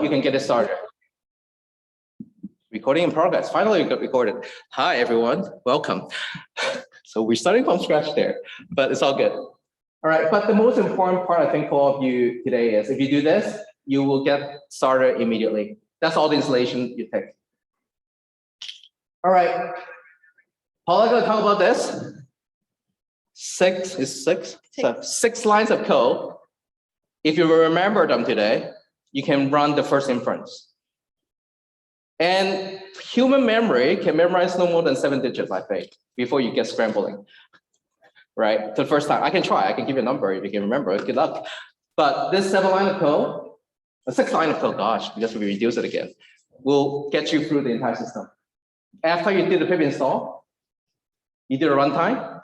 you can get it started. Recording in progress. Finally, we got recorded. Hi, everyone. Welcome. So we're starting from scratch there, but it's all good. All right, but the most important part, I think, for all of you today is if you do this, you will get started immediately. That's all the installation you take. All right. Paula going to talk about this. Six lines of code. If you remember them today, you can run the first inference. And human memory can memorize no more than 7 digits, I think, before you get scrambling. Right? The first time, I can try, I can give you a number if you can remember, good luck. But this 7 line of code, a 6 line of code, gosh, because we reduce it again, will get you through the entire system. After you do the pip install, you do the runtime,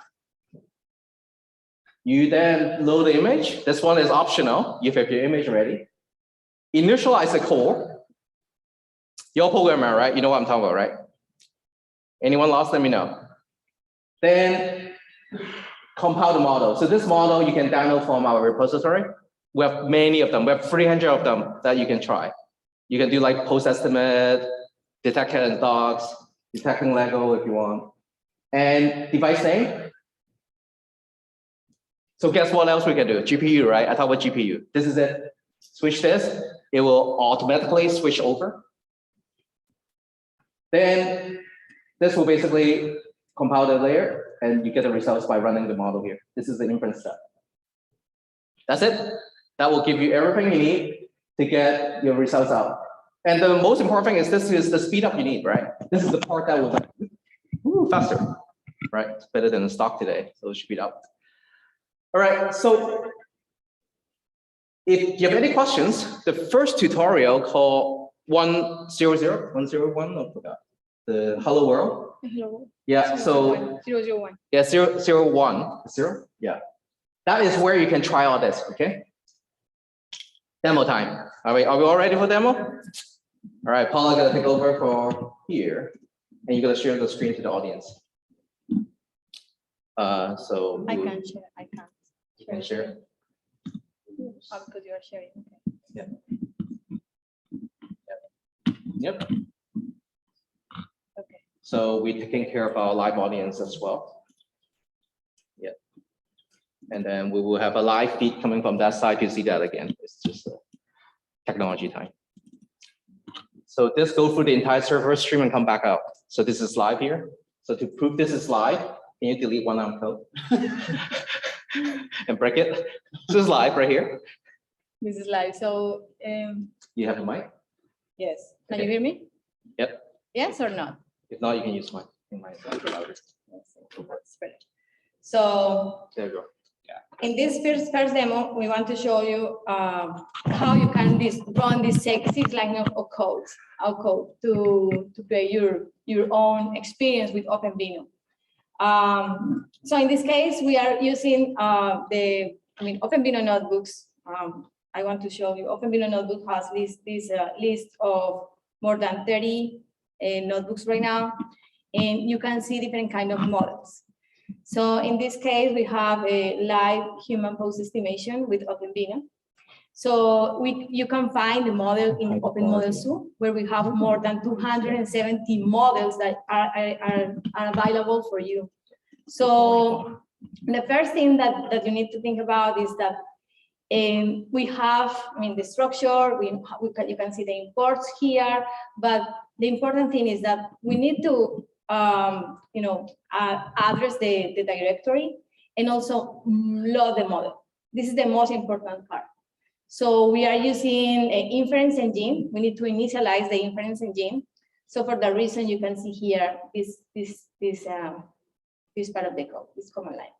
you then load the image. This one is optional. You have your image ready. Initialize the core. You're a programmer, right? You know what I'm talking about, right? Anyone lost? Let me know. Then compile the model. So this model you can download from our repository. We have many of them. We have 300 of them that you can try. You can do like post estimate, detect cat and dogs, detecting Lego if you want. And device name. So guess what else we can do? GPU, right? I talked about GPU. This is it. Switch this. It will automatically switch over. Then this will basically compile the layer, and you get the results by running the model here. This is the inference step. That's it. That will give you everything you need to get your results out. And the most important thing is this is the speed up you need, right? This is the part that will faster, right? It's better than the stock today, so speed up. All right, so if you have any questions, the first tutorial called 101, I forgot, the Hello World. Hello. Yeah, so 001. yeah, 001, yeah. That is where you can try all this, okay? Demo time. Are we all ready for demo? All right, Paula gonna take over for here, and you're gonna share the screen to the audience. So I can share. I can. You can share. Oh, because you are sharing. Okay. Yep. Okay. So we're taking care of our live audience as well. Yep. And then we will have a live feed coming from that side to see that again. It's just a technology time. So this goes through the entire server stream and come back out. So this is live here. So to prove this is live, can you delete one line of code? And break it. This is live right here. This is live. So You have a mic? yes. Can Okay. you hear me? Yep. Yes or not? If not, you can use mine. Mine is louder. That's better. So There you go. in this first demo, we want to show you how you can run this 6 line of code, to create your own experience with OpenVINO. So in this case, we are using OpenVINO notebooks. I want to show you OpenVINO notebook has this list of more than 30 notebooks right now, and you can see different kind of models. So in this case, we have a live human pose estimation with OpenVINO. So you can find the model in Open Model Zoo, where we have more than 270 models that are available for you. So the first thing that you need to think about is that we have, the structure, you can see the imports here, but the important thing is that we need to address the directory and also load the model. This is the most important part. So we are using an inference engine. We need to initialize the inference engine. So for that reason, you can see here this part of the code, this command line.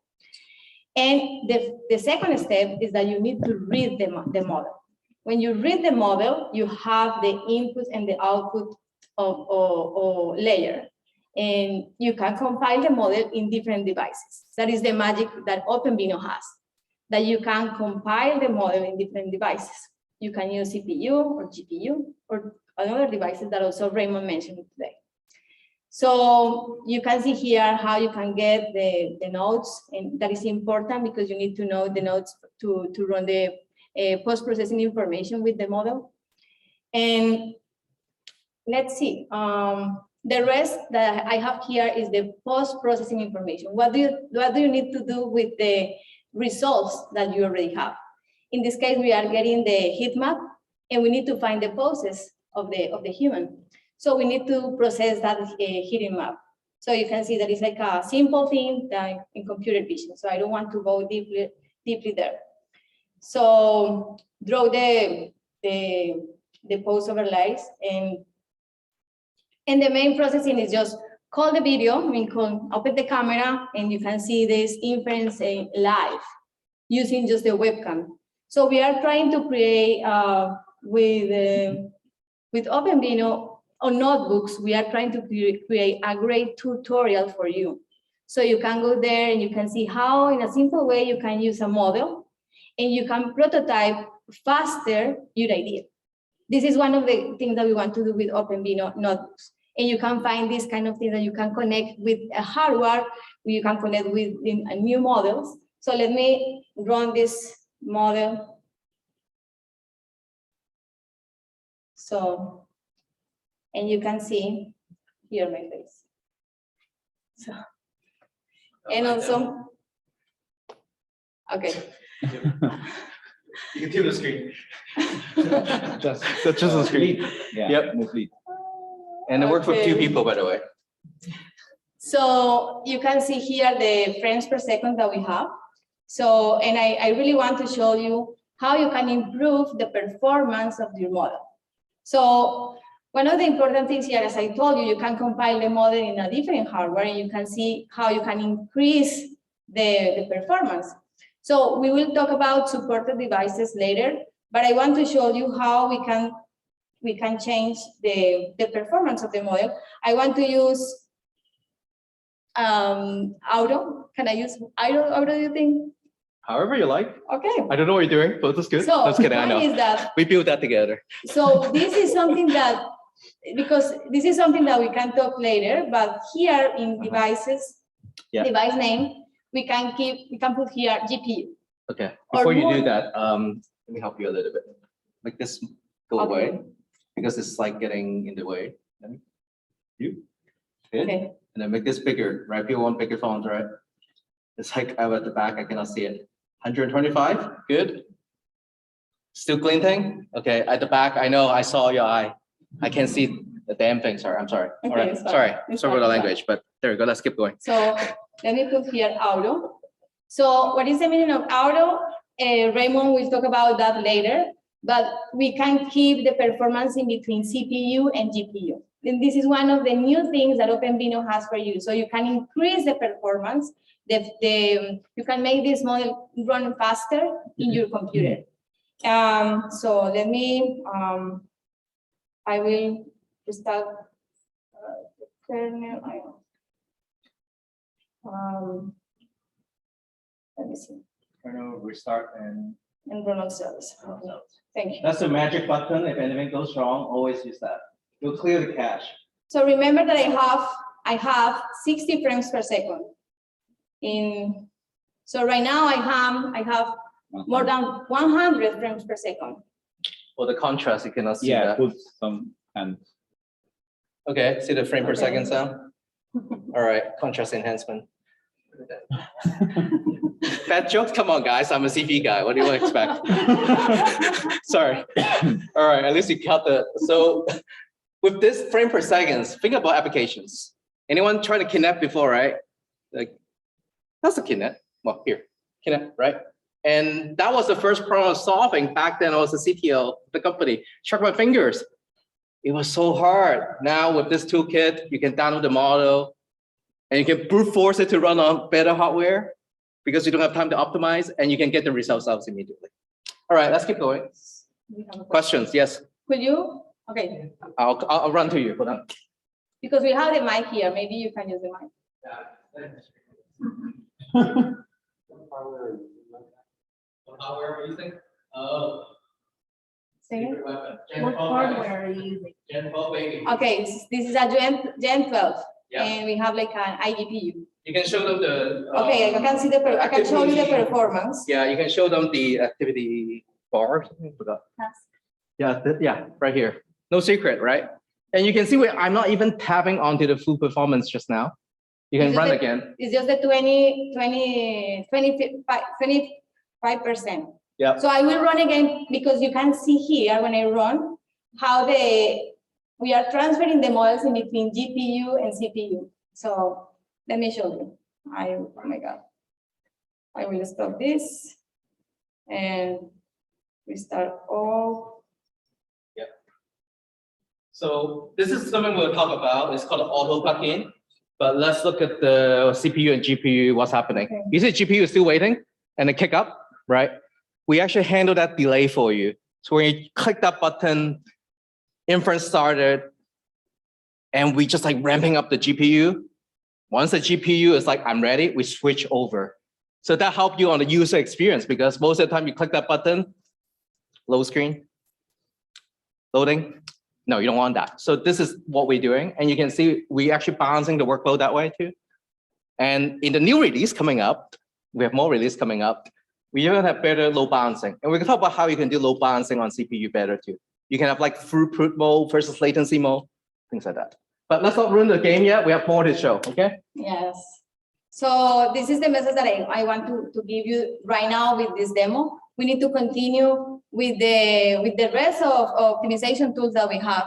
And the second step is that you need to read the model. When you read the model, you have the input and the output of layer. And you can compile the model in different devices. That is the magic that OpenVINO has, that you can compile the model in different devices. You can use CPU or GPU or other devices that also Raymond mentioned today. So you can see here how you can get the nodes, and that is important because you need to know the nodes to run the post-processing information with the model. And let's see. The rest that I have here is the post-processing information. What do you need to do with the results that you already have? In this case, we are getting the heat map, and we need to find the poses of the human. So we need to process that heating map. So you can see that it's like a simple thing that in computer vision. So I don't want to go deeply there. So draw the pose overlays, and the main processing is just call the video, open the camera, and you can see this inference live using just the webcam. So we are trying to create with OpenVINO on notebooks, we are trying to create a great tutorial for you. So you can go there and you can see how in a simple way you can use a model and you can prototype faster your idea. This is one of the things that we want to do with OpenVINO notebooks. And you can find this kind of thing that you can connect with a hardware, you can connect with new models. So let me run this model. So, and you can see here my face. So, and also, okay. You can do the screen. Just the screen. Yeah, Yep. move lead. And it works with 2 people, by the way. So you can see here the frames per second that we have. So, and I really want to show you how you can improve the performance of your model. So one of the important things here, as I told you, you can compile the model in a different hardware and you can see how you can increase the performance. So we will talk about supported devices later, but I want to show you how we can change the performance of the model. I want to use auto. Can I use auto, do you think? However you like. Okay. I don't know what you're doing, but that's good. So That's kidding, I know. is that We built that together. so this is something that, because this is something that we can talk later, but here in devices, device name, we can put here GPU. Okay, Or before you more. do that, let me help you a little bit. Make this go away, because it's like getting in the way. You, good. Okay. And then make this bigger, right? People want bigger phones, right? It's like out at the back, I cannot see it. 125, good. Still glinting? Okay, at the back, I know, I saw your eye. I can't see the damn thing, sorry, I'm sorry. All right, it's fine. sorry, It's sorry for the fine. language, but there we go, let's keep going. So let me put here auto. So what is the meaning of auto? Raymond will talk about that later, but we can keep the performance in between CPU and GPU. And this is one of the new things that OpenVINO has for you. So you can increase the performance, you can make this model run faster in your computer. So let me, I will start the kernel. Let me see. Kernel, restart, and run on cells. Thank you. that's the magic button. If anything goes wrong, always use that. You'll clear the cache. So remember that I have 60 frames per second. So right now I have more than 100 frames per second. For the contrast, you cannot see Yeah, that. put some and Okay, see the frame per Okay. second sound? All right, contrast enhancement. Fat jokes? Come on, guys. I'm a CV guy. What do you expect? Sorry. All right, at least you cut the. So with this frame per second, think about applications. Anyone try to Kinect before, right? Like, that's a Kinect. Well, here, Kinect, right? And that was the first problem I was solving back then. I was the CTO of the company. Check my fingers. It was so hard. Now with this toolkit, you can download the model and you can brute force it to run on better hardware because you don't have time to optimize and you can get the results out immediately. All right, let's keep going. Questions? Yes. Could you? Okay. I'll run to you. Hold on. Because we have the mic here. Maybe you can use the mic. What hardware are we using? Oh. Second. What hardware are you using? Gen 12 baby. Okay, this is a Gen 12, Yeah. and we have like an iGPU. You can show them the. Okay, I can see I can show you the performance. Yeah, you can show them the activity bar. I forgot. Yeah, yeah, right here. No secret, right? And you can see where I'm not even tapping onto the full performance just now. You can It's run just again. It's just the 25%. Yeah. So I will run again because you can see here when I run how we are transferring the models in between GPU and CPU. So let me show you. Oh my God. I will stop this and restart all. Yeah. So this is something we'll talk about. It's called an auto plugin. But let's look at the CPU and GPU, what's happening. Okay. You see GPU is still waiting and then kick up, right? We actually handle that delay for you. So when you click that button, inference started, and we just like ramping up the GPU. Once the GPU is like, I'm ready, we switch over. So that helps you on the user experience because most of the time you click that button, load screen, loading. No, you don't want that. So this is what we're doing. And you can see we actually balancing the workload that way too. And in the new release coming up, we have more release coming up. We even have better load balancing. And we can talk about how you can do load balancing on CPU better too. You can have like throughput mode versus latency mode, things like that. But let's not ruin the game yet. We have more to show, okay? Yes. So this is the message that I want to give you right now with this demo. We need to continue with the rest of optimization tools that we have.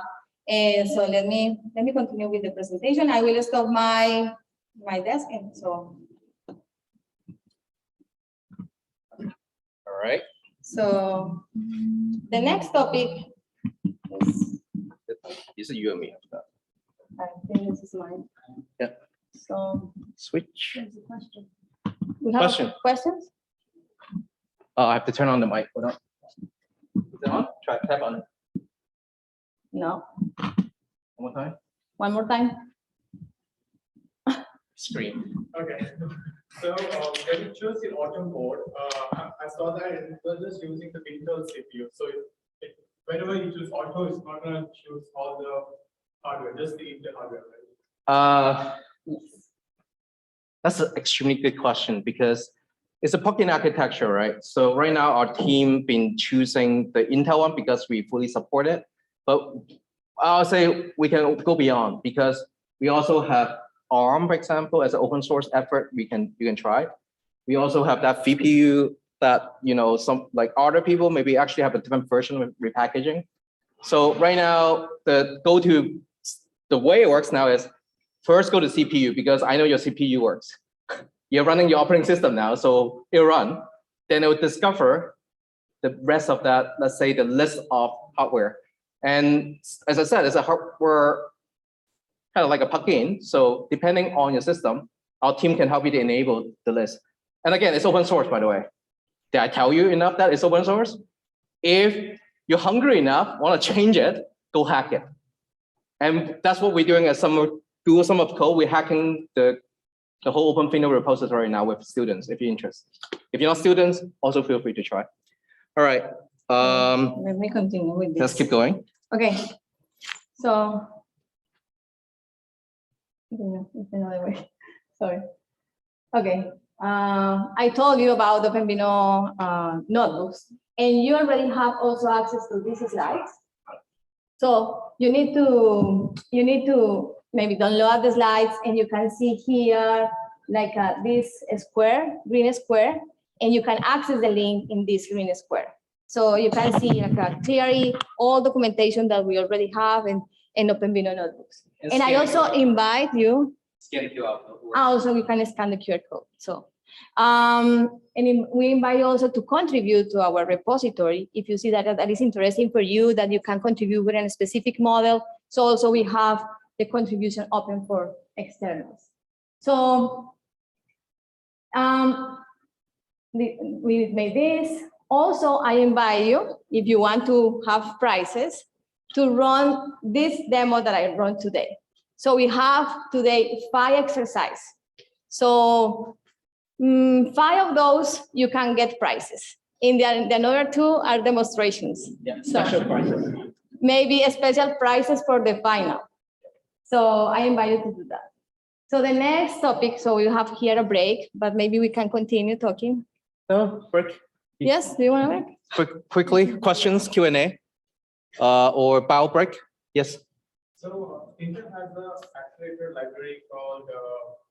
And so let me continue with the presentation. I will stop my desk and so. All right. So the next topic is, This is you and me. I think this is mine. Yeah. So Switch. there's a question. We have questions? Oh, I have to turn on the mic. Hold on. Is it on? Try tap on it. No. One more time. One more time. Screen. Okay, so when you choose the auto mode, I saw that it was just using the Intel CPU. So whenever you choose auto, it's not going to choose all the hardware, just the Intel hardware, right? That's an extremely good question because it's a plugin architecture, right? So right now our team been choosing the Intel one because we fully support it. But I'll say we can go beyond because we also have ARM, for example, as an open source effort. You can try. We also have that VPU that some like other people maybe actually have a different version with repackaging. So right now the way it works now is first go to CPU because I know your CPU works. You're running your operating system now, so it'll run. Then it will discover the rest of that, let's say the list of hardware. And as I said, it's a hardware kind of like a plugin. So depending on your system, our team can help you to enable the list. And again, it's open source, by the way. Did I tell you enough that it's open source? If you're hungry enough, want to change it, go hack it. And that's what we're doing at Google Summer of Code. We're hacking the whole OpenVINO repository now with students, if you're interested. If you're not students, also feel free to try. All right. Let me continue with this. Let's keep going. Okay. So, it's another way. Sorry. Okay. I told you about the OpenVINO notebooks, and you already have also access to these slides. So you need to maybe download the slides, and you can see here like this green square, and you can access the link in this green square. So you can see like clearly all documentation that we already have in OpenVINO notebooks. And I also invite you. Scan the QR code. Also, you can scan the QR code. So, we invite you also to contribute to our repository. If you see that is interesting for you, that you can contribute with a specific model. So also we have the contribution open for externals. So, we made this. Also, I invite you, if you want to have prizes, to run this demo that I run today. So we have today 5 exercises. So 5 of those you can get prizes. In the other 2 are demonstrations. Yeah, So special prizes. maybe a special prizes for the final. So I invite you to do that. So the next topic, so we have here a break, but maybe we can continue talking. No, break. Yes, do you want to break? Quickly, questions, Q&A. or BioBreak. Yes. So Intel has a accelerator library called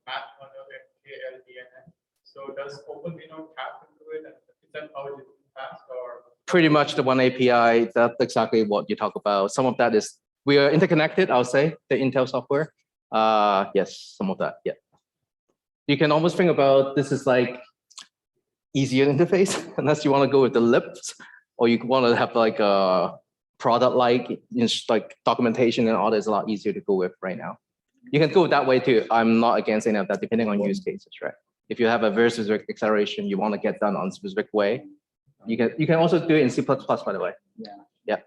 math1KLDNN. So does OpenVINO tap into it? And is that how it is passed or? Pretty much the one API. That's exactly what you talk about. Some of that is we are interconnected. I'll say the Intel software. Yes, some of that. Yeah. You can almost think about this is like easier interface unless you want to go with the lips or you want to have like a product like documentation and all that is a lot easier to go with right now. You can go that way too. I'm not against any of that depending on use cases, right? If you have a very specific acceleration you want to get done on a specific way, you can also do it in C++, by the way. Yeah.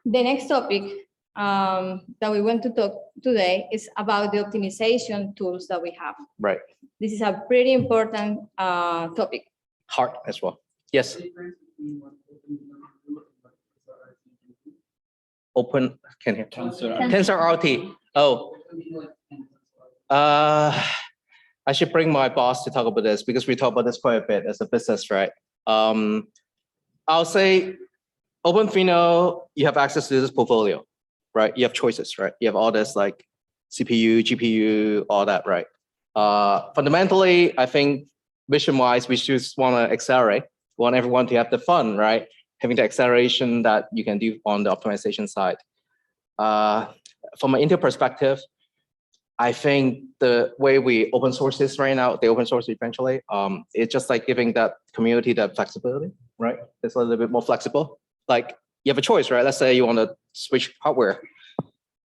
The next topic that we want to talk today is about the optimization tools that we have. Right. This is a pretty important topic. Hard as well. Yes. Open, can hear. TensorRT. Oh. I should bring my boss to talk about this because we talk about this quite a bit as a business, right? I'll say OpenVINO, you have access to this portfolio, right? You have choices, right? You have all this like CPU, GPU, all that, right? Fundamentally, I think vision-wise, we just want to accelerate. We want everyone to have the fun, right? Having the acceleration that you can do on the optimization side. From an Intel perspective, I think the way we open source this right now, they open source eventually, it's just like giving that community that flexibility, right? It's a little bit more flexible. Like you have a choice, right? Let's say you want to switch hardware.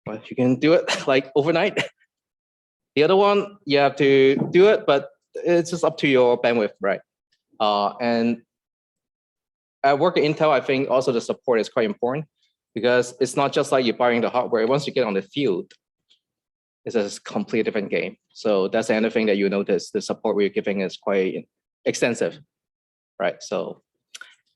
Well, you can do it like overnight. The other one, you have to do it, but it's just up to your bandwidth, right? And at work at Intel, I think also the support is quite important because it's not just like you're buying the hardware. Once you get on the field, it's a completely different game. So that's the other thing that you notice. The support we're giving is quite extensive, right? So,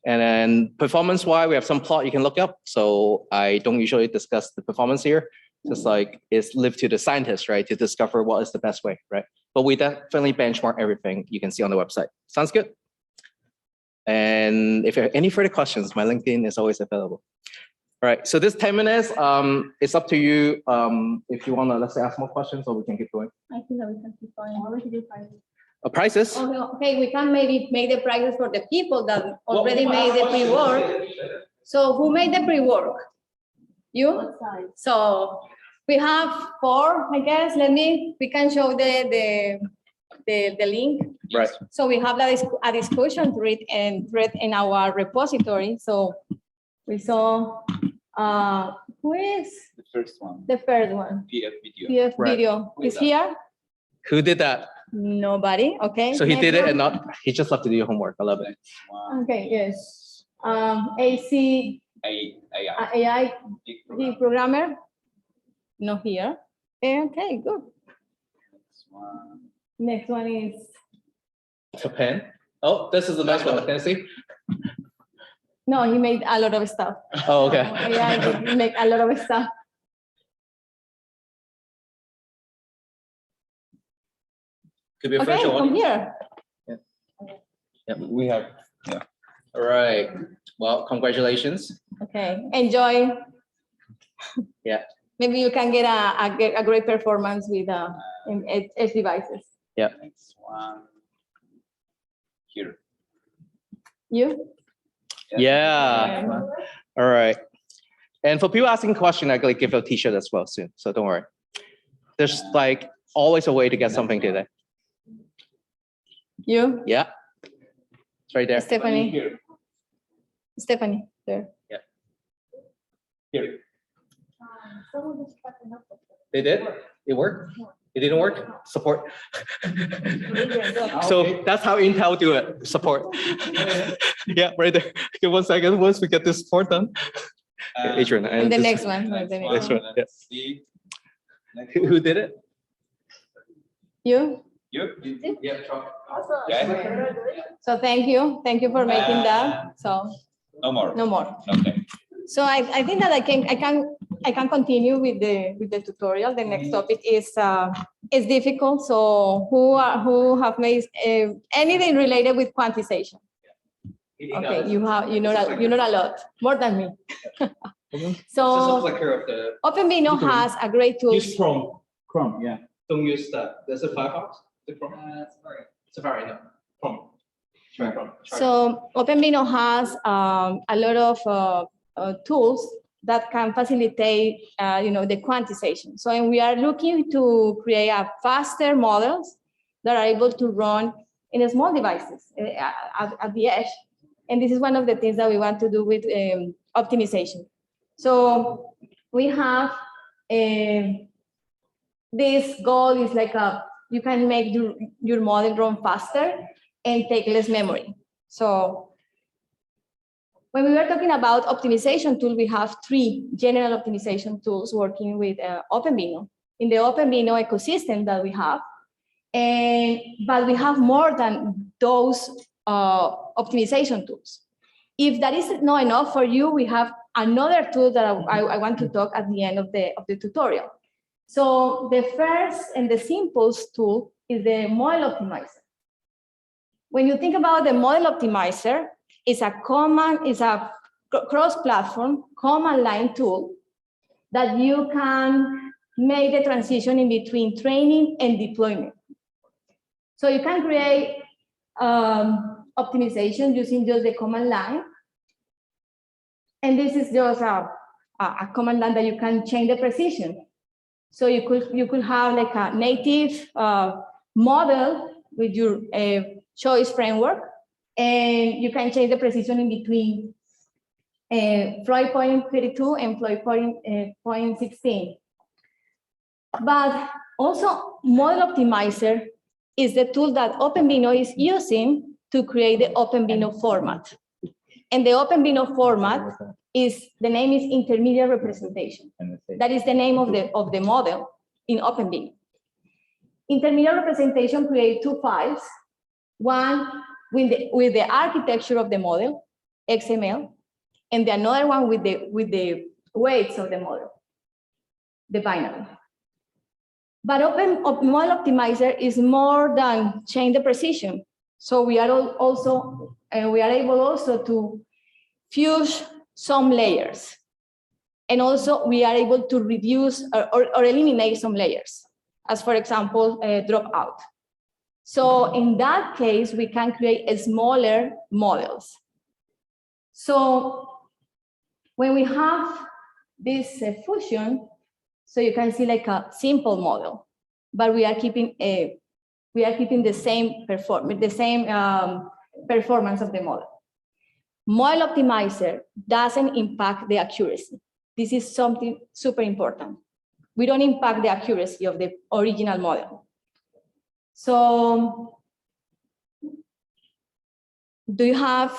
and then performance-wise, we have some plot you can look up. So I don't usually discuss the performance here. Just like it's left to the scientists, right, to discover what is the best way, right? But we definitely benchmark everything you can see on the website. Sounds good? And if you have any further questions, my LinkedIn is always available. All right, so this 10 minutes, it's up to you if you want to, let's say, ask more questions or we can keep going. I think that we can keep going. What we do prices? Prices? Okay, we can maybe make the prices for the people that already made the pre-work. So who made the pre-work? You? So we have 4, I guess. We can show the link. Right. So we have a discussion thread in our repository. So we saw who is The first one. the first one? PF video. PF Right. video is here. Who did that? Nobody. Okay. So he next did it one. and not, he just left to do your homework. I love it. Next one. Okay. Yes. AC AI Big the program. programmer. Not here. Okay. Good. Next one. Next one is Japan. Oh, this is the next one. Can I see? no. He made a lot of stuff. Oh, okay. AI did make a lot of stuff. Could be a Okay. virtual From one. here. We have, All right. Well, congratulations. Okay. Enjoy. Yeah. Maybe you can get a great performance with edge devices. next one. Here. You? Yeah. All right. And for people asking questions, I'm going to give a t-shirt as well soon. So don't worry. There's like always a way to get something today. You? Yeah. It's right there. Stephanie. Here. Stephanie. There. Here. They did? It worked? It didn't work? Support. So that's how Intel do it. Support. Yeah, right there. Give 1 second. Once we get this support done. Adrian. And the this- next one. Next The one. next one, yeah. Let's see. Next Who one. did it? You? You? Yeah. Yeah. So thank you. Thank you for making that. So No more. no more. Okay. So I think that I can continue with the tutorial. The next topic is difficult. So who have made anything related with quantization? Okay, you know a lot more than me. So flicker of the. OpenVINO has a great tool. Use Chrome. Chrome, yeah. Don't use that. There's a Firefox. The Chrome. Safari. No. Chrome. Try Chrome. So OpenVINO has a lot of tools that can facilitate, the quantization. So and we are looking to create a faster models that are able to run in small devices at the edge. And this is one of the things that we want to do with optimization. So we have this goal is like you can make your model run faster and take less memory. So when we were talking about optimization tool, we have 3 general optimization tools working with OpenVINO in the OpenVINO ecosystem that we have. But we have more than those optimization tools. If that is not enough for you, we have another tool that I want to talk at the end of the tutorial. So the first and the simplest tool is the model optimizer. When you think about the model optimizer, it's a cross-platform command line tool that you can make the transition in between training and deployment. So you can create optimization using just the command line. And this is just a command line that you can change the precision. So you could have like a native model with your choice framework, and you can change the precision in between float point 32 and float point 16. But also model optimizer is the tool that OpenVINO is using to create the OpenVINO format. And the OpenVINO format the name is intermediate representation. That is the name of the model in OpenVINO. Intermediate representation creates 2 files, one with the architecture of the model, XML, and the another one with the weights of the model, the binary. But Model Optimizer is more than change the precision. So we are able also to fuse some layers. And also we are able to reduce or eliminate some layers, as for example, dropout. So in that case, we can create smaller models. So when we have this fusion, so you can see like a simple model, but we are keeping the same performance of the model. Model Optimizer doesn't impact the accuracy. This is something super important. We don't impact the accuracy of the original model. So, do you have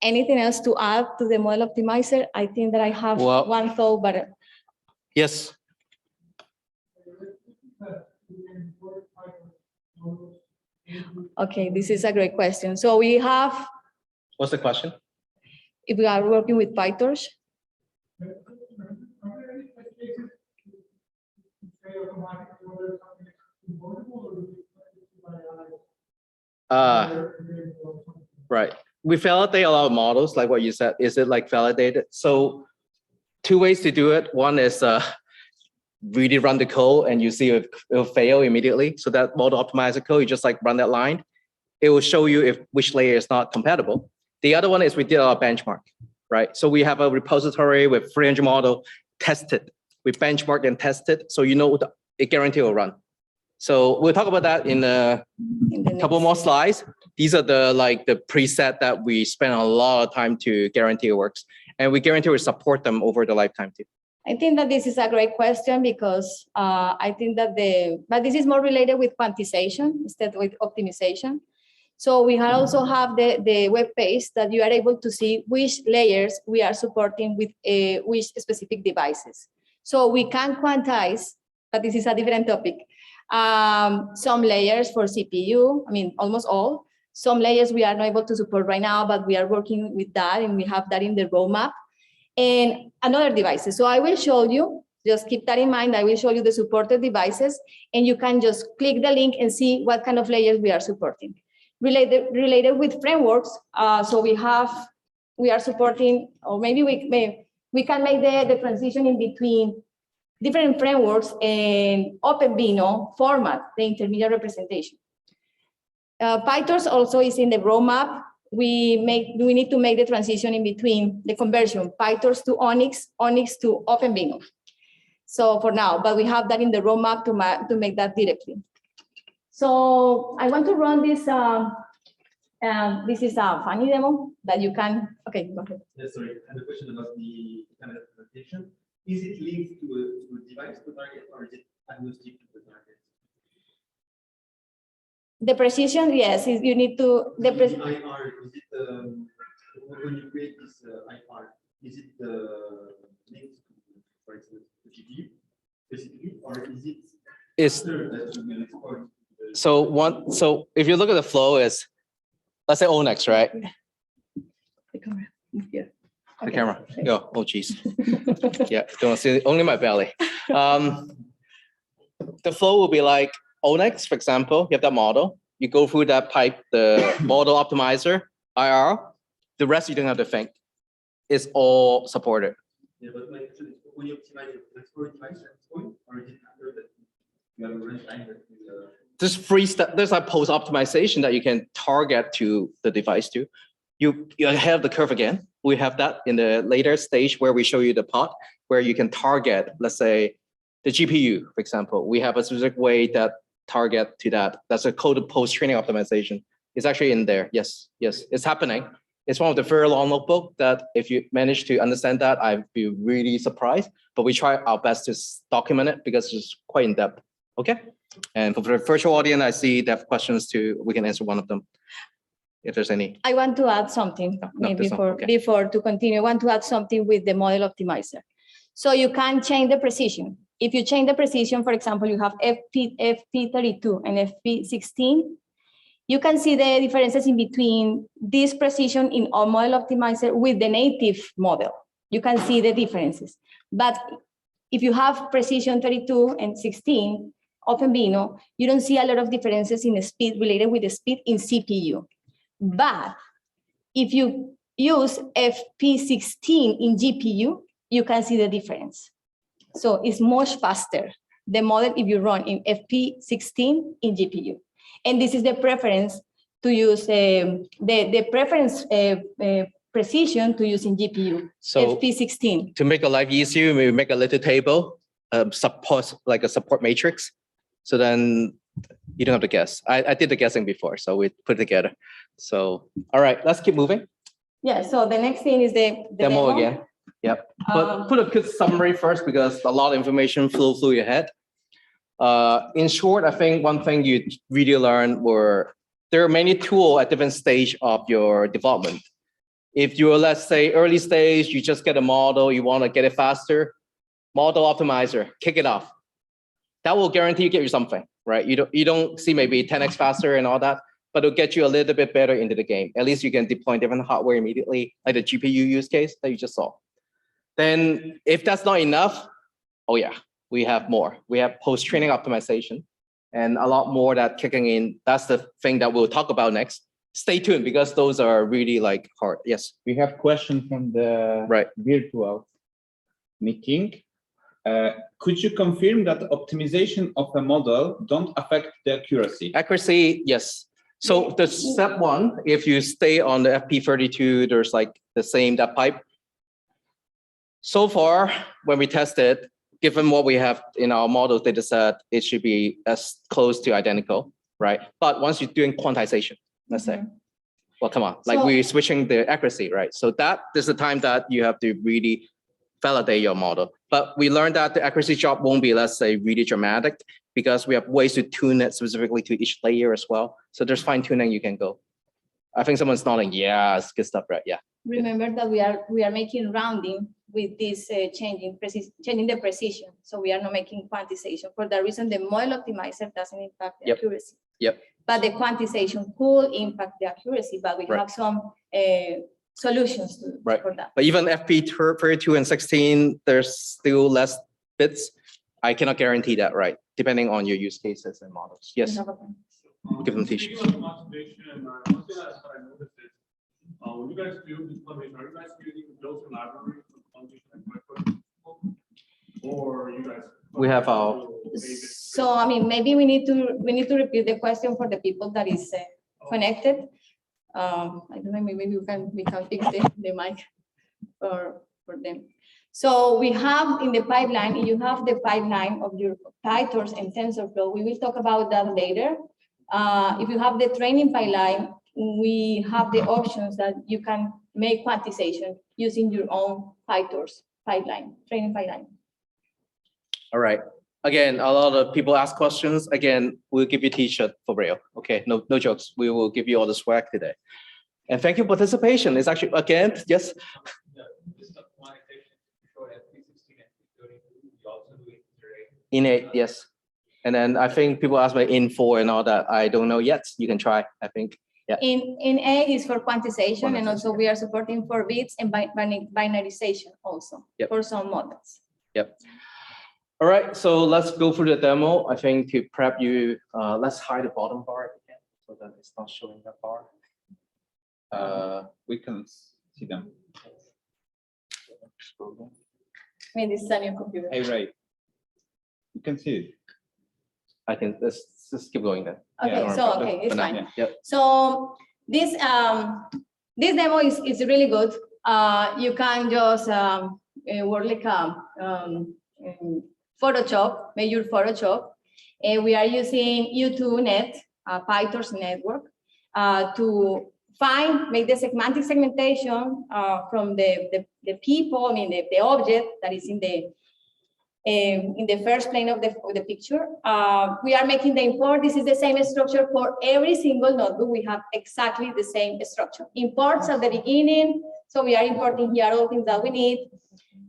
anything else to add to the Model Optimizer? I think that I have one thought, but yes. Okay, this is a great question. So we have. What's the question? If we are working with PyTorch. Right. We validate a lot of models, like what you said. Is it like validated? So 2 ways to do it. One is really run the code and you see if it'll fail immediately. So that model optimizer code, you just like run that line. It will show you if which layer is not compatible. The other one is we did our benchmark, right? So we have a repository with 300 model tested. We benchmarked and tested, so you know it guarantee will run. So we'll talk about that in a couple more slides. These are the preset that we spend a lot of time to guarantee it works, and we guarantee we support them over the lifetime too. I think that this is a great question because I think that but this is more related with quantization instead with optimization. So we also have the web page that you are able to see which layers we are supporting with which specific devices. So we can quantize, but this is a different topic. Some layers for CPU, I mean, almost all. Some layers we are not able to support right now, but we are working with that and we have that in the roadmap. And another devices. So I will show you, just keep that in mind. I will show you the supported devices and you can just click the link and see what kind of layers we are supporting. Related with frameworks, so we are supporting, or maybe we can make the transition in between different frameworks and OpenVINO format, the intermediate representation. PyTorch also is in the roadmap. We need to make the transition in between the conversion, PyTorch to Onyx, Onyx to OpenVINO. So for now, but we have that in the roadmap to make that directly. So I want to run this. This is a funny demo that you can. Okay, go ahead. Yeah, sorry, I have a question about the kind of implementation. Is it linked to a device to target, or is it agnostic to the target? The precision, yes, you need to. The IR, is it when you create this IR, is it linked to, for instance, the GPU specifically, or is it Is that you will export? so if you look at the flow is, let's say Onyx, right? The camera. Yeah. The camera. Go. Oh, geez. Yeah, don't see only my belly. The flow will be like Onyx, for example. You have that model. You go through that pipe, the model optimizer, IR. The rest you don't have to think. It's all supported. Yeah, but my question is, when you optimize it, export device at this point, or is it after that? You have a runtime that will. There's free stuff. There's like post optimization that you can target to the device too. You have the curve again. We have that in the later stage where we show you the pod where you can target, let's say, the GPU, for example. We have a specific way that target to that. That's a coded post training optimization. It's actually in there. Yes, it's happening. It's one of the very long notebook that if you manage to understand that, I'd be really surprised. But we try our best to document it because it's quite in depth. Okay. And for the virtual audience, I see they have questions too. We can answer one of them if there's any. I want to add something maybe before to continue. I want to add something with the model optimizer. So you can change the precision. If you change the precision, for example, you have FP32 and FP16, you can see the differences in between this precision in our model optimizer with the native model. You can see the differences. But if you have precision 32 and 16, OpenVINO, you don't see a lot of differences in the speed related with the speed in CPU. But if you use FP16 in GPU, you can see the difference. So it's much faster, the model if you run in FP16 in GPU. And this is the preference to use, the preference precision to use in GPU, So FP16. to make the life easier, we make a little table, like a support matrix. So then you don't have to guess. I did the guessing before, so we put it together. So, all right, let's keep moving. Yeah, so the next thing is the Demo again. Yep. But put a good summary first because a lot of information flew through your head. In short, I think one thing you really learned were there are many tools at different stage of your development. If you're, let's say, early stage, you just get a model, you want to get it faster, model optimizer, kick it off. That will guarantee you get you something, right? You don't see maybe 10x faster and all that, but it'll get you a little bit better into the game. At least you can deploy different hardware immediately, like the GPU use case that you just saw. Then if that's not enough, oh yeah, we have more. We have post-training optimization and a lot more that kicking in. That's the thing that we'll talk about next. Stay tuned because those are really like hard. Yes. We have question from the virtual meeting. Could you confirm that optimization of a model don't affect the accuracy? Accuracy, yes. So the step one, if you stay on the FP32, there's like the same that pipe. So far, when we tested, given what we have in our model data set, it should be as close to identical, right? But once you're doing quantization, let's say, well, come on, like we're switching the accuracy, right? So that is the time that you have to really validate your model. But we learned that the accuracy job won't be, let's say, really dramatic because we have ways to tune it specifically to each layer as well. So there's fine tuning you can go. I think someone's nodding. Yeah, it's good stuff, right? Yeah. Remember that we are making rounding with this changing the precision. So we are not making quantization. For that reason, the model optimizer doesn't impact the accuracy. Yep. But the quantization could impact the accuracy, but we have some solutions for that. But even FP32 and 16, there's still less bits. I cannot guarantee that, right? Depending on your use cases and models. Yes. Give them t-shirts. One thing that I noticed is when you guys do this information, are you guys using those libraries Or you guys? We have our- So, I mean, maybe we need to repeat the question for the people that is connected. I don't know, maybe we can fix the mic for them. So we have in the pipeline, you have the pipeline of your PyTorch and TensorFlow. We will talk about that later. If you have the training pipeline, we have the options that you can make quantization using your own PyTorch pipeline, training pipeline. All right. Again, a lot of people ask questions. Again, we'll give you a t-shirt for real. Okay, no jokes. We will give you all the swag today. And thank you for participation. It's actually, again, yes. In 8, yes. And then I think people ask about in 4 and all that. I don't know yet. You can try, I think. Yeah. In A is for quantization, and Quantization, also we are supporting 4 bits and binarization also for some models. Yep. All right, so let's go through the demo. I think to prep you, let's hide the bottom bar if we can, so that it's not showing that bar. We can see them. I mean, this is a new computer. Hey, Ray. You can see it. I can, let's just keep going then. Okay, Yeah, so, okay, it's For now, fine. yeah. Yep. So this demo is really good. You can just work like Photoshop, major Photoshop. We are using U2Net, PyTorch network, to make the semantic segmentation from the people, I mean the object that is in the first plane of the picture. We are making the import. This is the same structure for every single notebook. We have exactly the same structure. Imports at the beginning. So we are importing here all things that we need.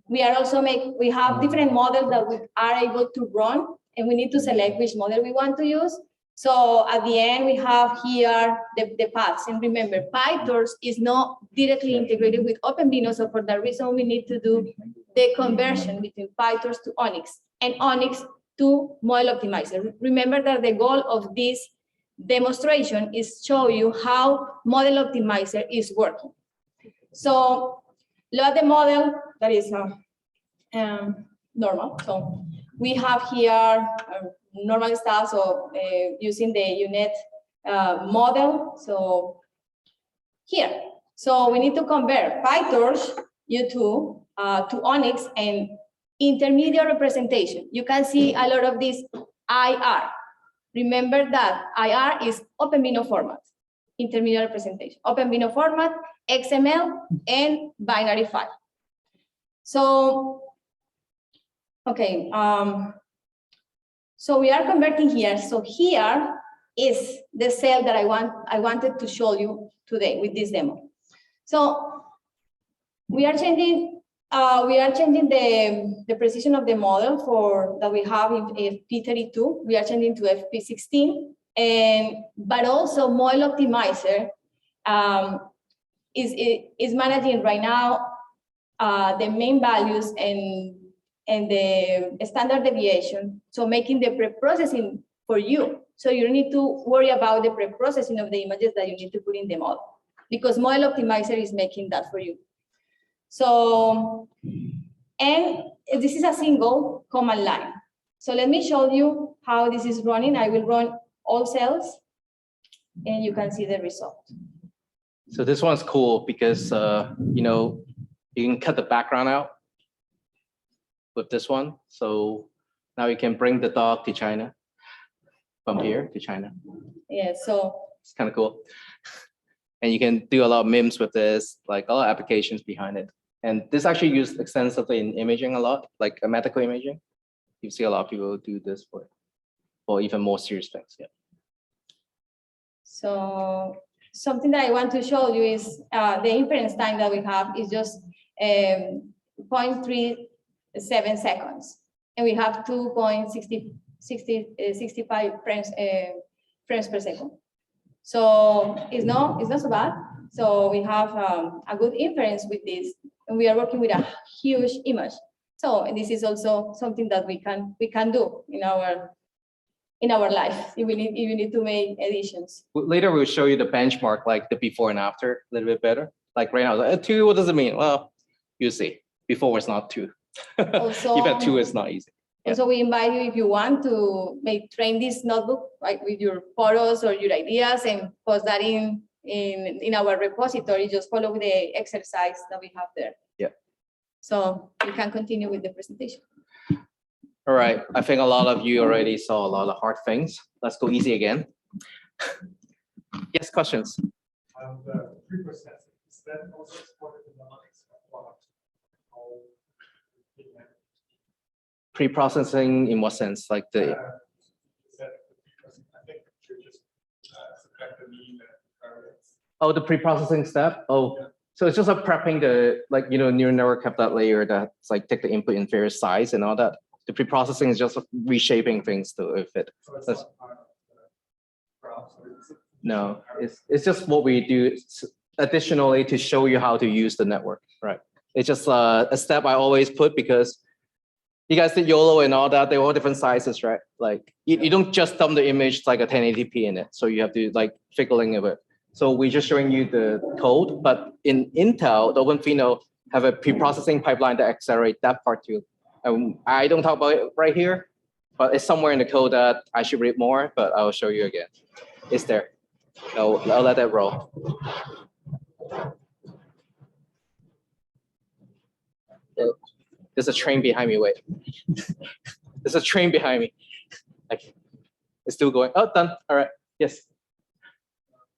We are also we have different models that we are able to run, and we need to select which model we want to use. So at the end, we have here the paths. And remember, PyTorch is not directly integrated with OpenVINO. So for that reason, we need to do the conversion between PyTorch to Onyx and Onyx to Model Optimizer. Remember that the goal of this demonstration is show you how Model Optimizer is working. So load the model that is normal. So we have here normal stuff. So using the UNet model. So here, so we need to convert PyTorch U2 to Onyx and intermediate representation. You can see a lot of this IR. Remember that IR is OpenVINO format, intermediate representation, OpenVINO format, XML, and binary file. So, okay, so we are converting here. So here is the cell that I wanted to show you today with this demo. So we are changing the precision of the model that we have in FP32. We are changing to FP16, but also Model Optimizer is managing right now the main values and the standard deviation. So making the pre-processing for you. So you don't need to worry about the pre-processing of the images that you need to put in the model, because Model Optimizer is making that for you. So, and this is a single command line. So let me show you how this is running. I will run all cells and you can see the result. So this one's cool because, you know, you can cut the background out with this one. So now you can bring the dog to China, from here to China. Yeah, so. It's kind of cool. And you can do a lot of memes with this, like a lot of applications behind it. And this actually used extensively in imaging a lot, like medical imaging. You see a lot of people do this for even more serious things. Yeah. So something that I want to show you is the inference time that we have is just 0.37 seconds. And we have 2.65 frames per second. So it's not so bad. So we have a good inference with this, and we are working with a huge image. So this is also something that we can do in our life if we need to make additions. Later we'll show you the benchmark, like the before and after, a little bit better. Like right now, like, 2, what does it mean? Well, you see. Before it's not 2. Also, Even 2 is not easy. Yeah. Also, we invite you if you want to train this notebook, right, with your photos or your ideas and post that in our repository. Just follow the exercise that we have there. Yeah. So you can continue with the presentation. All right. I think a lot of you already saw a lot of hard things. Let's go easy again. Yes, questions? The pre-processing, is that also supported in the Linux or Pre-processing in what sense? Like the I think you just subtract the mean and oh, the pre-processing step. Oh, yeah. So it's just a prepping the neural network have that layer that's like take the input in various size and all that. The pre-processing is just reshaping things to fit. So it's That's- not part of the graph, so it's No, it's just what we do additionally to show you how to use the network, right? It's just a step I always put because you guys did YOLO and all that. They're all different sizes, right? Like you don't just dump the image like a 1080p in it. So you have to like fiddling of it. So we're just showing you the code, but in Intel, the OpenVINO have a pre-processing pipeline that accelerate that part too. I don't talk about it right here, but it's somewhere in the code that I should read more, but I'll show you again. It's there. I'll let that roll. There's a train behind me, wait. There's a train behind me. Like, it's still going. Oh, done. All right. Yes.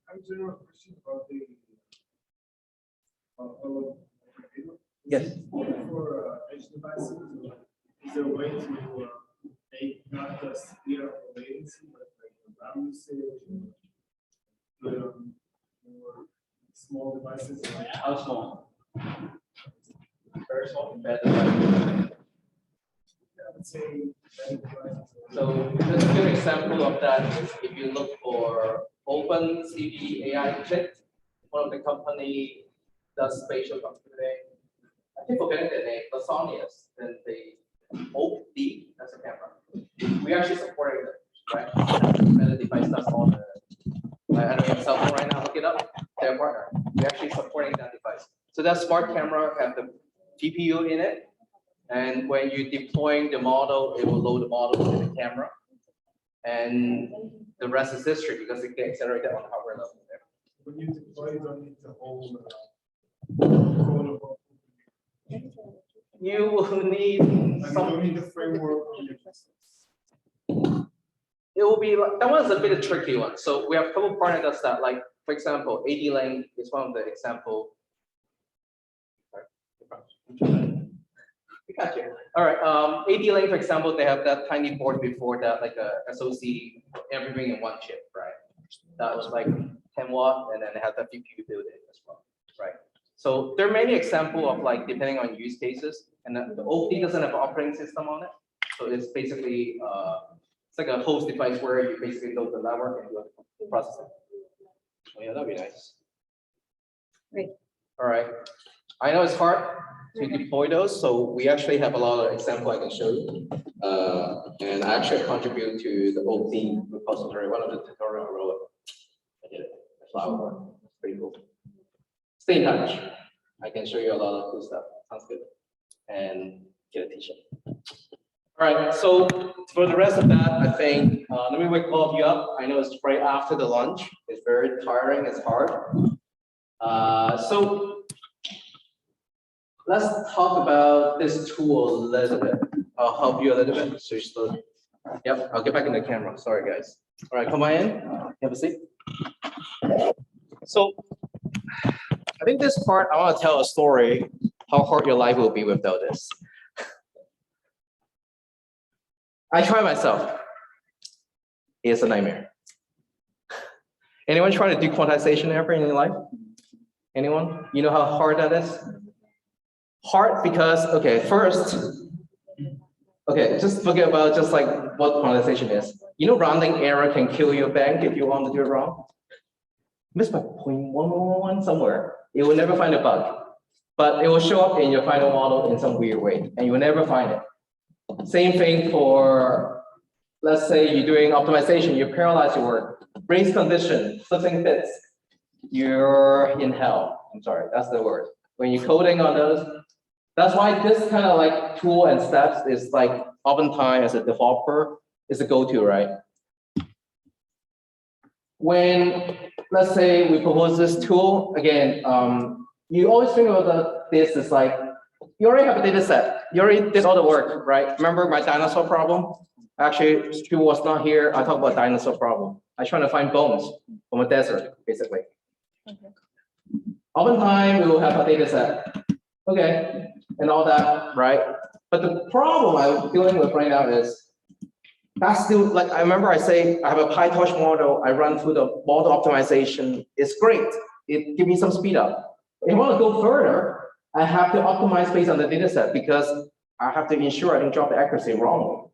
I have a general question about the Yes. For edge devices, is there a way to make not the speed of the latency, but like the RAM usage, put on more small devices? How small? Very small. Better. I would say embedded devices. So just a good example of that is if you look for OpenCV AI kit, one of the company does spatial computing. I keep forgetting the name, Lasonius, then the OP, that's a camera. We actually supporting it, right? Embedded device does all the, I don't have cell phone right now, look it up, they're a partner. We're actually supporting that device. So that smart camera have the GPU in it. And when you're deploying the model, it will load the model to the camera. And the rest is history because it gets accelerated on hardware level there. When you deploy, you don't need the whole code of You will need you some, don't need the framework. it will be like, that one's a bit of a tricky one. So we have a couple partners that like, for example, AD-Link is one of the example. Got you. All right. AD-Link, for example, they have that tiny board before that, like a SoC, everything in one chip, right? That was like 10 watt, and then they have the GPU built in as well, right? So there are many examples of like depending on use cases, and the OP doesn't have an operating system on it, so it's basically it's like a host device where you basically load the network and do the processing. Oh yeah, that'd be nice. Great. All right. I know it's hard to deploy those, so we actually have a lot of examples I can show you. And I actually contribute to the OP repository, one of the tutorial I wrote. I did it, the flower one. It's pretty cool. Stay in touch. I can show you a lot of cool stuff. Sounds good. And get a t-shirt. All right, so for the rest of that, I think, let me wake all of you up. I know it's right after the lunch. It's very tiring, it's hard. So let's talk about this tool a little bit. I'll help you a little bit. So just look. Yep, I'll get back in the camera. Sorry, guys. All right, come on in. Have a seat. So I think this part, I want to tell a story how hard your life will be without this. I try myself. It's a nightmare. Anyone trying to do quantization ever in your life? Anyone? You know how hard that is? Hard because, okay, first, okay, just forget about just like what quantization is. You know rounding error can kill your bank if you want to do it wrong? Missed by 0.111 somewhere. It will never find a bug, but it will show up in your final model in some weird way, and you will never find it. Same thing for, let's say you're doing optimization, you parallelize your work, race condition, flipping bits, you're in hell. I'm sorry, that's the word. When you're coding on those, That's why this kind of like tool and steps is like oftentimes as a developer is a go-to, right? When, let's say we propose this tool, again, you always think about this is like, you already have a data set. You already did all the work, right? Remember my dinosaur problem? Actually, Stu was not here. I talked about dinosaur problem. I'm trying to find bones from a desert, basically. Oftentimes, we will have a data set. Okay, and all that, right? But the problem I'm dealing with right now is that's still like, I remember I say I have a PyTorch model, I run through the model optimization. It's great. It gives me some speed up. If I want to go further, I have to optimize based on the data set because I have to ensure I don't drop the accuracy wrongly.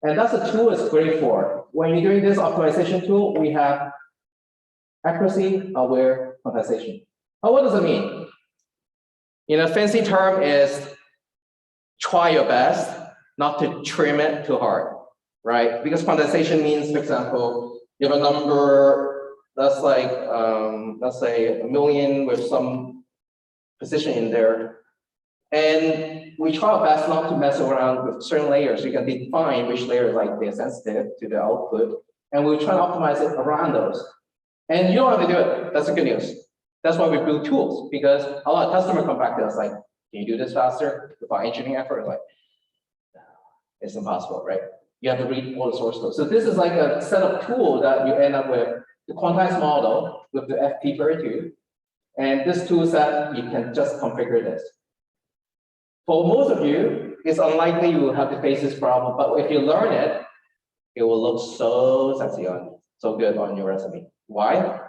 And that's a tool it's great for. When you're doing this optimization tool, we have accuracy aware compensation. Now, what does it mean? In a fancy term is try your best not to trim it too hard, right? Because quantization means, for example, you have a number that's like, let's say 1 million with some precision in there. And we try our best not to mess around with certain layers. You can define which layers like they're sensitive to the output, and we try to optimize it around those. And you don't have to do it. That's the good news. That's why we build tools, because a lot of customers come back to us like, can you do this faster? Without engineering effort, like, it's impossible, right? You have to read all the source code. So this is like a set of tools that you end up with the quantized model with the FP32. And this tool set, you can just configure this. For most of you, it's unlikely you will have to face this problem, but if you learn it, it will look so sexy so good on your resume. Why?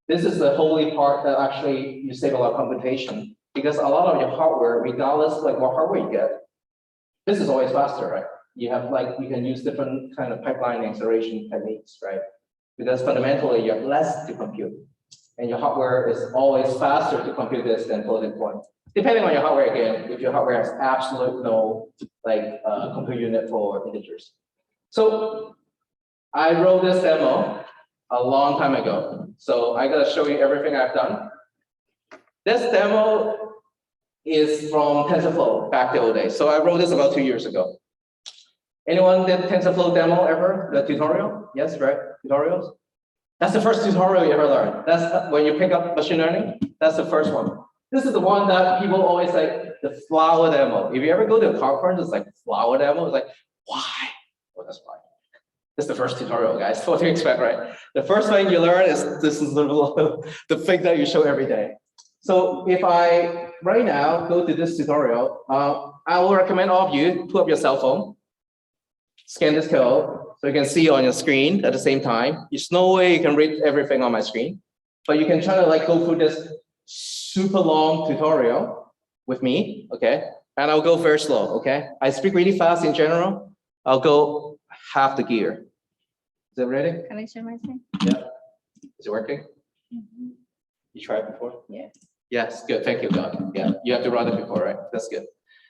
This is the holy part that actually you save a lot of computation, because a lot of your hardware, regardless like what hardware you get, this is always faster, right? You have like, you can use different kind of pipeline acceleration techniques, right? Because fundamentally you have less to compute, and your hardware is always faster to compute this than floating point. Depending on your hardware again, if your hardware has absolute no like compute unit for integers. So I wrote this demo a long time ago. So I gotta show you everything I've done. This demo is from TensorFlow back the old days. So I wrote this about 2 years ago. Anyone did TensorFlow demo ever? The tutorial? Yes, right? Tutorials? That's the first tutorial you ever learned. That's when you pick up machine learning. That's the first one. This is the one that people always like, the flower demo. If you ever go to a conference, it's like flower demo. It's like, why? Well, that's why. This is the first tutorial, guys. What do you expect, right? The first thing you learn is this is the thing that you show every day. So if I right now go to this tutorial, I will recommend all of you put up your cell phone, scan this code, so you can see on your screen at the same time. There's no way you can read everything on my screen, but you can try to like go through this super long tutorial with me, okay? And I'll go very slow, okay? I speak really fast in general. I'll go half the gear. Is it ready? Can I share my screen? Yeah. Is it working? You tried before? Yeah. Yes, good. Thank you, God. Yeah, you have to run it before, right? That's good.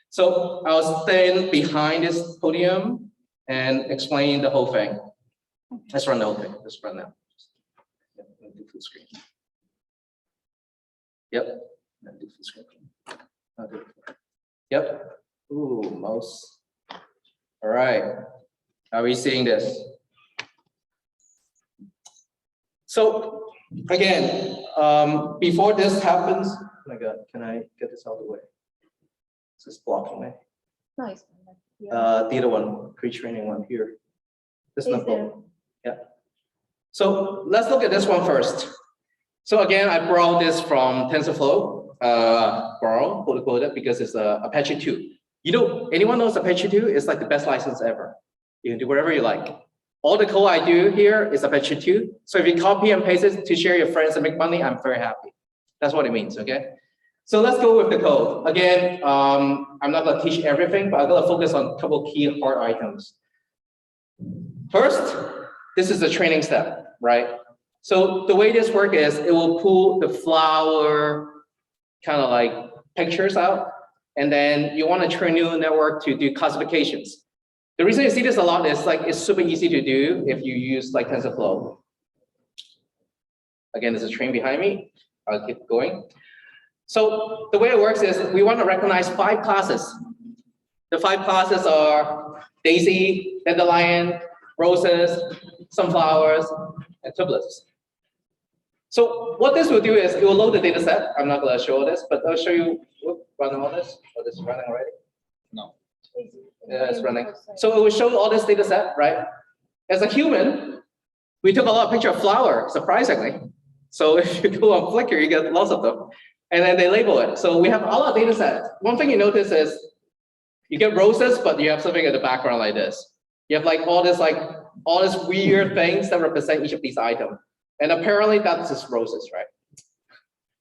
So I'll stand behind this podium and explain the whole thing. Let's run the whole thing. Let's run now. Yep, do full screen. Yep. Do full screen. Yep. Ooh, mouse. All right. Are we seeing this? So again, before this happens, oh my God, can I get this out of the way? This is blocking me. No, it's not. Yeah. The other one, pre-training one here. This Is not there? problem. Yeah. So let's look at this one first. So again, I borrowed this from TensorFlow, quote unquote, because it's Apache 2. You know, anyone knows Apache 2 is like the best license ever. You can do whatever you like. All the code I do here is Apache 2. So if you copy and paste it to share your friends and make money, I'm very happy. That's what it means, okay? So let's go with the code. Again, I'm not gonna teach everything, but I'm gonna focus on a couple key hard items. First, this is the training step, right? So the way this works is it will pull the flower kind of like pictures out, and then you want to train neural network to do classifications. The reason you see this a lot is like it's super easy to do if you use like TensorFlow. Again, there's a train behind me. I'll keep going. So the way it works is we want to recognize 5 classes. The 5 classes are daisy, dandelion, roses, sunflowers, and tulips. So what this will do is it will load the data set. I'm not going to show this, but I'll show you. Whoop, run all this. Oh, this is running already? No. Yeah, it's running. So it will show all this data set, right? As a human, we took a lot of pictures of flower, surprisingly. So if you go on Flickr, you get lots of them. And then they label it. So we have a lot of data sets. One thing you notice is you get roses, but you have something in the background like this. You have all this weird things that represent each of these items. And apparently that's just roses, right?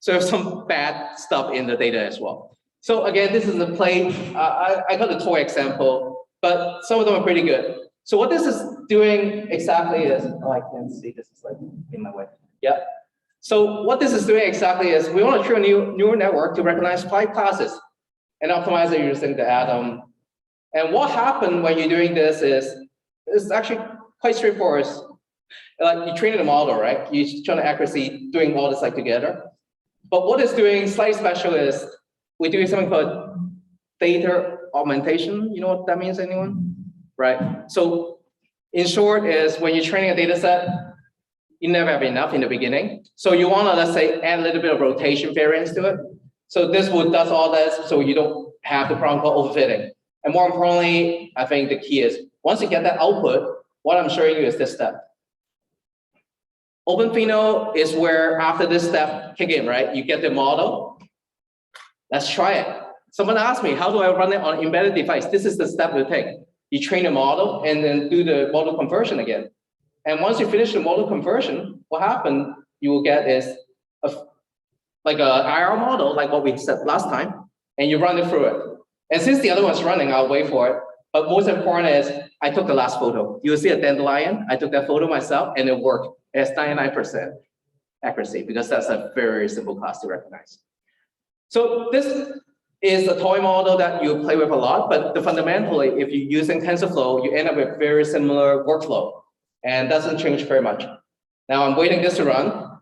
So there's some bad stuff in the data as well. So again, this is a play. I got a toy example, but some of them are pretty good. So what this is doing exactly is, oh, I can't see, this is in my way. Yeah. So what this is doing exactly is we want to train a neural network to recognize 5 classes and optimize it using the atom. And what happened when you're doing this is, it's actually quite straightforward. You train the model, right? You're trying to accuracy doing all this together. But what it's doing slightly special is we're doing something called data augmentation. You know what that means, anyone? Right? So in short is when you're training a data set, you never have enough in the beginning. So you want to, let's say, add a little bit of rotation variance to it. So this does all this, so you don't have the problem called overfitting. And more importantly, I think the key is once you get that output, what I'm showing you is this step. OpenVINO is where after this step kick in, right? You get the model. Let's try it. Someone asked me, how do I run it on an embedded device? This is the step we take. You train a model and then do the model conversion again. And once you finish the model conversion, what happened, you will get is like a IR model, like what we said last time, and you run it through it. And since the other one's running, I'll wait for it. But most important is I took the last photo. You'll see a dandelion. I took that photo myself and it worked. It has 99% accuracy because that's a very simple class to recognize. So this is a toy model that you play with a lot, but fundamentally, if you're using TensorFlow, you end up with very similar workflow and doesn't change very much. Now I'm waiting this to run.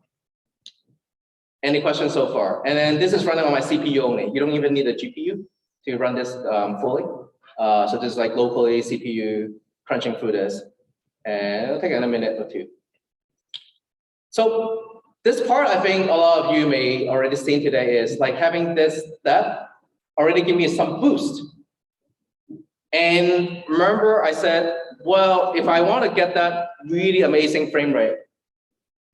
Any questions so far? And then this is running on my CPU only. You don't even need a GPU to run this fully. So this is locally CPU crunching through this. And it'll take a minute or 2. So this part, I think a lot of you may already seen today is having this step already give me some boost. And remember I said, well, if I want to get that really amazing frame rate,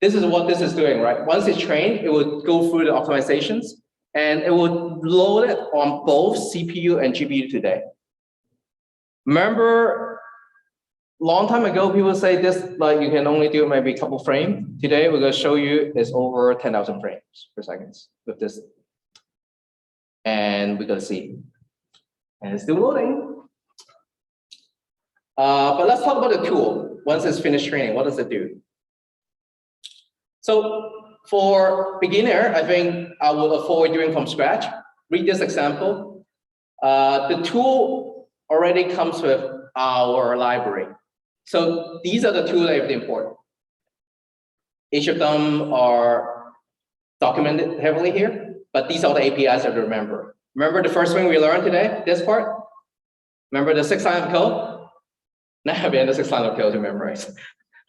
this is what this is doing, right? Once it's trained, it will go through the optimizations and it will load it on both CPU and GPU today. Remember, long time ago, people say this, you can only do maybe a couple frames. Today, we're going to show you it's over 10,000 frames per second with this. And we're going to see. And it's still loading. But let's talk about the tool. Once it's finished training, what does it do? So for beginner, I think I will avoid doing from scratch. Read this example. The tool already comes with our library. So these are the tools that are important. Each of them are documented heavily here, but these are the APIs that to remember. Remember the first thing we learned today, this part? Remember the 6 lines of code? Never been the 6 lines of code to memorize.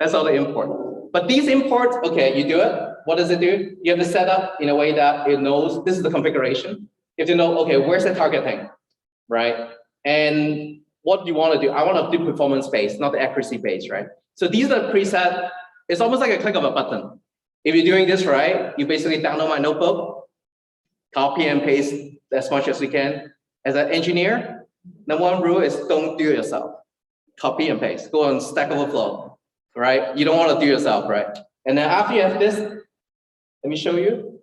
That's all the import. But these imports, okay, you do it. What does it do? You have to set up in a way that it knows this is the configuration. You have to know, okay, where's the targeting, right? And what you want to do, I want to do performance-based, not the accuracy-based, right? So these are the preset. It's almost like a click of a button. If you're doing this right, you basically download my notebook, copy and paste as much as you can. As an engineer, number 1 rule is don't do it yourself. Copy and paste. Go on Stack Overflow, right? You don't want to do yourself, right? And then after you have this, let me show you.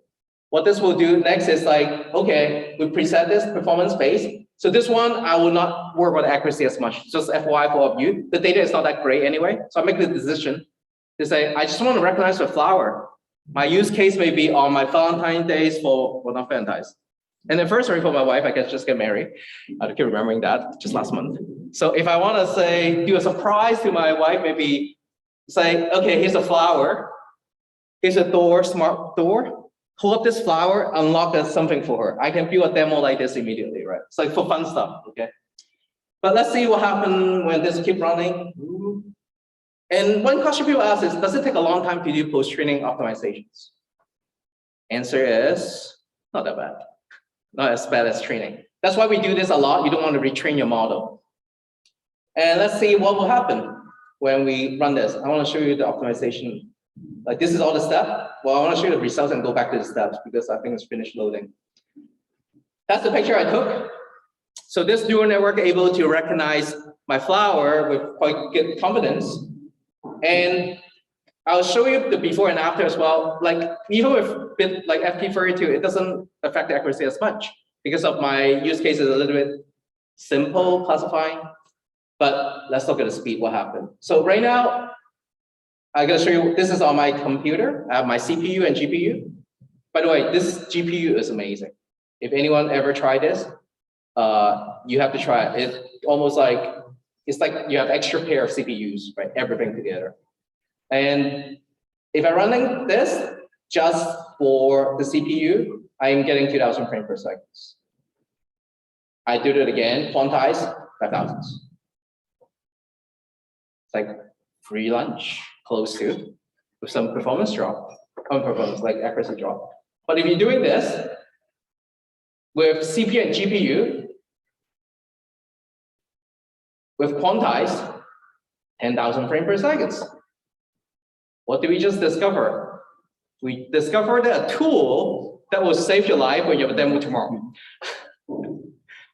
What this will do next is okay, we preset this performance-based. So this one, I will not worry about accuracy as much. Just FYI for all of you, the data is not that great anyway. So I make the decision to say, I just want to recognize the flower. My use case may be on my Valentine's days well, not Valentine's. And then first, for my wife, I can just get married. I keep remembering that just last month. So if I want to say, do a surprise to my wife, maybe say, okay, here's a flower. Here's a door, smart door. pull up this flower, unlock something for her. I can build a demo like this immediately, right? It's like for fun stuff, okay? But let's see what happens when this keep running. And one question people ask is, does it take a long time to do post-training optimizations? Answer is not that bad. Not as bad as training. That's why we do this a lot. You don't want to retrain your model. And let's see what will happen when we run this. I want to show you the optimization. Like this is all the steps. Well, I want to show you the results and go back to the steps because I think it's finished loading. That's the picture I took. So this neural network able to recognize my flower with quite good confidence. And I'll show you the before and after as well. Like even with bit like FP32, it doesn't affect the accuracy as much because of my use case is a little bit simple classifying. But let's look at the speed, what happened. So right now, I'm gonna show you, this is on my computer. I have my CPU and GPU. By the way, this GPU is amazing. If anyone ever tried this, you have to try it. It's almost like, it's like you have extra pair of CPUs, right? Everything together. And if I'm running this just for the CPU, I'm getting 2000 frames per second. I do it again, quantize 5000. It's like free lunch, close to, with some performance drop, performance like accuracy drop. But if you're doing this with CPU and GPU, with quantize 10,000 frames per second. What did we just discover? We discovered a tool that will save your life when you have a demo tomorrow.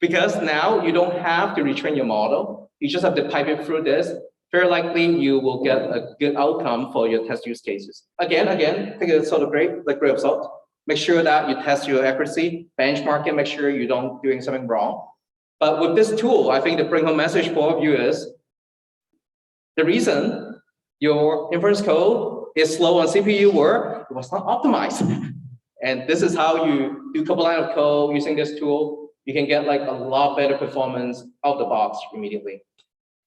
Because now you don't have to retrain your model. You just have to pipe it through this. Very likely you will get a good outcome for your test use cases. Again, take a sort of grain of salt. Make sure that you test your accuracy, benchmark it, make sure you don't doing something wrong. But with this tool, I think the bring home message for all of you is the reason your inference code is slow on CPU were it was not optimized. And this is how you do a couple lines of code using this tool. You can get like a lot better performance out the box immediately.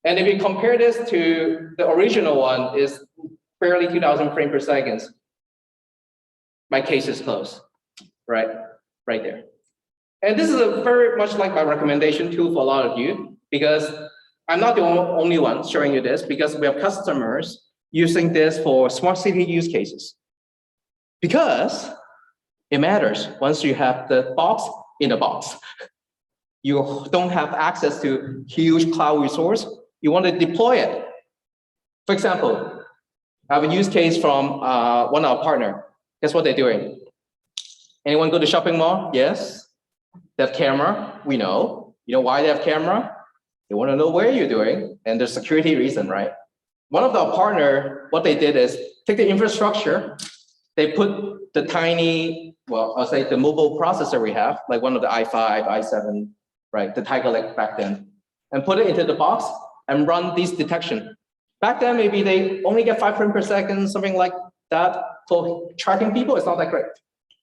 And if you compare this to the original one, is barely 2000 frames per second. My case is close, right there. And this is a very much like my recommendation tool for a lot of you, because I'm not the only one showing you this, because we have customers using this for smart city use cases. Because it matters once you have the box in the box. You don't have access to huge cloud resource. You want to deploy it. For example, I have a use case from one of our partners. Guess what they're doing? Anyone go to shopping mall? Yes. They have camera. We know. You know why they have camera? They want to know where you're doing, and there's security reason, right? One of our partner, what they did is take the infrastructure. They put the tiny, well, I'll say the mobile processor we have, like one of the i5, i7, right, the Tiger Lake back then, and put it into the box and run these detection. Back then, maybe they only get 5 frames per second, something like that. For tracking people, it's not that great,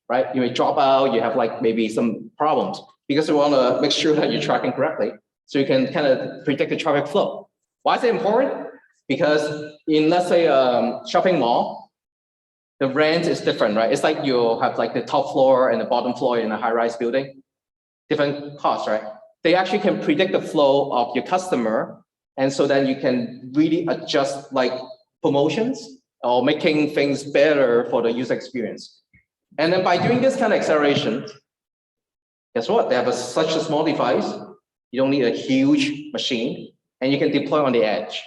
right? You may drop out, you have like maybe some problems because you want to make sure that you're tracking correctly. So you can kind of predict the traffic flow. Why is it important? Because in, let's say, shopping mall, the rent is different, right? It's like you have like the top floor and the bottom floor in a high-rise building, different costs, right? They actually can predict the flow of your customer, and so then you can really adjust like promotions or making things better for the user experience. And then by doing this kind of acceleration, guess what? They have such a small device. You don't need a huge machine, and you can deploy on the edge.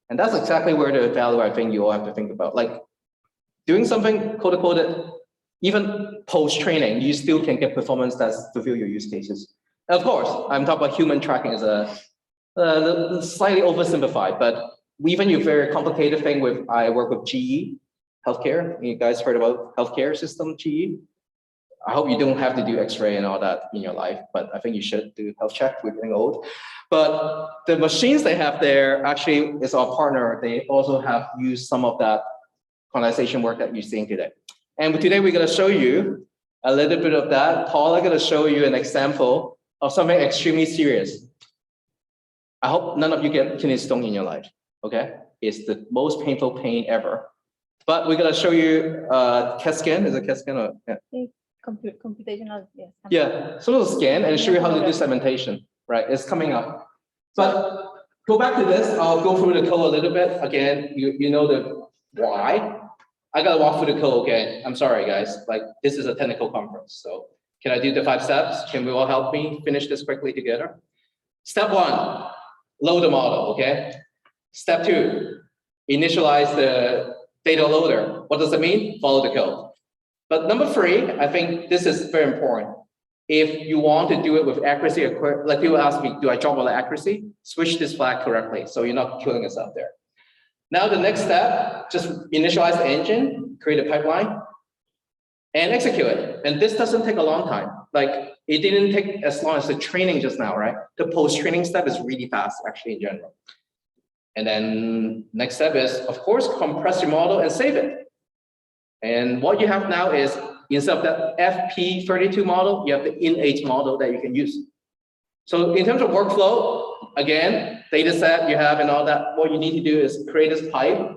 And that's exactly where the value I think you all have to think about. Like doing something code-coded, even post-training, you still can get performance that's fulfill your use cases. And of course, I'm talking about human tracking as a slightly oversimplified, but even your very complicated thing with, I work with GE healthcare. You guys heard about healthcare system, GE? I hope you don't have to do X-ray and all that in your life, but I think you should do health check. We're getting old. But the machines they have there actually is our partner. They also have used some of that quantization work that you're seeing today. And today we're going to show you a little bit of that. Paul is going to show you an example of something extremely serious. I hope none of you get kidney stone in your life, okay? It's the most painful pain ever. But we're gonna show you CAT scan. Is it CAT scan or yeah? Computational, yes. Yeah, so it'll scan and show you how to do segmentation, right? It's coming up. But go back to this, I'll go through the code a little bit. Again, you know the why. I gotta walk through the code again. I'm sorry, guys. Like, this is a technical conference, so can I do the 5 steps? Can we all help me finish this quickly together? Step 1, load the model, okay? Step 2, initialize the data loader. What does it mean? Follow the code. But number 3, I think this is very important. If you want to do it with accuracy, like people ask me, do I drop all the accuracy? Switch this flag correctly, so you're not killing yourself there. Now the next step, just initialize the engine, create a pipeline, and execute it. And this doesn't take a long time. Like, it didn't take as long as the training just now, right? The post-training step is really fast, actually, in general. And then next step is, of course, compress your model and save it. And what you have now is, instead of the FP32 model, you have the in8 model that you can use. So in terms of workflow, again, data set you have and all that, what you need to do is create this pipe,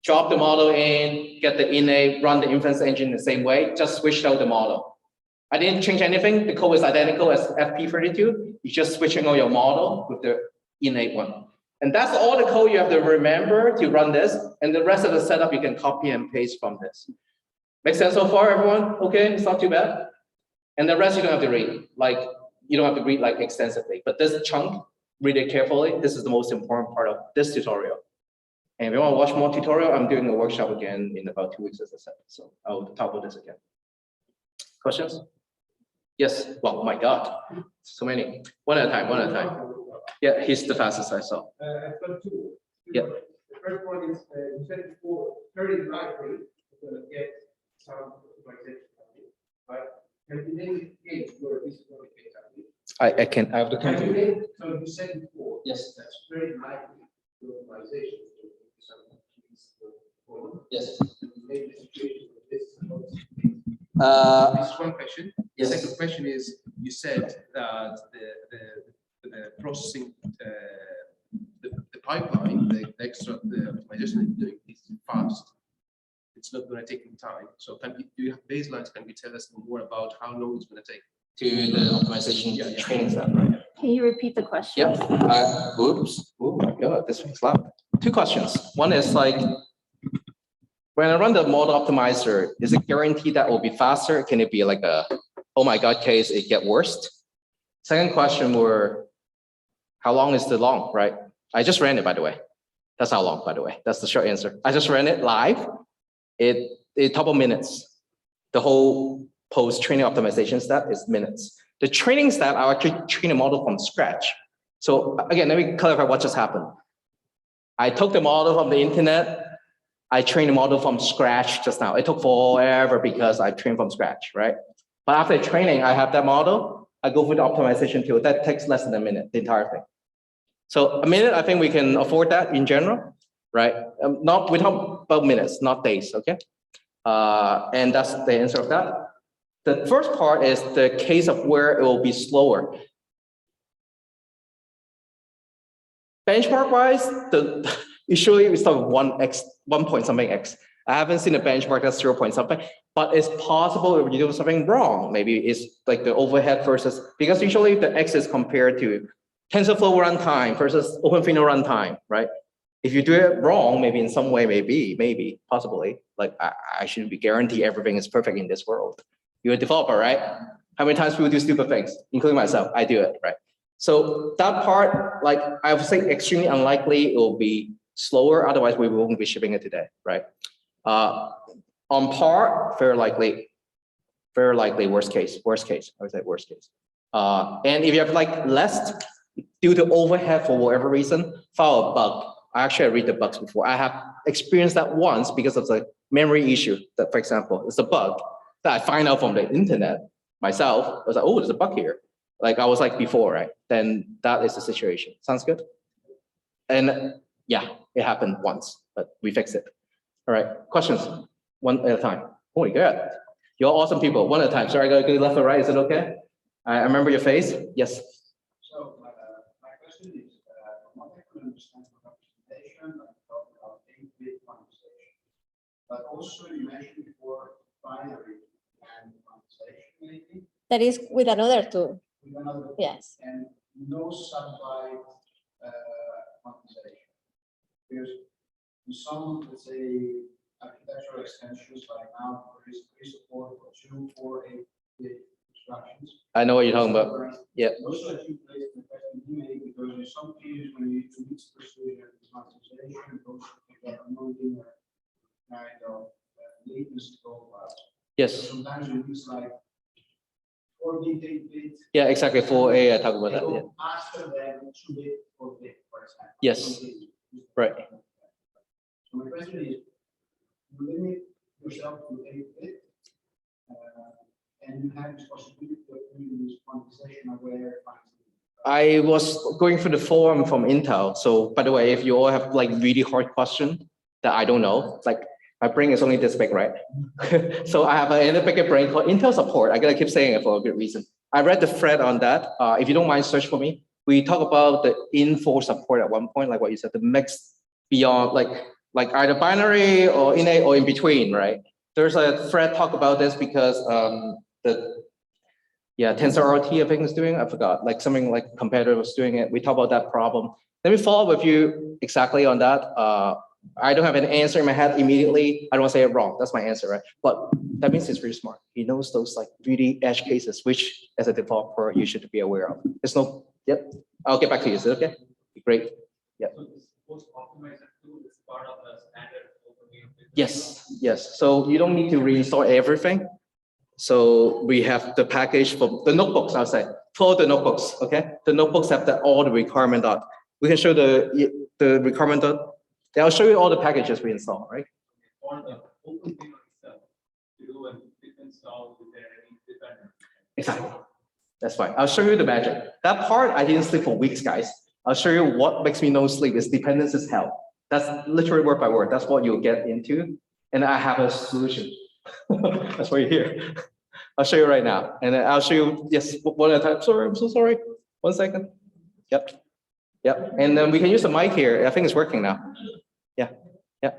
drop the model in, get the in8, run the inference engine the same way, just switch out the model. I didn't change anything. The code is identical as FP32. You're just switching out your model with the in8 one. And that's all the code you have to remember to run this. And the rest of the setup you can copy and paste from this. Make sense so far, everyone? Okay, it's not too bad. And the rest you don't have to read. Like, you don't have to read like extensively. But this chunk, read it carefully. This is the most important part of this tutorial. And if you want to watch more tutorial, I'm doing a workshop again in about 2 weeks, as I said. So I'll talk about this again. Questions? Yes. Well, my God, so many. One at a time. One at a time. Yeah, he's the fastest I saw. I've got 2. Yeah. The first one is you said before, very likely to get some optimization, right? Can you name the case where this is going to get happening? I can. I have the country. So you said before, Yes. that's very likely to optimization. Yes. Maybe the situation with this is This is one question. Yes. The second question is, you said that the processing, the pipeline, the extra optimization that you're doing is fast. It's not going to take any time. So do you have baselines? Can you tell us more about how long it's going to take? To the optimization training stuff, right? Can you repeat the question? Yep. Oops. Oh my God, this one's loud. 2 questions. One is like, when I run the model optimizer, is it guaranteed that it will be faster? Can it be like a, oh my God case, it get worse? Second question were, how long is the long, right? I just ran it, by the way. That's how long, by the way. That's the short answer. I just ran it live. It a couple minutes. The whole post-training optimization step is minutes. The training step, I'll actually train a model from scratch. So again, let me clarify what just happened. I took the model from the internet. I trained the model from scratch just now. It took forever because I trained from scratch, right? But after training, I have that model. I go through the optimization tool. That takes less than a minute, the entire thing. So a minute, I think we can afford that in general, right? We're talking about minutes, not days, okay? And that's the answer of that. The first part is the case of where it will be slower. Benchmark-wise, usually we start with 1x, 1 point something x. I haven't seen a benchmark that's 0 point something, but it's possible if you do something wrong. Maybe it's like the overhead versus, because usually the x is compared to TensorFlow runtime versus OpenVINO runtime, right? If you do it wrong, maybe in some way, maybe, possibly, like I shouldn't be guaranteed everything is perfect in this world. You're a developer, right? How many times people do stupid things, including myself? I do it, right? So that part, like I would say, extremely unlikely it will be slower. Otherwise, we won't be shipping it today, right? On par, very likely, worst case. I would say worst case. And if you have like less due to overhead for whatever reason, file a bug. I read the bugs before. I have experienced that once because of the memory issue. That, for example, it's a bug that I find out from the internet myself. I was like, oh, there's a bug here. Like I was like before, right? Then that is the situation. Sounds good? And yeah, it happened once, but we fixed it. All right, questions? One at a time. Oh my God, you're awesome people. One at a time. Sorry, I gotta go left or right. Is it okay? I remember your face. Yes. So my question is, from what I could understand from the presentation, I'm talking about 8-bit conversation. but also you mentioned before binary and quantization maybe That is with another tool. with another. Yes. And no sub-byte quantization. Because in some, let's say, architectural extensions like now, there is support for 2, 4, 8 bit instructions. I know what you're talking about. Yeah. Those are two places the question you make because in some cases when you need to mix precision and quantization, those get a non-linear kind of latency profile. Yes. Sometimes you use like 4-bit, 8-bit. Yeah, exactly. 4A, I talk about that. Yeah. Faster than 2-bit, 4-bit, for example. Yes. Right. So my question is, you limit yourself to 8-bit, and you have this possibility of doing this quantization aware. I was going through the forum from Intel. So by the way, if you all have like really hard question that I don't know, like my brain is only this big, right? So I have an bigger brain called Intel support. I gotta keep saying it for a good reason. I read the thread on that. If you don't mind, search for me. We talk about the info support at one point, like what you said, the mix beyond like either binary or innate or in between, right? There's a thread talk about this because TensorRT I think is doing, I forgot, like something like competitor was doing it. We talk about that problem. Let me follow up with you exactly on that. I don't have an answer in my head immediately. I don't want to say it wrong. That's my answer, right? But that means he's really smart. He knows those like really edge cases, which as a developer, you should be aware of. There's no, yep. I'll get back to you. Is it okay? Great. Yep. So this post-optimizer tool is part of the standard OpenVINO. Yes, yes. So you don't need to reinstall everything. So we have the package for the notebooks, I'll say, for the notebooks, okay? The notebooks have all the requirement dot. We can show the requirement dot. I'll show you all the packages we install, right? On the OpenVINO itself, to do a dip install with their dependent. Exactly. That's fine. I'll show you the magic. That part, I didn't sleep for weeks, guys. I'll show you what makes me no sleep is dependence is hell. That's literally word by word. That's what you'll get into. And I have a solution. That's why you're here. I'll show you right now. And then I'll show you, yes, one at a time. Sorry, I'm so sorry. 1 second. Yep. Yep. And then we can use the mic here. I think it's working now. Yeah. Yeah.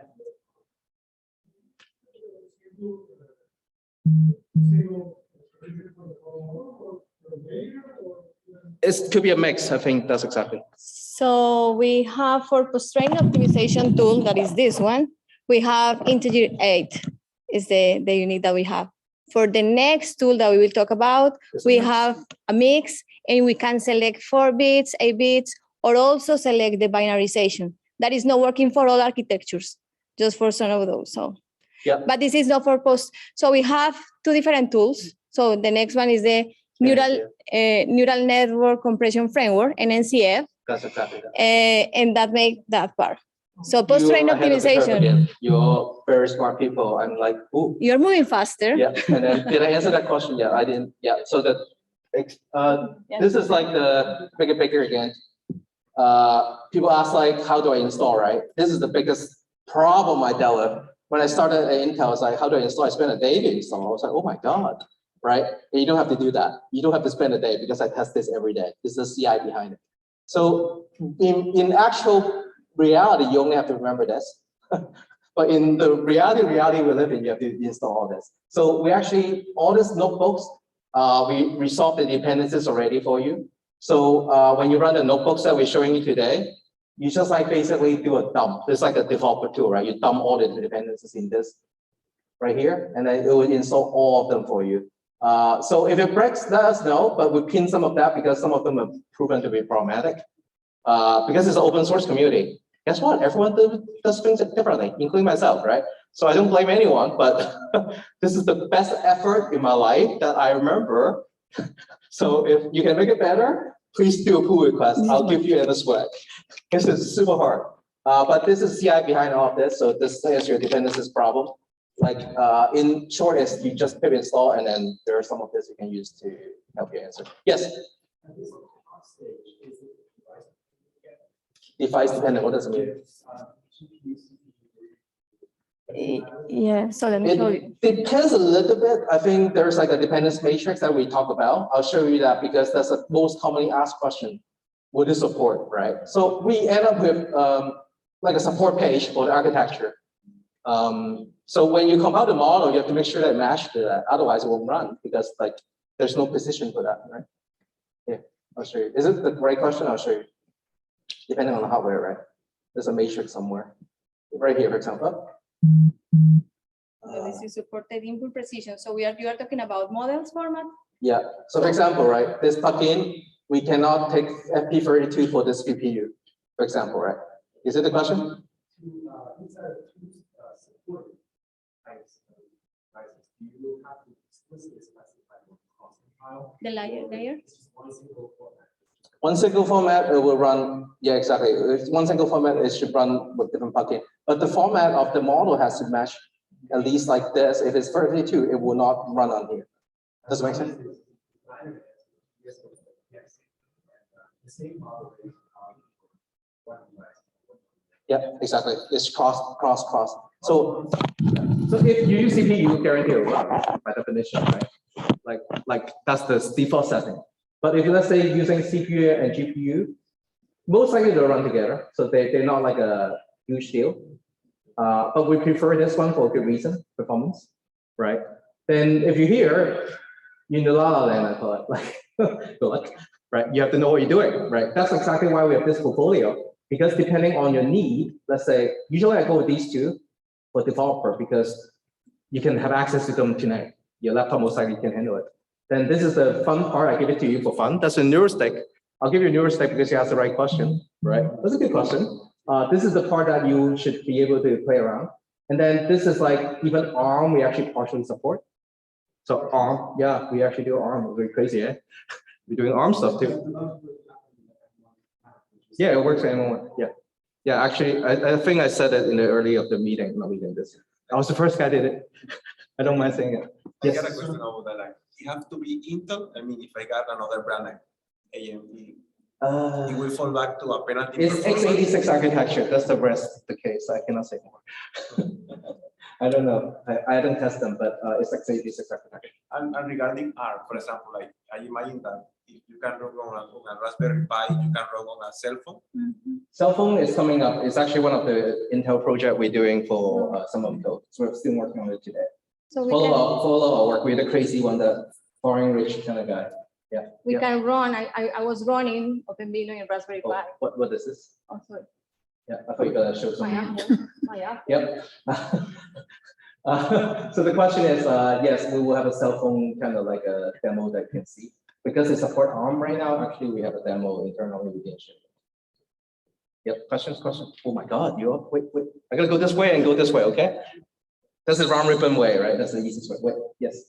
It could be a mix. I think that's exactly. So we have for post-training optimization tool, that is this one, we have integer 8 is the unit that we have. For the next tool that we will talk about, we have a mix and we can select 4 bits, 8 bits, or also select the binarization. That is not working for all architectures, just for some of those. So, yeah. But this is not for post. So we have 2 different tools. So the next one is the neural network compression framework, NNCF. That's exactly that. And that makes that part. So post-training optimization. You're very smart people. I'm like, ooh. You're moving faster. Yeah. And then did I answer that question? Yeah, I didn't. Yeah. So that this is like the bigger again. People ask like, how do I install, right? This is the biggest problem I dealt with. When I started at Intel, I was like, how do I install? I spent a day to install. I was like, oh my God, right? And you don't have to do that. You don't have to spend a day because I test this every day. There's a CI behind it. So in actual reality, you only have to remember this. But in the reality we live in, you have to install all this. So we actually, all these notebooks, we resolved the dependencies already for you. So when you run the notebooks that we're showing you today, you just like basically do a dump. It's like a developer tool, right? You dump all the dependencies in this right here, and then it will install all of them for you. So if it breaks, let us know, but we pin some of that because some of them have proven to be problematic. Because it's an open source community. Guess what? Everyone does things differently, including myself, right? So I don't blame anyone, but this is the best effort in my life that I remember. So if you can make it better, please do a pull request. I'll give you a sweat. This is super hard. But this is CI behind all of this. So this is your dependencies problem. Like in short is you just pip install and then there are some of this you can use to help you answer. Yes? Device dependent, what does it mean? Yeah, so let me show you. It depends a little bit. I think there's like a dependence matrix that we talk about. I'll show you that because that's the most commonly asked question. What is support, right? So we end up with like a support page for the architecture. So when you compile the model, you have to make sure that it matches to that. Otherwise, it won't run because like there's no precision for that, right? Yeah, I'll show you. Is it the right question? I'll show you. Depending on the hardware, right? There's a matrix somewhere. Right here, for example. So this is supported input precision. So you are talking about models format? Yeah. So for example, right, this plugin, we cannot take FP32 for this CPU, for example, right? Is it the question? The layer? One single format, it will run, yeah, exactly. It's one single format, it should run with different plugin. But the format of the model has to match at least like this. If it's 32, it will not run on here. Does it make sense? Yeah, exactly. It's cross. So if you use CPU, guarantee it will run by definition, right? Like that's the default setting. But if let's say using CPU and GPU, most likely they'll run together. So they're not like a huge deal. But we prefer this one for a good reason, performance, right? Then if you're here, you're in the la-la land, I call it, like, good luck, right? You have to know what you're doing, right? That's exactly why we have this portfolio, because depending on your need, let's say, usually I go with these two for developer because you can have access to them tonight. Your laptop most likely can handle it. Then this is the fun part, I give it to you for fun. That's a Neurostick. I'll give you a Neurostick because you asked the right question, right? That's a good question. This is the part that you should be able to play around. And then this is like even ARM, we actually partially support. So ARM, yeah, we actually do ARM. Very crazy, eh? We're doing ARM stuff too. Yeah, it works anymore. Yeah. Yeah, actually, I think I said it in the early of the meeting, not meeting this. I was the first guy did it. I don't mind saying it. I got a question about that. Like, you have to be Intel. I mean, if I got another brand like AMD, it will fall back to a penalty. It's x86 architecture. That's the rest of the case. I cannot say more. I don't know. I don't test them, but it's x86 architecture. And regarding ARM, for example, like I imagine that if you can run on a Raspberry Pi, you can run on a cell phone. Cell phone is coming up. It's actually one of the Intel project we're doing for some of those. So we're still working on it today. So follow our work. We're the crazy one, the foreign rich kind of guy. Yeah. we can run. I was running OpenVINO in Raspberry Pi. What is this? Oh, sorry. Yeah, I thought you gotta show My something. Apple. My Apple. Yep. So the question is, yes, we will have a cell phone kind of like a demo that you can see. Because they support ARM right now, actually, we have a demo internally we can ship. Yep, questions? Oh my God, you all, wait. I gotta go this way and go this way, okay? This is round ribbon way, right? That's the easiest way. Wait, yes.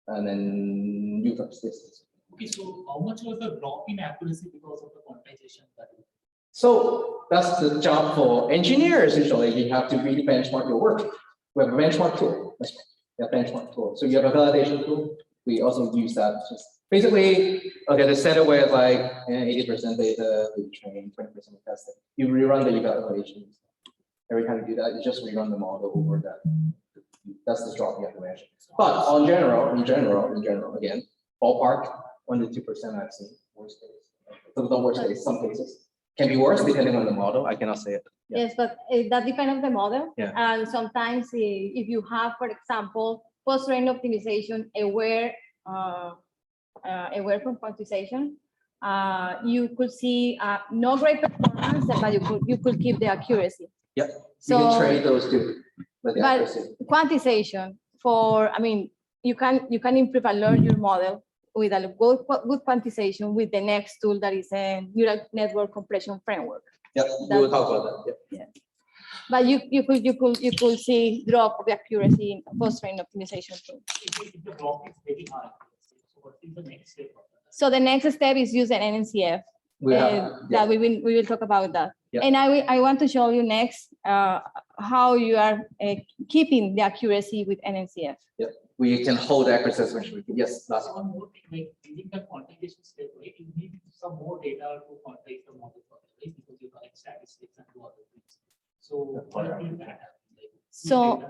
And then you first, yes. Okay, so how much was the drop in accuracy because of the quantization? So that's the job for engineers. Usually, you have to really benchmark your work. We have a benchmark tool. That's right. Yeah, benchmark tool. So you have a validation tool. We also use that. Just basically, okay, the standard way is like 80% data, we train, 20% testing. You rerun the evaluations. Every time you do that, you just rerun the model over that. That's the drop you have to measure. But in general, again, ballpark 1 to 2% I've seen worst case. So the worst case, some cases can be worse depending on the model. I cannot say it. Yeah. Yes, but that depends on the model. Yeah. And sometimes if you have, for example, post-train optimization aware from quantization, you could see no great performance, but you could keep the accuracy. Yeah. So, you can trade those two. But quantization you can improve and learn your model with a good quantization with the next tool that is a neural network compression framework. Yeah, we will talk about that. Yeah. But you could see drop of accuracy in post-train optimization tool. If the drop is very high, so what is the next step? So the next step is use an NNCF. That we will talk about that. Yeah. And I want to show you next how you are keeping the accuracy with NNCF. Yeah, we can hold the accuracy. Yes, last one. One more thing, like using the quantization step, right? You need some more data to quantize the model for it, right? Because you collect statistics and do other things. So what is that? So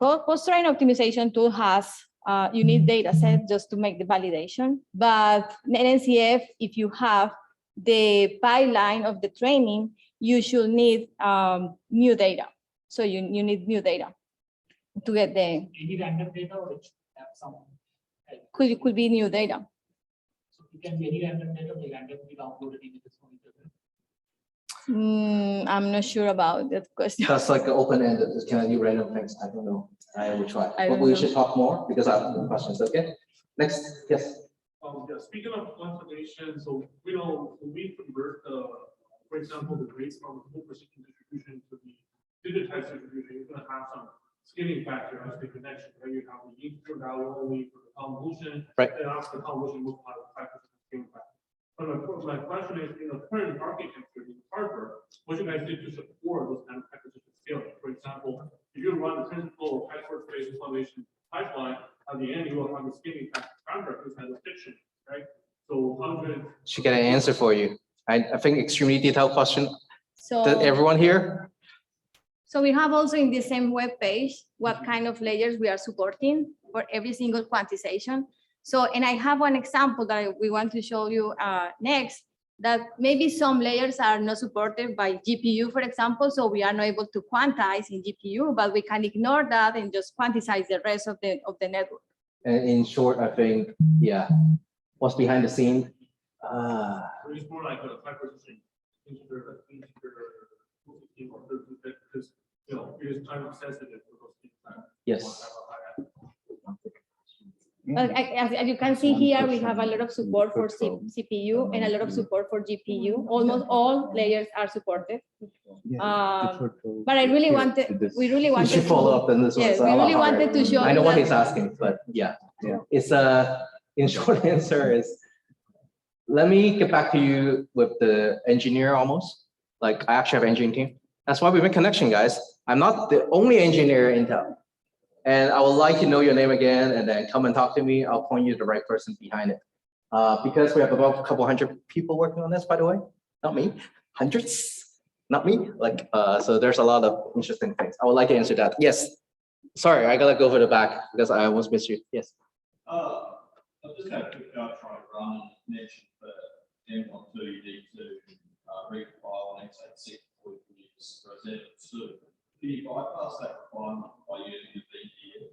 post-train optimization tool has you need data set just to make the validation, but NNCF, if you have the pipeline of the training, you should need new data. So you need new data to get the, Any random data or it should have some. could be new data. So it can be any random data, they randomly downloaded images from internet. I'm not sure about that question. That's like open-ended. Can I do random things? I don't know. I will try. I But don't we know. should talk more because I have more questions. Okay. Next, yes. Yeah, speaking of quantification, so we know when we convert for example, the grades from the full precision distribution to the digitized distribution, you're gonna have some scaling factor as the connection, right? You have the integer value only for the convolution, Right. and after the convolution multiplied by 5% scaling factor. But my question is, in the current architecture, in the hardware, what you guys did to support those kind of acquisition scaling? For example, if you run the TensorFlow or PyTorch-based formation pipeline, at the end, you will have the scaling factor contract, which has a fiction, right? So 100. Should get an answer for you. I think extremely detailed question. So Did everyone here? So we have also in the same web page what kind of layers we are supporting for every single quantization. So, and I have one example that we want to show you next, that maybe some layers are not supported by GPU, for example, so we are not able to quantize in GPU, but we can ignore that and just quantize the rest of the network. And in short, I think, yeah, what's behind the scene? So it's more like a 5% integer, or because it is time sensitive for those things. Yes. But as you can see here, we have a lot of support for CPU and a lot of support for GPU. Almost all layers are supported. But I really wanted, we really We wanted should follow to, up on this one. yes, It's a we lot really harder. wanted to show I know you what that- he's asking, but yeah, it's in short answer is, let me get back to you with the engineer almost. Like I actually have an engineering team. That's why we make connection, guys. I'm not the only engineer in Intel. And I would like to know your name again and then come and talk to me. I'll point you to the right person behind it. Because we have about a couple hundred people working on this, by the way, not me, hundreds, not me. Like, so there's a lot of interesting things. I would like to answer that. Yes. Sorry, I gotta go for the back because I almost missed you. Yes. I just had a quick try to run and mention for M12, you need to recompile an x86 before you can use Rosetta 2. Can you bypass that requirement by using the VDA?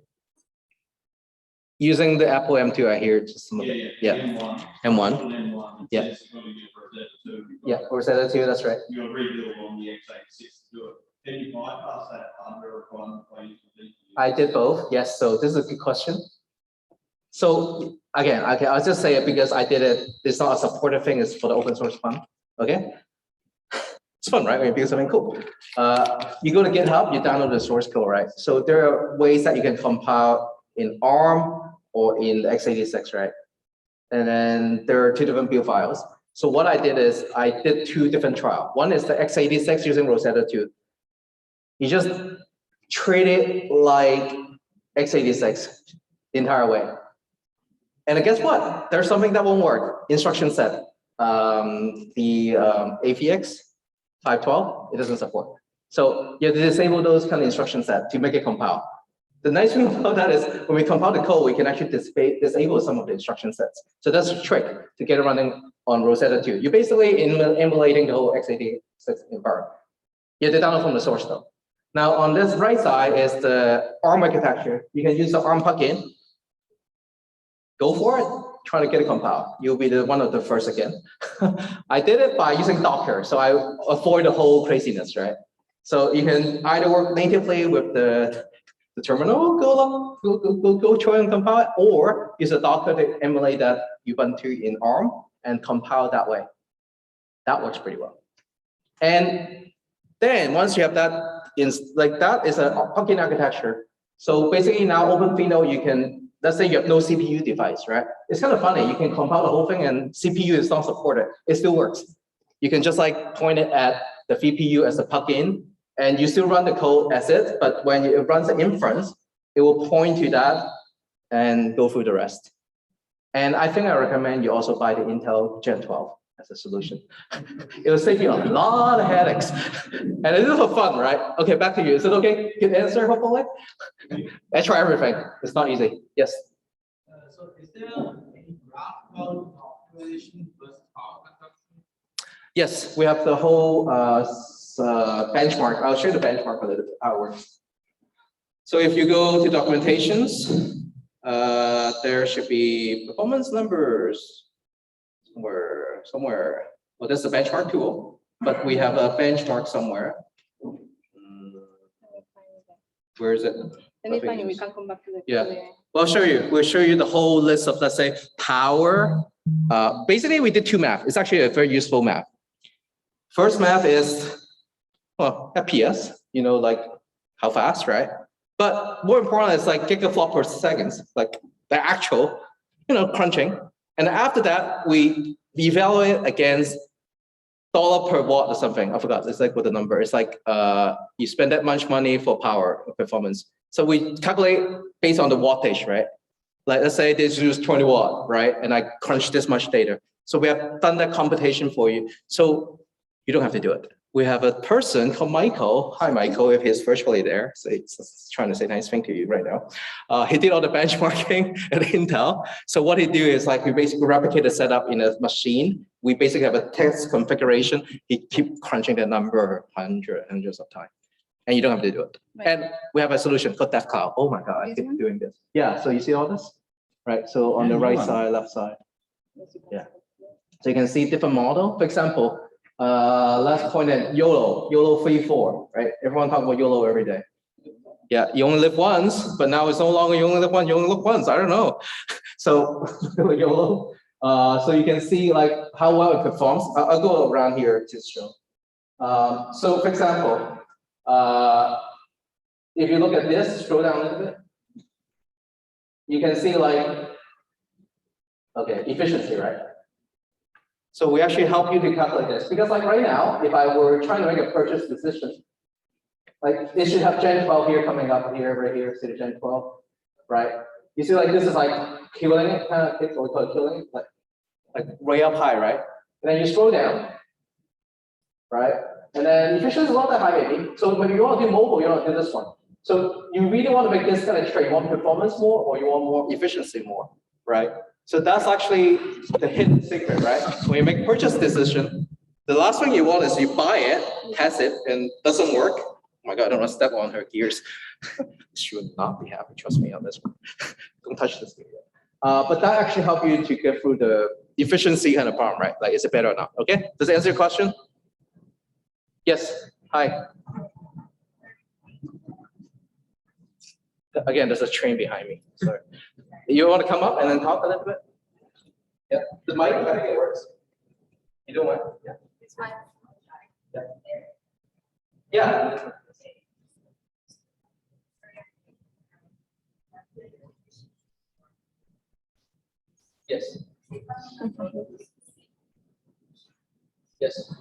Using the Apple M2, I hear just some of it. Yeah. M1. M1. M1. Yeah. You've got to use Rosetta 2. Yeah, Rosetta 2, that's right. You've got to rebuild on the x86 to do it. Can you bypass that hardware requirement by using VDA? I did both. Yes. So this is a good question. So again, okay, I'll just say it because I did it. It's not a supportive thing. It's for the open source fund. Okay. It's fun, right? When you build something cool. You go to GitHub, you download the source code, right? So there are ways that you can compile in ARM or in the x86, right? And then there are two different build files. So what I did is I did two different trials. One is the x86 using Rosetta 2. You just treat it like x86 the entire way. And guess what? There's something that won't work. Instruction set. The AVX 512, it doesn't support. So you have to disable those kind of instruction set to make it compile. The nice thing about that is when we compile the code, we can actually disable some of the instruction sets. So that's a trick to get it running on Rosetta 2. You're basically emulating the whole x86 environment. You have to download from the source though. Now on this right side is the ARM architecture. You can use the ARM plugin. Go for it. Try to get it compiled. You'll be one of the first again. I did it by using Docker, so I avoid the whole craziness, right? So you can either work natively with the terminal, go try and compile it, or use a Docker to emulate that Ubuntu in ARM and compile that way. That works pretty well. And then once you have that, that is a plugin architecture. So basically now OpenVINO, you can, let's say you have no CPU device, right? It's kind of funny. You can compile the whole thing and CPU is not supported. It still works. You can just like point it at the VPU as a plugin and you still run the code as it, but when it runs the inference, it will point to that and go through the rest. And I think I recommend you also buy the Intel Gen 12 as a solution. It will save you a lot of headaches. And it is for fun, right? Okay, back to you. Is it okay? Good answer, hopefully? I try everything. It's not easy. Yes. So is there any graph about optimization versus power consumption? Yes, we have the whole benchmark. I'll show you the benchmark a little bit, how it works. So if you go to documentations, there should be performance numbers somewhere. Well, that's the benchmark tool, but we have a benchmark somewhere. Where is it? Let me find it. We can come back to the. Yeah. Well, I'll show you. We'll show you the whole list of, let's say, power. Basically, we did two math. It's actually a very useful math. First math is, well, FPS, you know, like how fast, right? But more important is like gigaflop per seconds, like the actual, you know, crunching. And after that, we evaluate against dollar per watt or something. I forgot. It's like what the number. It's like you spend that much money for power or performance. So we calculate based on the wattage, right? Like let's say this is 20 watt, right? And I crunch this much data. So we have done that computation for you. So you don't have to do it. We have a person called Michael. Hi, Michael, if he's virtually there. So he's trying to say nice thing to you right now. He did all the benchmarking at Intel. So what he do is like we basically replicate the setup in a machine. We basically have a test configuration. He keep crunching the number hundreds of times. And you don't have to do it. Right. And we have a solution called DevCloud. Oh my God, I keep doing this. Yeah, so you see all this? Right, so on the right side, left side. Yeah. So you can see different model. For example, let's point at YOLO 3-4, right? Everyone talk about YOLO every day. Yeah, you only live once, but now it's no longer you only live once, you only look once, I don't know. So YOLO, so you can see like how well it performs. I'll go around here to show. So for example, if you look at this, scroll down a little bit, you can see like, okay, efficiency, right? So we actually help you to calculate this because like right now, if I were trying to make a purchase decision, like it should have Gen 12 here coming up here, right here, see the Gen 12, right? You see like this is like killing it, kind of what we call it killing it, like way up high, right? And then you scroll down, right? And then efficiency is not that high maybe. So when you want to do mobile, you want to do this one. So you really want to make this kind of trade. You want performance more or you want more efficiency more, right? So that's actually the hidden secret, right? When you make purchase decision, the last thing you want is you buy it, test it, and doesn't work. Oh my God, I don't want to step on her gears. She would not be happy, trust me on this one. Don't touch this video. But that actually helps you to get through the efficiency kind of problem, right? Like, is it better or not? Okay, does it answer your question? Yes, hi. Again, there's a train behind me, sorry. You want to come up and then talk a little bit? Yeah, the mic, I think it works. You don't want? Yeah. It's fine. Yeah. Yeah. Yes. Yes.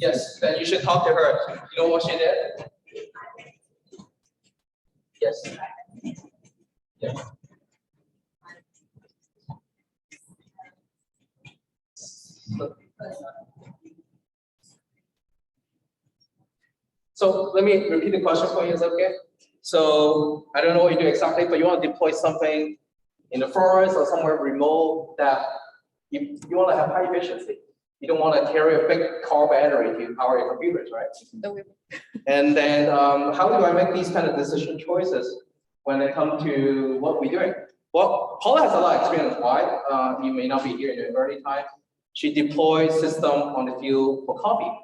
Yes, then you should talk to her. You know what she did? Yes. Yes. So let me repeat the question for you, is that okay? So I don't know what you do exactly, but you want to deploy something in the forest or somewhere remote that you want to have high efficiency. You don't want to carry a big car battery to power your computers, right? And then how do I make these kind of decision choices when it comes to what we're doing? Well, Paula has a lot of experience. Why? You may not be here in the early time. She deployed system on the field for coffee,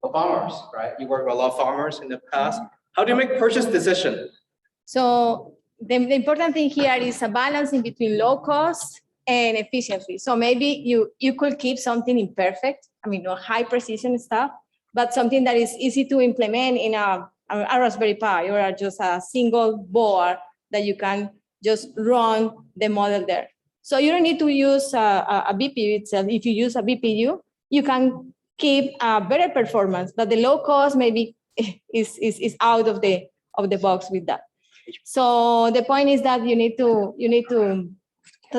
for farmers, right? You work with a lot of farmers in the past. How do you make purchase decision? So the important thing here is a balance in between low cost and efficiency. So maybe you could keep something imperfect, I mean, no high precision stuff, but something that is easy to implement in a Raspberry Pi or just a single board that you can just run the model there. So you don't need to use a BPU itself. If you use a BPU, you can keep a better performance, but the low cost maybe is out of the box with that. So the point is that you need to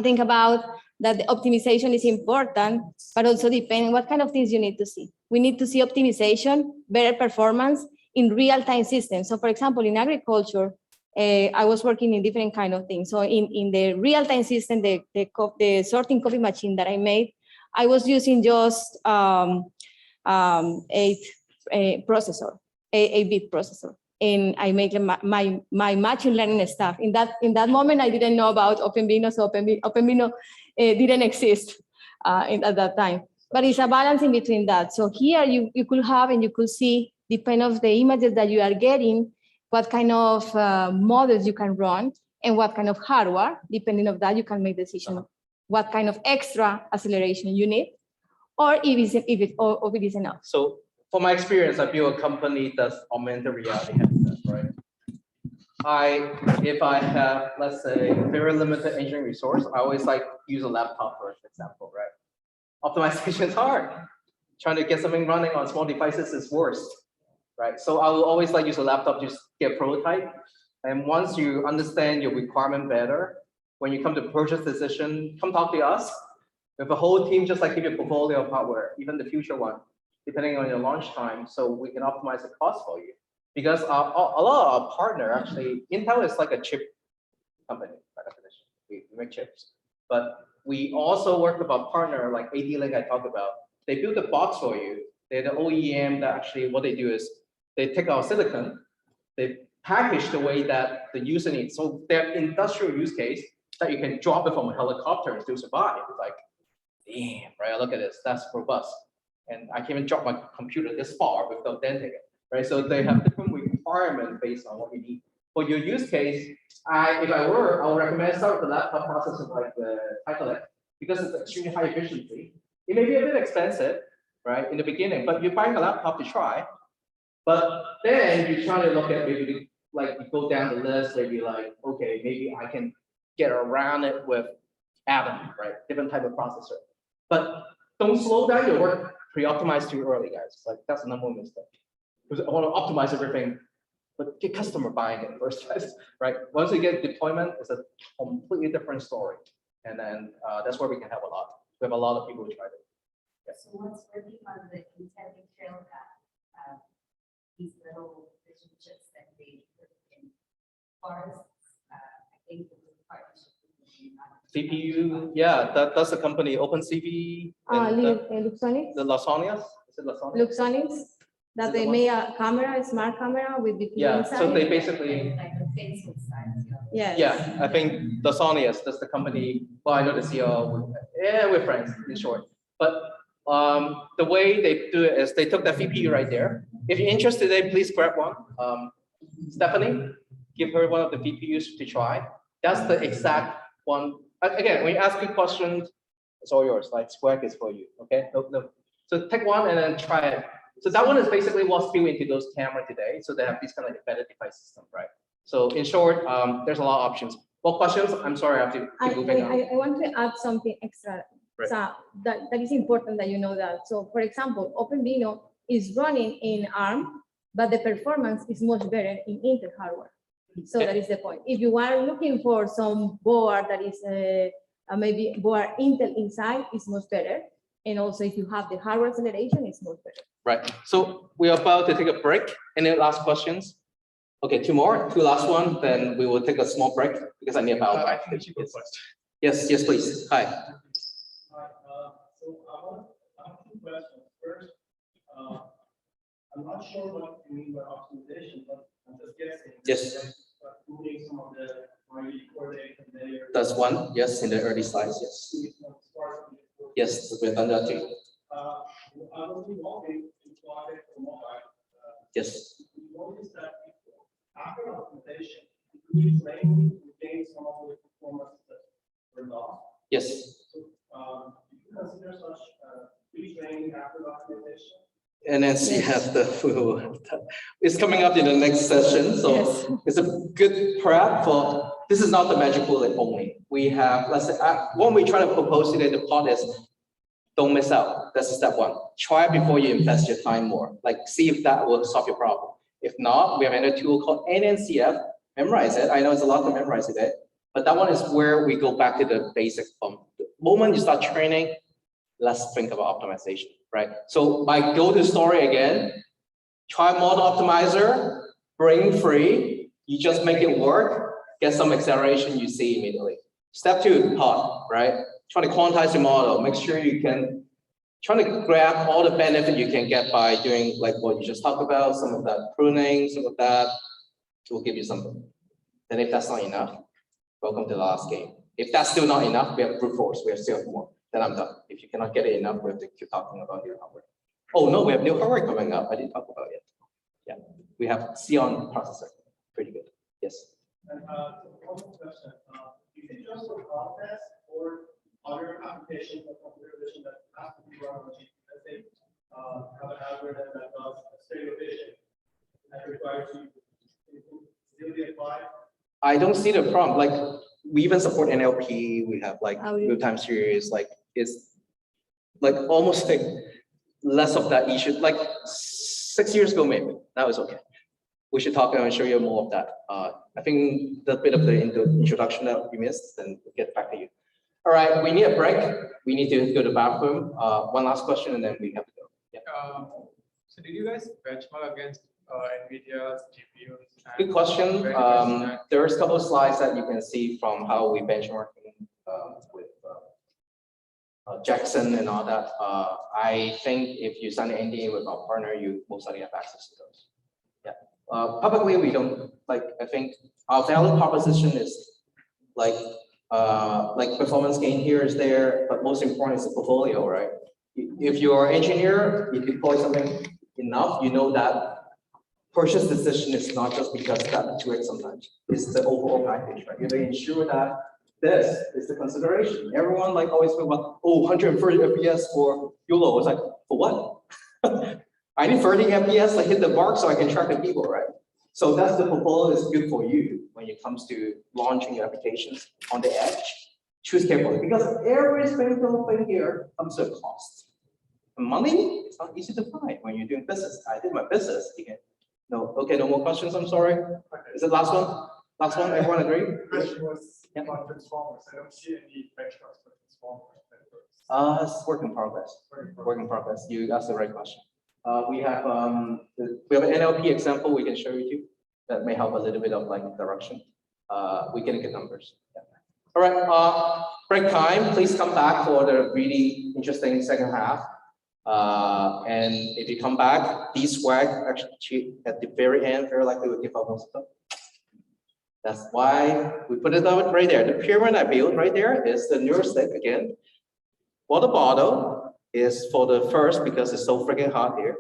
think about that the optimization is important, but also depending what kind of things you need to see. We need to see optimization, better performance in real-time systems. So for example, in agriculture, I was working in different kind of things. So in the real-time system, the sorting copy machine that I made, I was using just 8-bit processor. And I make my machine learning stuff. In that moment, I didn't know about OpenVINO, so OpenVINO didn't exist at that time. But it's a balance in between that. So here you could have and you could see, depending on the images that you are getting, what kind of models you can run and what kind of hardware. Depending on that, you can make decision what kind of extra acceleration you need, or if it is enough. So from my experience, I built a company that's augmented reality headsets, right? If I have, let's say, very limited engineering resource, I always like use a laptop for example, right? Optimization is hard. Trying to get something running on small devices is worst, right? So I will always like use a laptop to get prototype. And once you understand your requirement better, when you come to purchase decision, come talk to us. We have a whole team just like give you a portfolio of hardware, even the future one, depending on your launch time, so we can optimize the cost for you. Because a lot of our partner, actually, Intel is like a chip company by definition. We make chips. But we also work with a partner like AD-Link I talked about. They build a box for you. They're the OEM that actually what they do is they take our silicon, they package the way that the user needs. So their industrial use case that you can drop it from a helicopter and still survive. It's like, damn, right? Look at this, that's robust. And I can even drop my computer this far without denting it, right? So they have different requirements based on what you need. For your use case, if I would recommend start with the laptop processor like the Titlex, because it's extremely high efficiency. It may be a bit expensive, right, in the beginning, but you're buying a laptop to try. But then you try to look at maybe like you go down the list, maybe like, okay, maybe I can get around it with Atom, right? Different type of processor. But don't slow down your work pre-optimize too early, guys. Like that's the number one mistake. Because I want to optimize everything, but get customer buying it first, right? Once you get deployment, it's a completely different story. And then that's where we can have a lot. We have a lot of people who tried it. Yes. So what's working on the intended trail path, these little vision chips that we put in forests, I think it was a partnership. CPU, yeah, that's a company, OpenCV. Luxonics. The Lasonias, is it Lasonias? Luxonics, that they made a camera, a smart camera with the inside. So they basically, Like a Facebook size, you know. Yes. yeah, I think Lasonias, that's the company. Well, I know the CEO. Yeah, we're friends in short. But the way they do it is they took the VPU right there. If you're interested, please grab one. Stephanie, give her one of the VPUs to try. That's the exact one. Again, when you ask good questions, it's all yours. Like swag is for you. Okay. No. So take one and then try it. So that one is basically what's built into those cameras today. So they have this kind of embedded device system, right? So in short, there's a lot of options. What questions? I'm sorry, I have to keep moving on. I want to add something extra. Right. So that is important that you know that. So for example, OpenVINO is running in ARM, but the performance is much better in Intel hardware. So that is the point. If you are looking for some board that is maybe board Intel inside, is much better. And also if you have the hardware acceleration, it's much better. Right. So we are about to take a break. Any last questions? Okay, two last one, then we will take a small break because I need about 5 minutes. Yes, please. Hi. Hi, so I have two questions. First, I'm not sure what you mean by optimization, but I'm just guessing. Yes. Moving some of the coordination layers. That's one. Yes, in the early slides. Yes. Yes, we've done that too. I was involved in project for mobile. Yes. We noticed that after optimization, we mainly regain some of the performance that were lost. Yes. So, do you consider such retraining after optimization? And then we have the it's coming up in the next session. So Yes. it's a good prep for, this is not the magic bullet only. We have, let's say, what we try to propose today, the plot is don't miss out. That's step one. Try before you invest your time more. Like see if that will solve your problem. If not, we have another tool called NNCF. Memorize it. I know it's a lot to memorize it, but that one is where we go back to the basic form. The moment you start training, let's think about optimization, right? So my go-to story again, try model optimizer, brain free, You just make it work, get some acceleration, you see immediately. Step 2, pod, right? Trying to quantize your model, make sure you can, trying to grab all the benefit you can get by doing like what you just talked about, some of that pruning, some of that will give you something. Then if that's not enough, welcome to the last game. If that's still not enough, we have brute force, we have still more. Then I'm done. If you cannot get it enough, we have to keep talking about your hardware. Oh no, we have new hardware coming up. I didn't talk about it. Yeah, we have Xeon processor. Pretty good. Yes. And one question, is it just for contest or other applications of computer vision that have to be run on GPU? Let's say have an algorithm that does stereo vision that requires you to still be applied. I don't see the problem. Like we even support NLP. We have like Oh, yeah. real-time series. Like it's like almost like less of that issue. Like 6 years ago, maybe that was okay. We should talk and show you more of that. I think the bit of the introduction that you missed, then we'll get back to you. All right, we need a break. We need to go to the bathroom. One last question, and then we have to go. Yeah. So did you guys benchmark against NVIDIA's GPUs? Good question. There's a couple of slides that you can see from how we benchmarking with Jackson and all that. I think if you sign an NDA with our partner, you most likely have access to those. Yeah. Publicly, we don't like. I think our value proposition is like performance gain here is there, but most important is the portfolio, right? If you're an engineer, you deploy something enough, you know that purchase decision is not just because that 2x sometimes, it's the overall package, right? You have to ensure that this is the consideration. Everyone like always feel about, oh, 130 FPS for YOLO. It's like, for what? I need 30 FPS to hit the mark so I can track the people, right? So that's the portfolio is good for you when it comes to launching your applications on the edge. Choose carefully because every single thing here comes at a cost. And money, it's not easy to find when you're doing business. I did my business again. No, okay, no more questions. I'm sorry. Is it last one? Last one. Everyone agree? The question was about transformers. I don't see any benchmarks for transformers. It's work in progress. Work in progress. You asked the right question. We have an NLP example we can show you too that may help a little bit of like direction. We can get numbers. Yeah. All right. Break time. Please come back for the really interesting second half. And if you come back, these swag actually at the very end very likely will give up most of them. That's why we put it out right there. The pyramid I built right there is the neurostic again. Water bottle is for the first because it's so freaking hot here.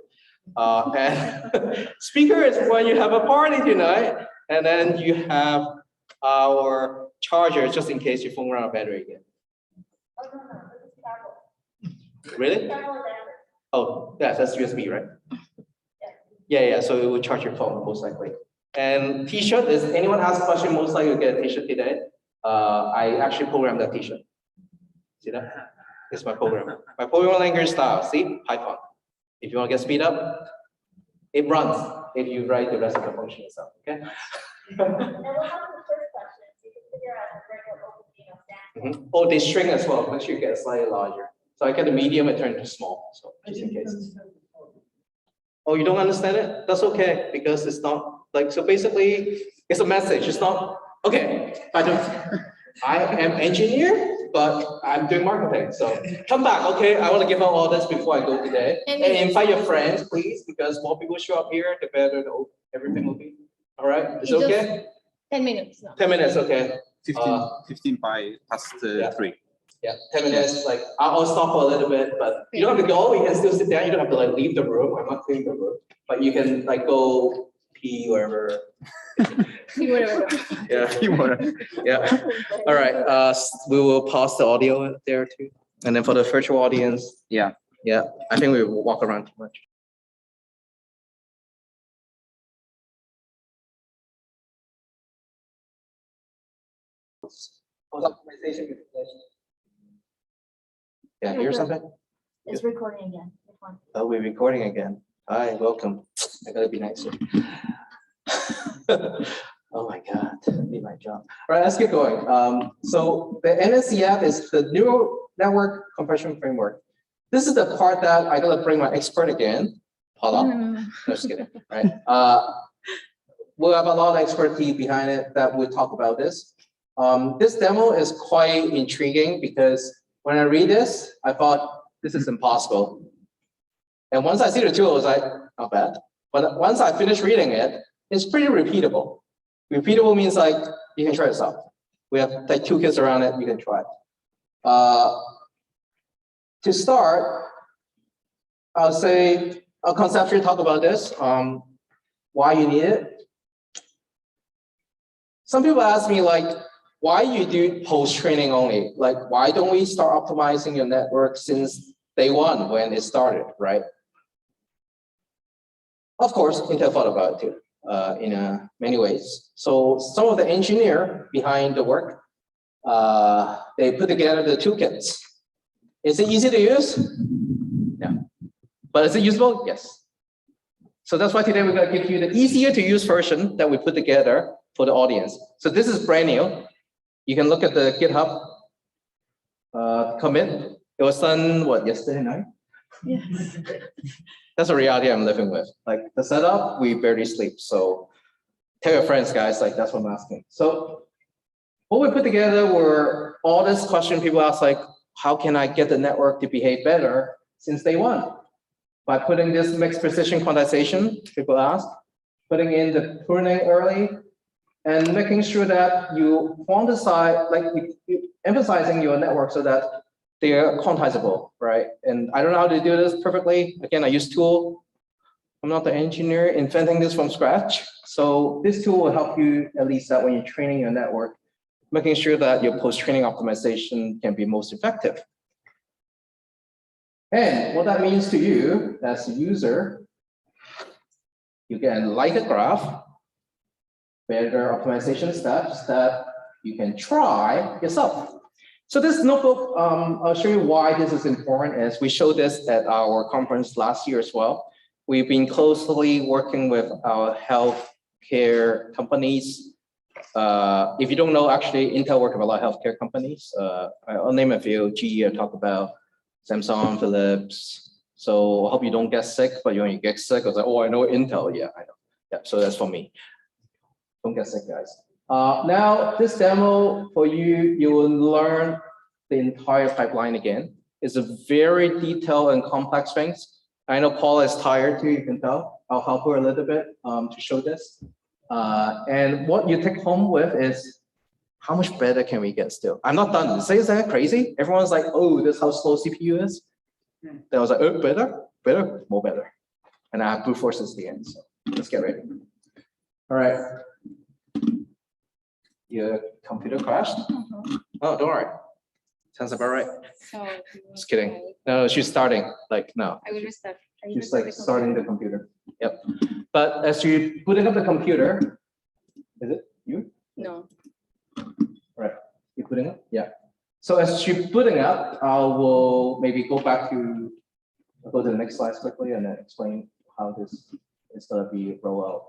And speaker is when you have a party tonight. And then you have our charger just in case your phone runs out of battery again. Oh, no, this is cable. Really? Cable adapter. Oh, yeah, that's USB, right? Yeah, so it will charge your phone most likely. And t-shirt is anyone has a question, most likely you'll get a t-shirt today. I actually programmed that t-shirt. See that? It's my program. My programming language style, see? Python. If you want to get speed up, it runs if you write the rest of the function itself, okay? And we'll have the first question. So you can figure out the regular OpenVINO standard. Oh, they shrink as well. Make sure you get slightly larger. So I get the medium and turn it to small. So just in case. Oh, you don't understand it? That's okay because it's not like so. Basically, it's a message. It's not okay. I am engineer, but I'm doing marketing. So come back, okay? I want to give out all this before I go today. And invite your friends, please, because more people show up here, the better everything will be. All right? It's okay? 10 minutes. No. 10 minutes, okay. 15 past 3. Yeah, 10 minutes. Like I'll stop for a little bit, but you don't have to go. You can still sit down. You don't have to like leave the room. I'm not leaving the room, but you can like go pee wherever. Yeah. Yeah. All right. We will pause the audio there too, and then for the virtual audience. Yeah. I think we will walk around too much. Yeah, here's something. It's recording again. Oh, we're recording again. Hi, welcome. I gotta be nicer. Oh my God, need my job. All right, let's get going. So the NSCF is the Neural Network Compression Framework. This is the part that I gotta bring my expert again, Paula. No, just kidding. Right. we'll have a lot of expertise behind it that will talk about this. This demo is quite intriguing because when I read this, I thought this is impossible. And once I see the tool, I was like, not bad. But once I finish reading it, it's pretty repeatable. Repeatable means like you can try this out. We have like toolkits around it, you can try it. To start, I'll say, I'll conceptually talk about this, why you need it. Some people ask me like, why you do post-training only? Like, why don't we start optimizing your network since day one when it started, right? Of course, Intel thought about it too, in many ways. So some of the engineer behind the work, they put together the toolkits. Is it easy to use? No. But is it usable? Yes. So that's why today we're going to give you the easier to use version that we put together for the audience. So this is brand new. You can look at the GitHub commit. It was done, what, yesterday night? Yes. That's a reality I'm living with. Like the setup, we barely sleep. So tell your friends, guys, like that's what I'm asking. So what we put together were all this question people ask, like, how can I get the network to behave better since day one? By putting this mixed precision quantization, people ask, putting in the pruning early, and making sure that you quantize, like emphasizing your network so that they're quantizable, right? And I don't know how to do this perfectly. Again, I use tool. I'm not the engineer inventing this from scratch. So this tool will help you at least that when you're training your network, making sure that your post-training optimization can be most effective. And what that means to you as a user, you can like a graph, better optimization steps that you can try yourself. So this notebook, I'll show you why this is important as we showed this at our conference last year as well. We've been closely working with our healthcare companies. If you don't know, actually, Intel works with a lot of healthcare companies. I'll name a few. GE, I talked about, Samsung, Philips. So I hope you don't get sick, but when you get sick, I was like, oh, I know Intel. Yeah, I know. Yeah, so that's for me. Don't get sick, guys. Now, this demo for you, you will learn the entire pipeline again. It's a very detailed and complex things. I know Paula is tired too, you can tell. I'll help her a little bit to show this. And what you take home with is how much better can we get still? I'm not done. Is that crazy? Everyone's like, oh, this is how slow CPU is. Then I was like, oh, better, more better. And I have brute forces at the end. So let's get ready. All right. Your computer crashed? Oh, don't worry. Sounds about right. So. Just kidding. No, she's starting. Like, no. I will restart. She's like starting the computer. Yep. But as you're putting up the computer, is it you? No. Right. You're putting up? Yeah. So as you're putting up, I will maybe go back to, I'll go to the next slide quickly and then explain how this is going to be rolled out.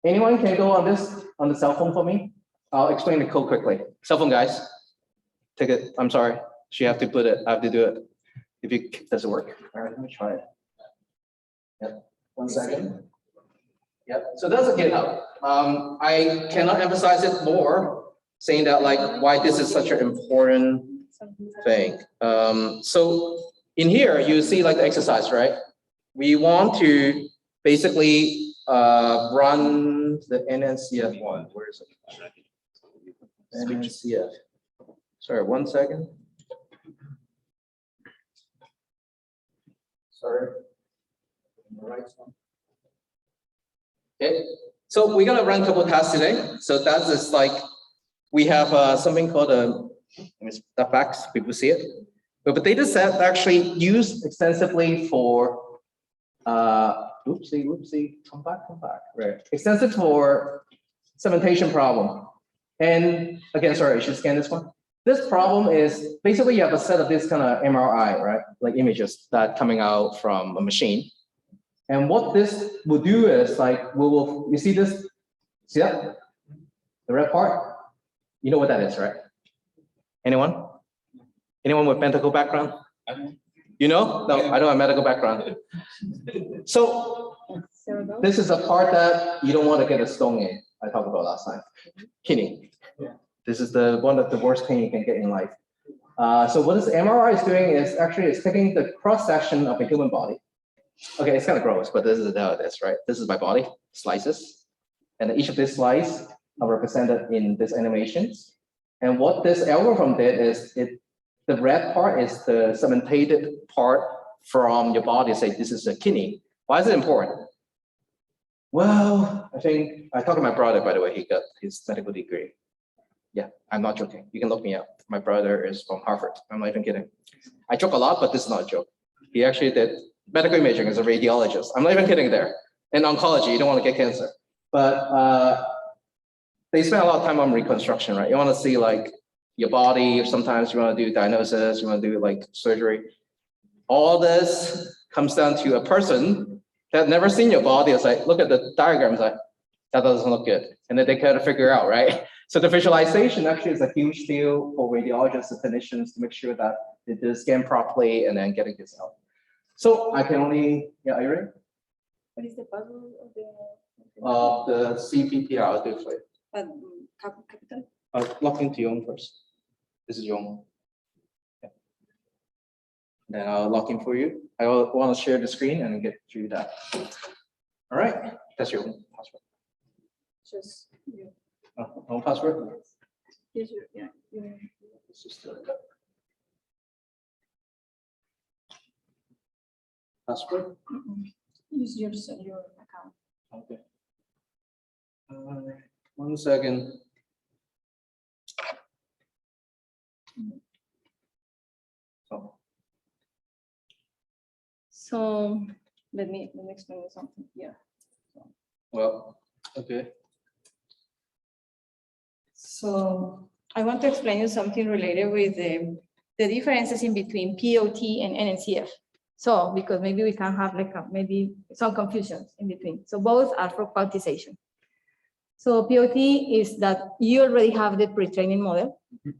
Anyone can go on this on the cell phone for me? I'll explain the code quickly. Cell phone guys, take it. I'm sorry. She have to put it. I have to do it. If it doesn't work. All right, let me try it. Yep. 1 second. Yep. So that's a GitHub. I cannot emphasize it more, saying that like why this is such an important thing. So in here you see like the exercise, right? We want to basically run the NNCF one. Where is it? NNCF. Sorry, 1 second. Sorry. Okay, so we're gonna run a couple of tasks today. So that's just like we have something called a step back. People see it. But the data set actually used extensively for oopsie, come back. Right, extensive for segmentation problem. And again, sorry, I should scan this one. This problem is basically you have a set of this kind of MRI, right? Like images that coming out from a machine. And what this will do is like, you see this, see that? The red part? You know what that is, right? Anyone? Anyone with medical background? You know? No, I don't have medical background. So cerebellum. This is the part that you don't want to get a stone in. I talked about last time. Kidney. This is the one of the worst pain you can get in life. So what this MRI is doing is actually it's taking the cross section of a human body. Okay, it's kind of gross, but this is how it is, right? This is my body, slices. And each of these slices are represented in these animations. And what this algorithm did is the red part is the segmented part from your body, say this is a kidney. Why is it important? Well, I think I talked to my brother, by the way, he got his medical degree. Yeah, I'm not joking. You can look me up. My brother is from Harvard. I'm not even kidding. I joke a lot, but this is not a joke. He actually did medical imaging as a radiologist. I'm not even kidding there. In oncology, you don't want to get cancer. But they spend a lot of time on reconstruction, right? You want to see like your body, or sometimes you want to do diagnosis, you want to do like surgery. All this comes down to a person that never seen your body. It's like, look at the diagrams, like, that doesn't look good. And then they kind of figure out, right? So the visualization actually is a huge deal for radiologists and clinicians to make sure that they do scan properly and then getting this out. So I can only, yeah, are you ready? What is the puzzle of The CPPR, I'll do it for you. capital? Log into Yong first. This is Yong. Yeah. Then I'll log in for you. I want to share the screen and get through that. All right, that's your password. Just you. No password? Here's your, yeah. Let's just do it. Password? Use your account. Okay. 1 second. So let me explain you something here. Well, okay. So I want to explain you something related with the differences in between POT and NNCF. So because maybe we can have like maybe some confusions in between. So both are for quantization. So POT is that you already have the pre-training model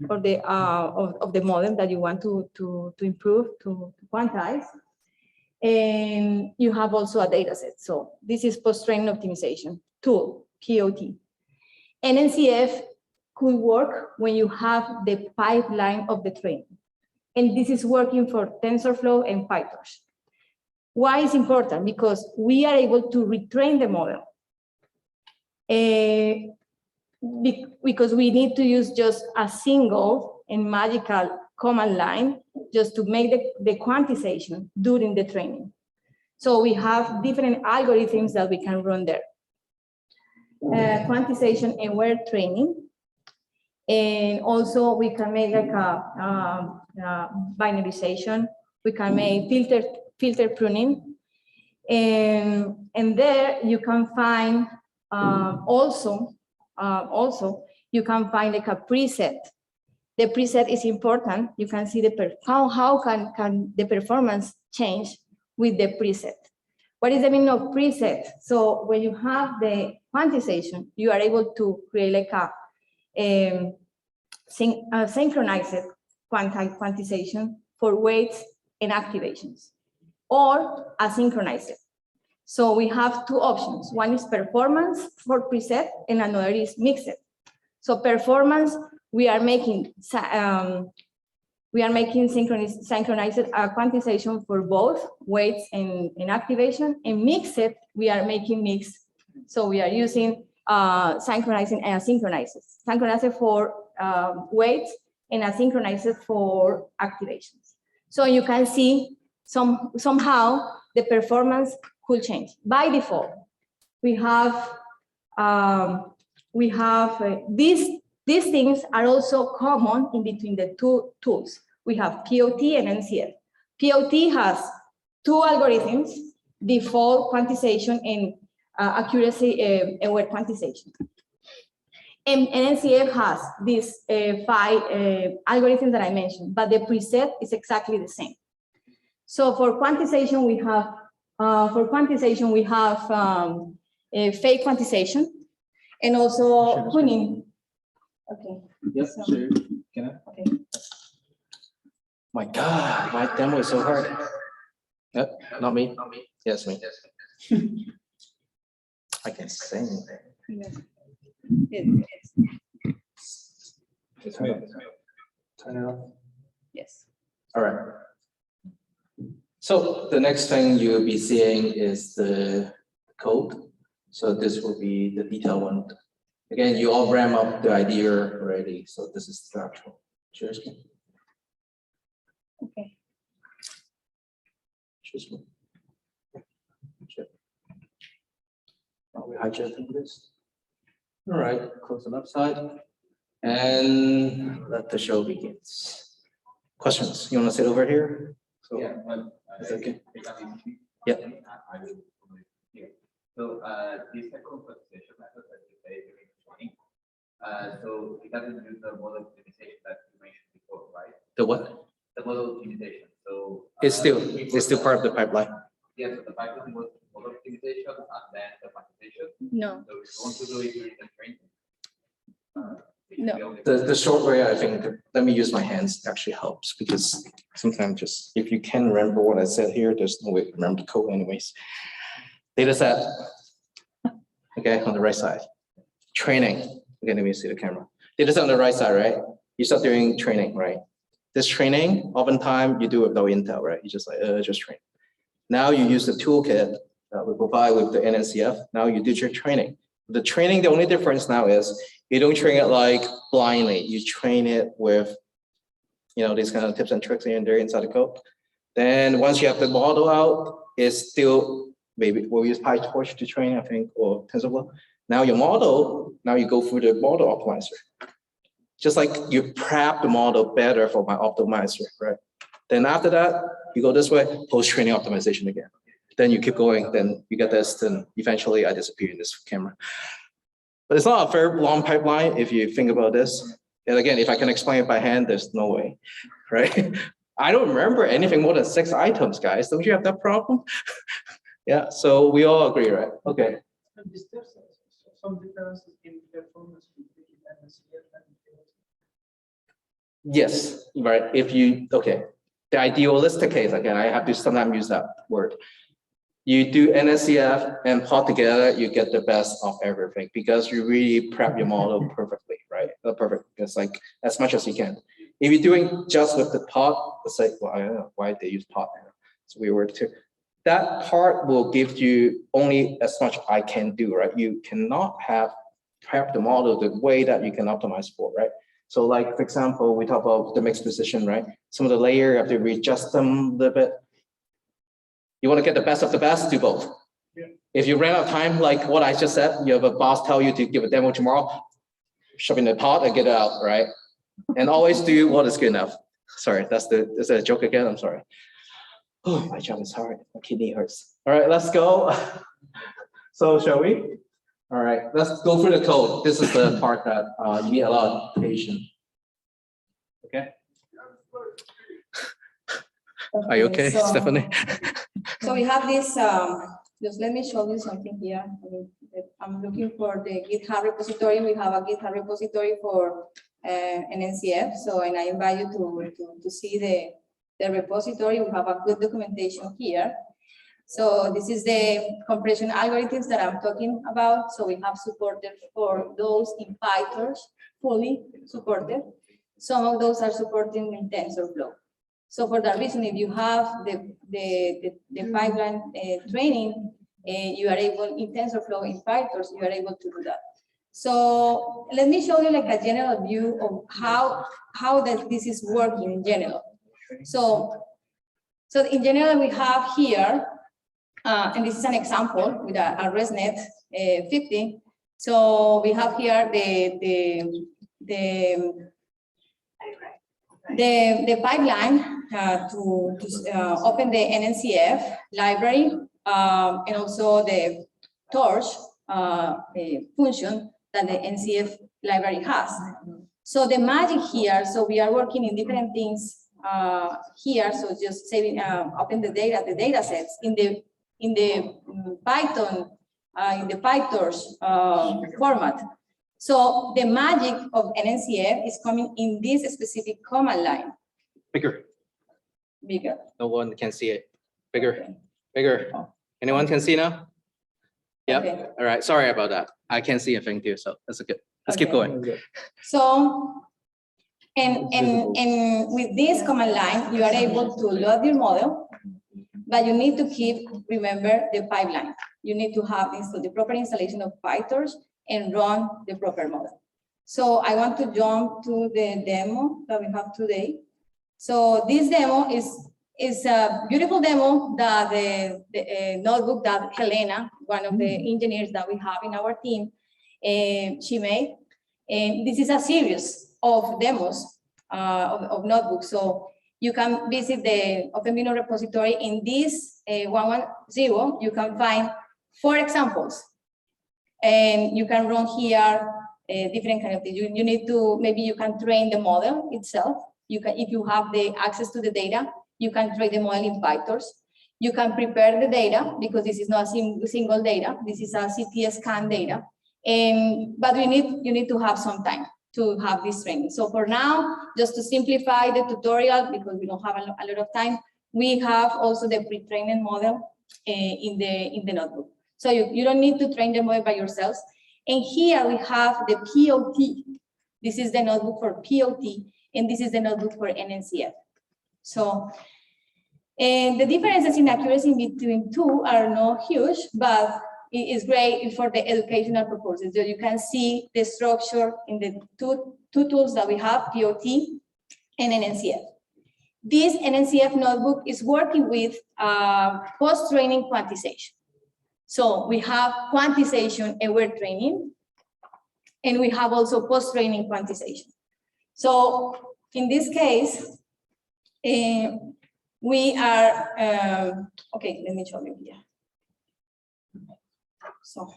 or the of the model that you want to improve, to quantize. And you have also a data set. So this is post-training optimization tool, POT. NNCF could work when you have the pipeline of the training. And this is working for TensorFlow and PyTorch. Why is important? Because we are able to retrain the model. Because we need to use just a single and magical command line just to make the quantization during the training. So we have different algorithms that we can run there. Quantization and aware training. And also we can make like a binarization. We can make filter pruning. And there you can find also you can find like a preset. The preset is important. You can see how can the performance change with the preset. What is the meaning of preset? So when you have the quantization, you are able to create like a synchronized quantization for weights and activations, or asynchronized. So we have two options. One is performance for preset, and another is mixed. So performance, we are making synchronized quantization for both weights and activation, and mixed, we are making mixed. So we are using synchronizing and asynchronized. Synchronized for weights and asynchronized for activations. So you can see somehow the performance could change. By default, we have these things are also common in between the two tools. We have POT and NCF. POT has two algorithms, default quantization and accuracy aware quantization. And NCF has these 5 algorithms that I mentioned, but the preset is exactly the same. So for quantization, we have fake quantization and also pruning. Okay. Yep, So, sure. Can I? okay. My God, my demo is so hard. Yep, not me. Yes, me. I can say anything. Turn it off. Yes. All right. So the next thing you'll be seeing is the code. So this will be the detailed one. Again, you all ram up the idea already. So this is the actual. Share screen. Okay. Share screen. Share. We hijacking this. All right, close the left side. And let the show begins. Questions? You want to sit over here? So, Yeah, well, it's okay. Yeah. Yeah. I will probably here. So, this second presentation method that you say during training, so it doesn't use the model optimization that you mentioned before, right? The what? The model optimization. So It's still part of the pipeline. Yes, so the pipeline was model optimization and then the quantization. No, So if you want to do it during the training. No. The short way, I think, let me use my hands actually helps because sometimes just if you can remember what I said here, there's no way to remember the code anyways. Data set. Okay, on the right side. Training. Okay, let me see the camera. Data set on the right side, right? You start doing training, right? This training, oftentimes you do it without Intel, right? You just like, just train. Now you use the toolkit that we provide with the NNCF. Now you did your training. The training, the only difference now is you don't train it like blindly. You train it with, these kind of tips and tricks here and there inside the code. Then once you have the model out, it's still, maybe we'll use PyTorch to train, I think, or TensorFlow. Now your model, now you go through the model optimizer. Just like you prep the model better for my optimizer, right? Then after that, you go this way, post-training optimization again. Then you keep going, then you get this, then eventually I disappear in this camera. But it's not a very long pipeline if you think about this. And again, if I can explain it by hand, there's no way, right? I don't remember anything more than 6 items, guys. Don't you have that problem? Yeah, so we all agree, right? Okay. Is there some differences in performance between NSCF and Yes, right. Okay. The idealistic case, again, I have to sometimes use that word. You do NSCF and plot together, you get the best of everything because you really prep your model perfectly, right? Not perfect, it's like as much as you can. If you're doing just with the plot, let's say, well, I don't know why they use plot. So we were to, that part will give you only as much I can do, right? You cannot have prep the model the way that you can optimize for, right? So like, for example, we talk about the mixed precision, right? Some of the layer, you have to readjust them a little bit. You want to get the best of the best, do both. Yeah. If you ran out of time, like what I just said, you have a boss tell you to give a demo tomorrow, shove in the pot and get it out, right? And always do what is good enough. Sorry, that's a joke again, I'm sorry. Oh, my job is hard, my kidney hurts. All right, let's go. So shall we? All right, let's go through the code. This is the part that you need a lot of patience. Okay? Are you okay, Stephanie? So we have this, just let me show you something here. I'm looking for the GitHub repository. We have a GitHub repository for an NCF. So, and I invite you to see the repository. We have a good documentation here. So this is the compression algorithms that I'm talking about. So we have supported for those in PyTorch, fully supported. Some of those are supporting in TensorFlow. So for that reason, if you have the pipeline training, you are able in TensorFlow, in PyTorch, you are able to do that. So let me show you like a general view of how this is working in general. So in general, we have here, and this is an example with a ResNet 50. So we have here the pipeline to open the NNCF library and also the torch function that the NCF library has. So the magic here, so we are working in different things here. So just saving, open the data sets in the Python, in the PyTorch format. So the magic of NNCF is coming in this specific command line. Bigger. Bigger. No one can see it. Bigger. Bigger. Anyone can see now? Yep. Okay. All right. Sorry about that. I can't see anything too, so that's good. Let's keep Okay. going. So, and with this command line, you are able to load your model, but you need to remember the pipeline. You need to have the proper installation of PyTorch and run the proper model. So I want to jump to the demo that we have today. So this demo is a beautiful demo that the notebook that Helena, one of the engineers that we have in our team, she made. And this is a series of demos of notebooks. So you can visit the OpenVINO repository. In this 110, you can find 4 examples. And you can run here different kind of things. You need to, maybe you can train the model itself. You can, if you have the access to the data, you can train the model in PyTorch. You can prepare the data because this is not a single data. This is a CT scan data. But you need to have some time to have this training. So for now, just to simplify the tutorial, because we don't have a lot of time, we have also the pre-trained model in the notebook. So you don't need to train the model by yourselves. And here we have the POT. This is the notebook for POT, and this is the notebook for NNCF. So, and the differences in accuracy between two are not huge, but it is great for the educational purposes. So you can see the structure in the two tools that we have, POT and NNCF. This NNCF notebook is working with post-training quantization. So we have quantization aware training, and we have also post-training quantization. So in this case, we are, okay, let me show you here. So,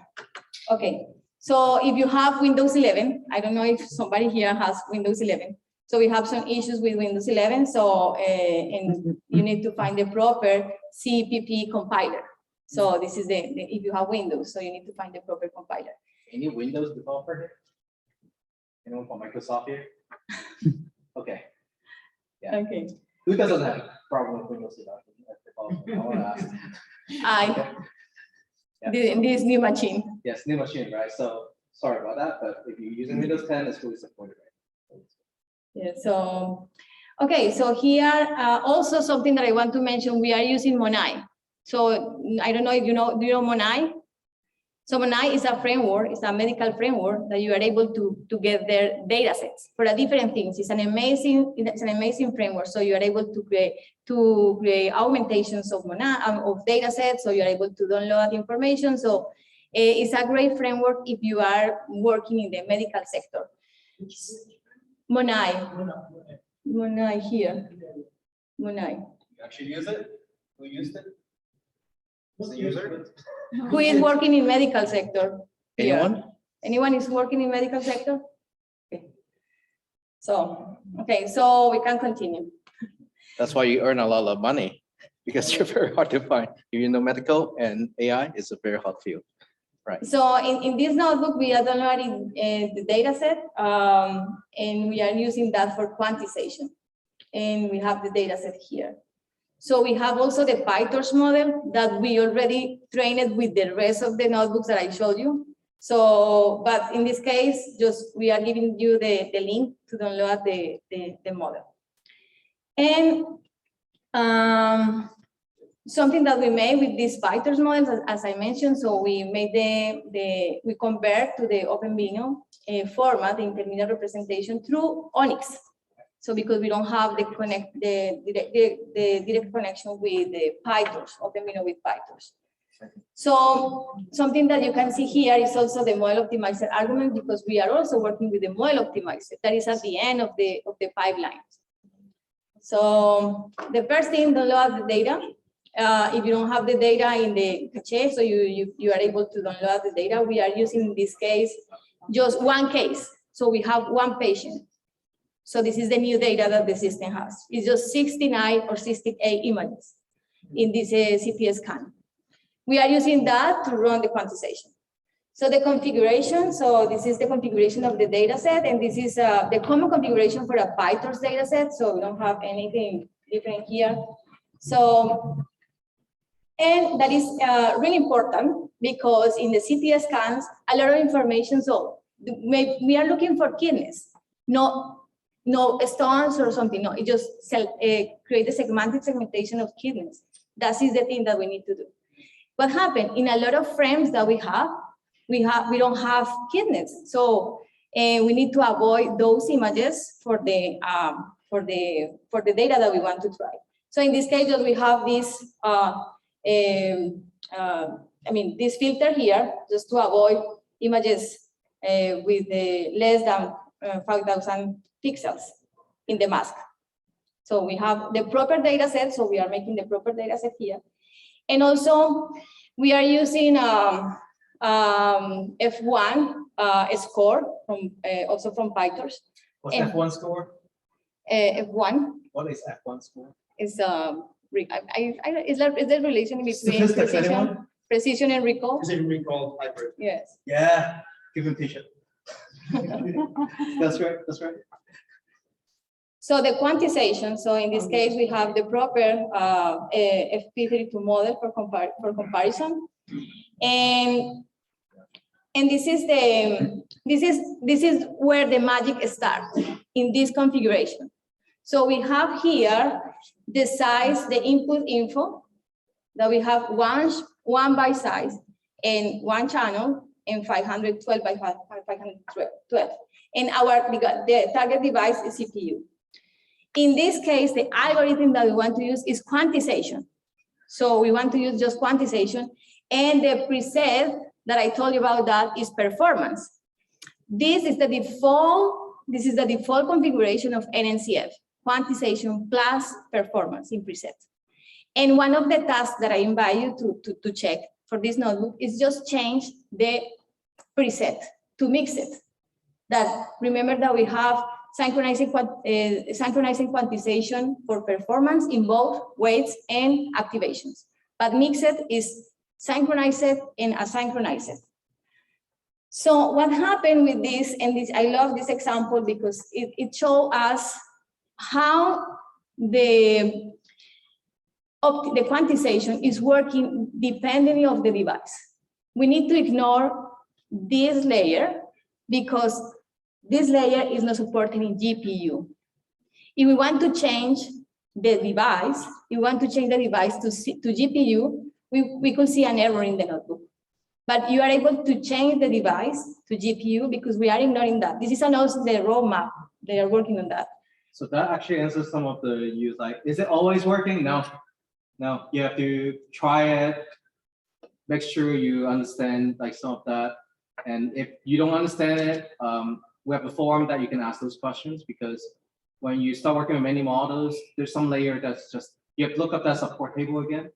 okay, so if you have Windows 11, I don't know if somebody here has Windows 11. So we have some issues with Windows 11, so and you need to find the proper CPP compiler. So this is if you have Windows, so you need to find the proper compiler. Any Windows developer? Anyone from Microsoft here? Okay. Yeah. Okay. Who doesn't have a problem with Windows development? I want to ask. Okay. Yeah, This new machine. Yes, new machine, right? So sorry about that, but if you're using Windows 10, it's fully supported, right? Yeah, so, okay, so here also something that I want to mention, we are using Monai. So I don't know if you know, do you know Monai? So Monai is a framework, it's a medical framework that you are able to get their data sets for different things. It's an amazing framework. So you are able to create augmentations of Monai, of data sets. So you are able to download information. So it's a great framework if you are working in the medical sector. Monai here. Monai. You actually use it? Who used it? Who's the user? Who is working in medical sector? Anyone? Here. Anyone is working in medical sector? Okay. So, okay, so we can continue. That's why you earn a lot of money, because you're very hard to find. If you know medical and AI is a very hot field. Right. So in this notebook, we are downloading the data set, and we are using that for quantization. And we have the data set here. So we have also the PyTorch model that we already trained with the rest of the notebooks that I showed you. So, but in this case, just we are giving you the link to download the model. And something that we made with these PyTorch models, as I mentioned, so we made we convert to the OpenVINO format, the intermediate representation through Onyx. So because we don't have the direct connection with the PyTorch, OpenVINO with PyTorch. So something that you can see here is also the model optimizer argument, because we are also working with the model optimizer that is at the end of the pipeline. So the first thing, download the data. If you don't have the data in the cache, so you are able to download the data. We are using in this case just one case. So we have one patient. So this is the new data that the system has. It's just 69 or 68 images in this CT scan. We are using that to run the quantization. So the configuration, so this is the configuration of the data set, and this is the common configuration for a PyTorch data set, so we don't have anything different here. So And that is really important because in the CT scans, a lot of information, so we are looking for kidneys, no stones or something, no, it just create a segmentation of kidneys. That is the thing that we need to do. What happened in a lot of frames that we don't have kidneys. So we need to avoid those images for the data that we want to try. So in this case, we have this, this filter here, just to avoid images with less than 5,000 pixels in the mask. So we have the proper data set, so we are making the proper data set here. And also, we are using F1 score from also from PyTorch. What's F1 score? F1. What is F1 score? Is is there relation between precision and recall? Precision recall hybrid. Yes. Yeah, give him t-shirt. That's right. That's right. So the quantization, so in this case, we have the proper FP32 model for comparison. And this is where the magic starts, in this configuration. So we have here the size, the input info, that we have one by size and one channel and 512 by 512. And the target device is CPU. In this case, the algorithm that we want to use is quantization. So we want to use just quantization. And the preset that I told you about that is performance. This is the default configuration of NNCF, quantization plus performance in preset. And one of the tasks that I invite you to check for this notebook is just change the preset to mix it. That remember that we have synchronizing quantization for performance in both weights and activations. But mixed is synchronized and asynchronized. So what happened with this, and this, I love this example because it shows us how the quantization is working depending on the device. We need to ignore this layer because this layer is not supported in GPU. If we want to change the device, to GPU, we could see an error in the notebook. But you are able to change the device to GPU because we are ignoring that. This is also the roadmap. They are working on that. So that actually answers some of the use. Like, is it always working? No. No, you have to try it. Make sure you understand like some of that. And if you don't understand it, we have a forum that you can ask those questions, because when you start working with many models, there's some layer that's just, you have to look up that support table again.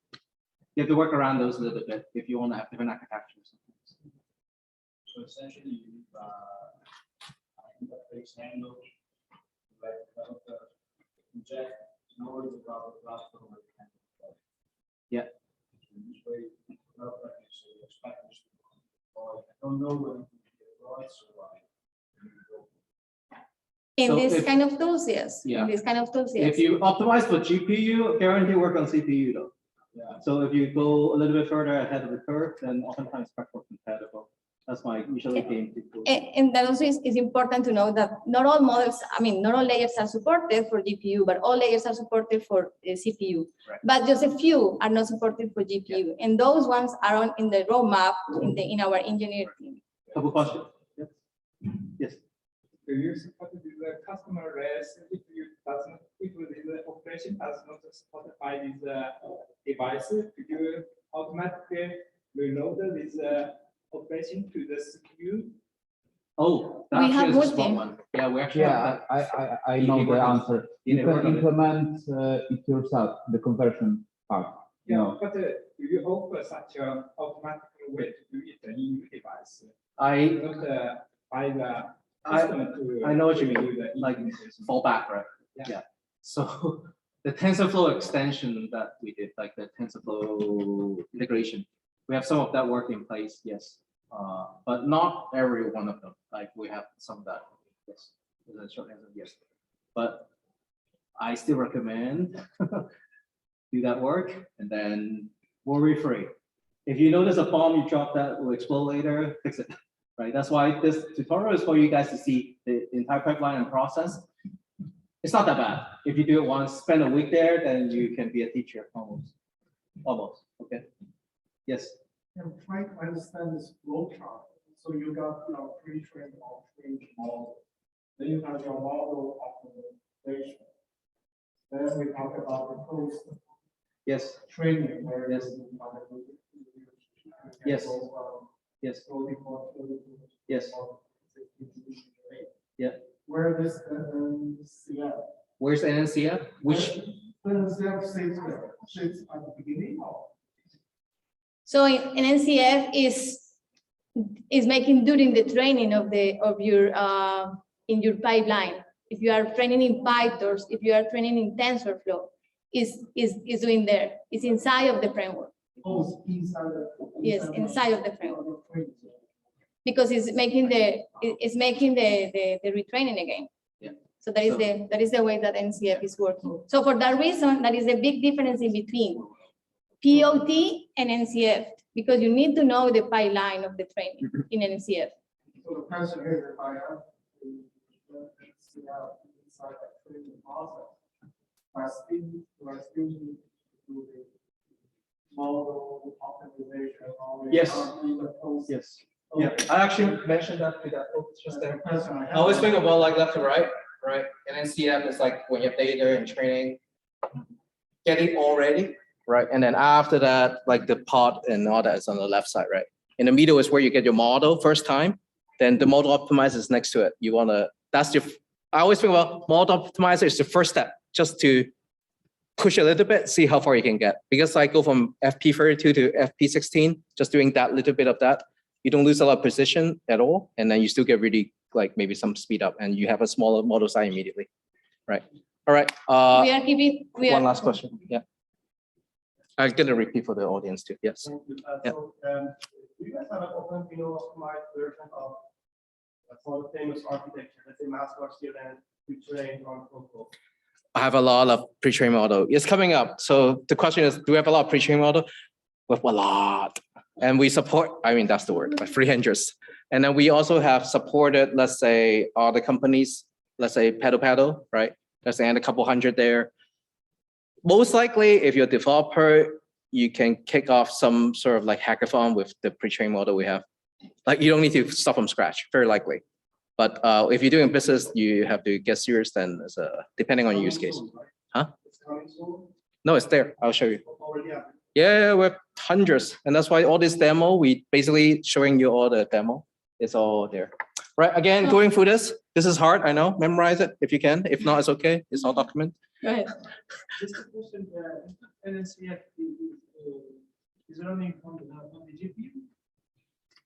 You have to work around those a little bit if you want to have different architectures. So essentially, you interface handle, like inject knowledge about the platform. Yeah. This way, I don't know when it right, so In this kind of tools, yes. Yeah. In this kind of tools, yes. If you optimize for GPU, guarantee work on CPU though. yeah. So if you go a little bit further ahead of the curve, then oftentimes backward compatible. That's my usually game to do. And that also is important to know that not all models, not all layers are supported for GPU, but all layers are supported for CPU. Right. But just a few are not supported for GPU. Yeah. And those ones are in the roadmap in our engineering team. Couple questions? Yes. Yes. Do you support the customer REST if the operation does not supported by this device? Could you automatically reload this operation to the CPU? Oh, we have is a small one. Yeah, we actually have that. I know the answer. You can implement it yourself, the conversion part. Yeah, No. but do you offer such an automatic way to do it in your device? Not by the I know what you mean, like fallback, right? Yeah. So the TensorFlow extension that we did, like the TensorFlow integration, we have some of that work in place, yes. But not every one of them. Like we have some of that, yes. The short answer, yes. But I still recommend do that work, and then worry-free. If you notice a bomb, you drop that will explode later, fix it, right? That's why this tutorial is for you guys to see the entire pipeline and process. It's not that bad. If you do it once, spend a week there, then you can be a teacher almost. Almost, okay? Yes. I'm trying to understand this flow chart. So you got your pre-trained or trained model. Then you have your model optimization. Then we talk about the post Yes. training. Where Yes. Yes. Yes. Yes. Yeah. Where this NCF? Where's NCF? Which? NCF sits at the beginning or? So an NCF is making during the training of your in your pipeline. If you are training in PyTorch, if you are training in TensorFlow, is doing there. It's inside of the framework. Oh, it's inside the. Yes, inside of the framework. Because it's making the retraining again. Yeah. So that is the way that NCF is working. So for that reason, that is a big difference in between POT and NCF, because you need to know the pipeline of the training in NCF. So the question is, if I have to NCF inside that training process, I still need to do the model optimization. Yes. Yes. Yeah, I actually mentioned that to that just there. I always think about like left to right, right? And NCF is like when you have data and training, get it all ready. Right, and then after that, like the pod and all that is on the left side, right? In the middle is where you get your model first time, then the model optimizer is next to it. You wanna, that's your, I always think about model optimizer is the first step, just to push a little bit, see how far you can get. Because I go from FP32 to FP16, just doing that little bit of that, you don't lose a lot of precision at all, and then you still get really like maybe some speed up, and you have a smaller model size immediately, right? All right. We are giving. One last question. Yeah. I'm gonna repeat for the audience too. Yes. Yeah. So, do you guys have an OpenVINO optimized version of for the famous architecture, let's say mascot student to train on Coco? I have a lot of pre-trained model. It's coming up. So the question is, do we have a lot of pre-trained model? We have a lot. And we support, I mean, that's the word, like 300s. And then we also have supported, let's say, other companies, let's say Paddle, right? Let's say a couple hundred there. Most likely, if you're a developer, you can kick off some sort of like hackathon with the pre-trained model we have. Like you don't need to start from scratch, very likely. But if you're doing business, you have to get serious then, as a, depending on your use case. Huh? No, it's there. I'll show you. Yeah, we have hundreds. And that's why all this demo, we basically showing you all the demo. It's all there. Right, again, going through this is hard, I know. Memorize it if you can. If not, it's okay. It's all document. Go ahead. Just a question, NCF is running on the GPU?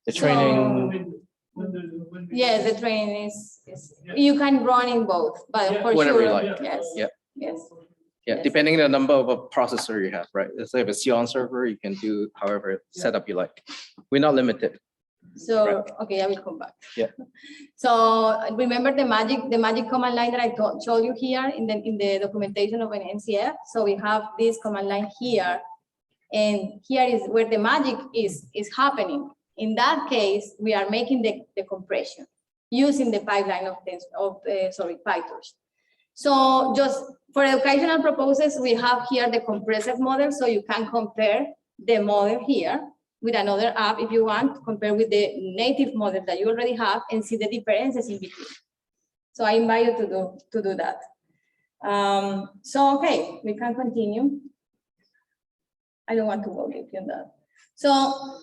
The training, Yes, the training is you can run in both, but for whatever sure, you like. yes. Yeah. Yes. Yeah, Yes. depending on the number of a processor you have, right? Let's say if it's Xeon server, you can do however setup you like. We're not limited. So, okay, I will come back. Yeah. So remember the magic command line that I showed you here in the documentation of an NCF. So we have this command line here, and here is where the magic is happening. In that case, we are making the compression using the pipeline of PyTorch. So just for educational purposes, we have here the compressive model, so you can compare the model here with another app if you want, compare with the native model that you already have and see the differences in between. So I invite you to do that. So, okay, we can continue. I don't want to go deep in that. So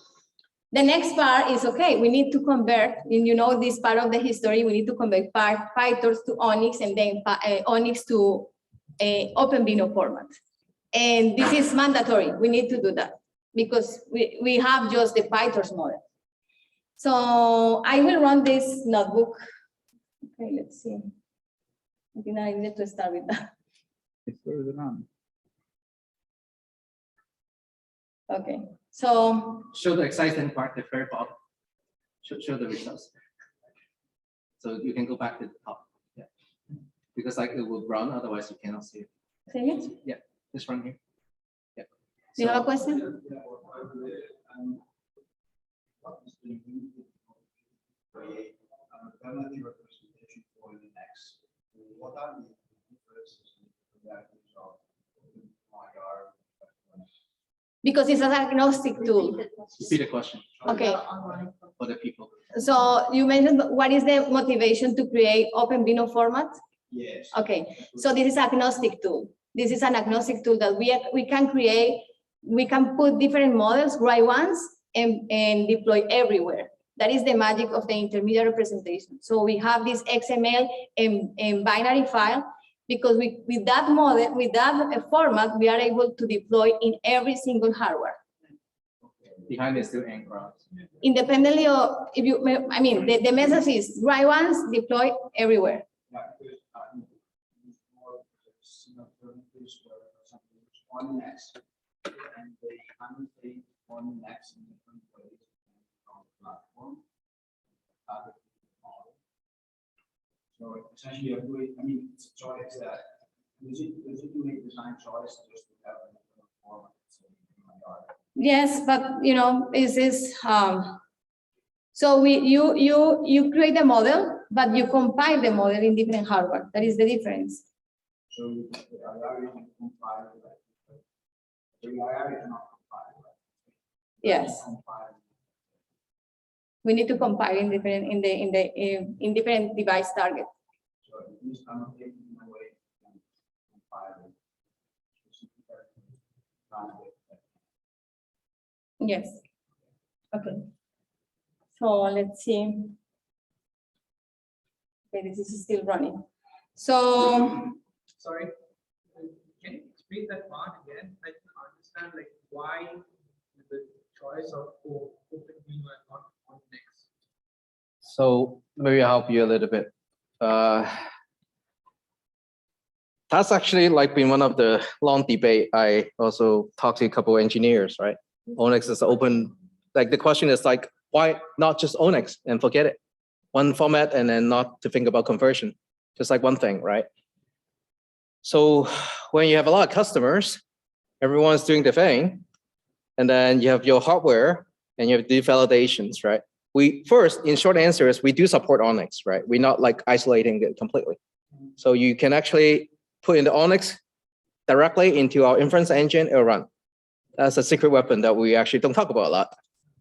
the next part is, okay, we need to convert, and you know this part of the history, we need to convert PyTorch to Onyx and then Onyx to OpenVINO format. And this is mandatory, we need to do that because we have just the PyTorch model. So I will run this notebook. Okay, let's see. I think I need to start with that. It's further on. Okay, so Show the exciting part, the very bottom. Show the results. So you can go back to the top. Yeah. Because like it will run, otherwise you cannot see it. say it. Yeah, this one here. Yeah. Do you have a question? What is the need to create an alternative representation for the next? What are the differences in the values of IR? Because it's an agnostic tool. Repeat the question Okay. for the people. So you mentioned what is the motivation to create OpenVINO format? Yes. Okay, so this is agnostic tool. This is an agnostic tool that we can create, we can put different models, write once, and deploy everywhere. That is the magic of the intermediate representation. So we have this XML and binary file, because with that model, with that format, we are able to deploy in every single hardware. Behind is still Anchor. Independently of, if you, I mean, the message is write once, deploy everywhere. Yeah, because it's more alternatives where something is one next, and they annotate one next in different ways on the platform. Other model. So essentially, you're doing, I mean, it's a choice that legitimately design choice just to have a different format. So Yes, but you know, so you create the model, but you compile the model in different hardware. That is the difference. So the IR is compiled, the IR is not compiled. Yes. We need to compile in different in different device target. So it is annotated in a way and compiled. Yes. Okay. So let's see. Okay, this is still running. So Sorry, can you explain that part again? I can understand like why the choice of OpenVINO and not OnNext. So maybe I'll help you a little bit. That's actually like been one of the long debate. I also talked to a couple of engineers, right? ONNX is open. Like the question is like, why not just ONNX and forget it? One format and then not to think about conversion, just like one thing, right? So when you have a lot of customers, everyone's doing the thing, and then you have your hardware and you have the validations, right? We first, in short answer is we do support ONNX, right? We're not like isolating it completely. So you can actually put in the ONNX directly into our inference engine, it'll run. That's a secret weapon that we actually don't talk about a lot,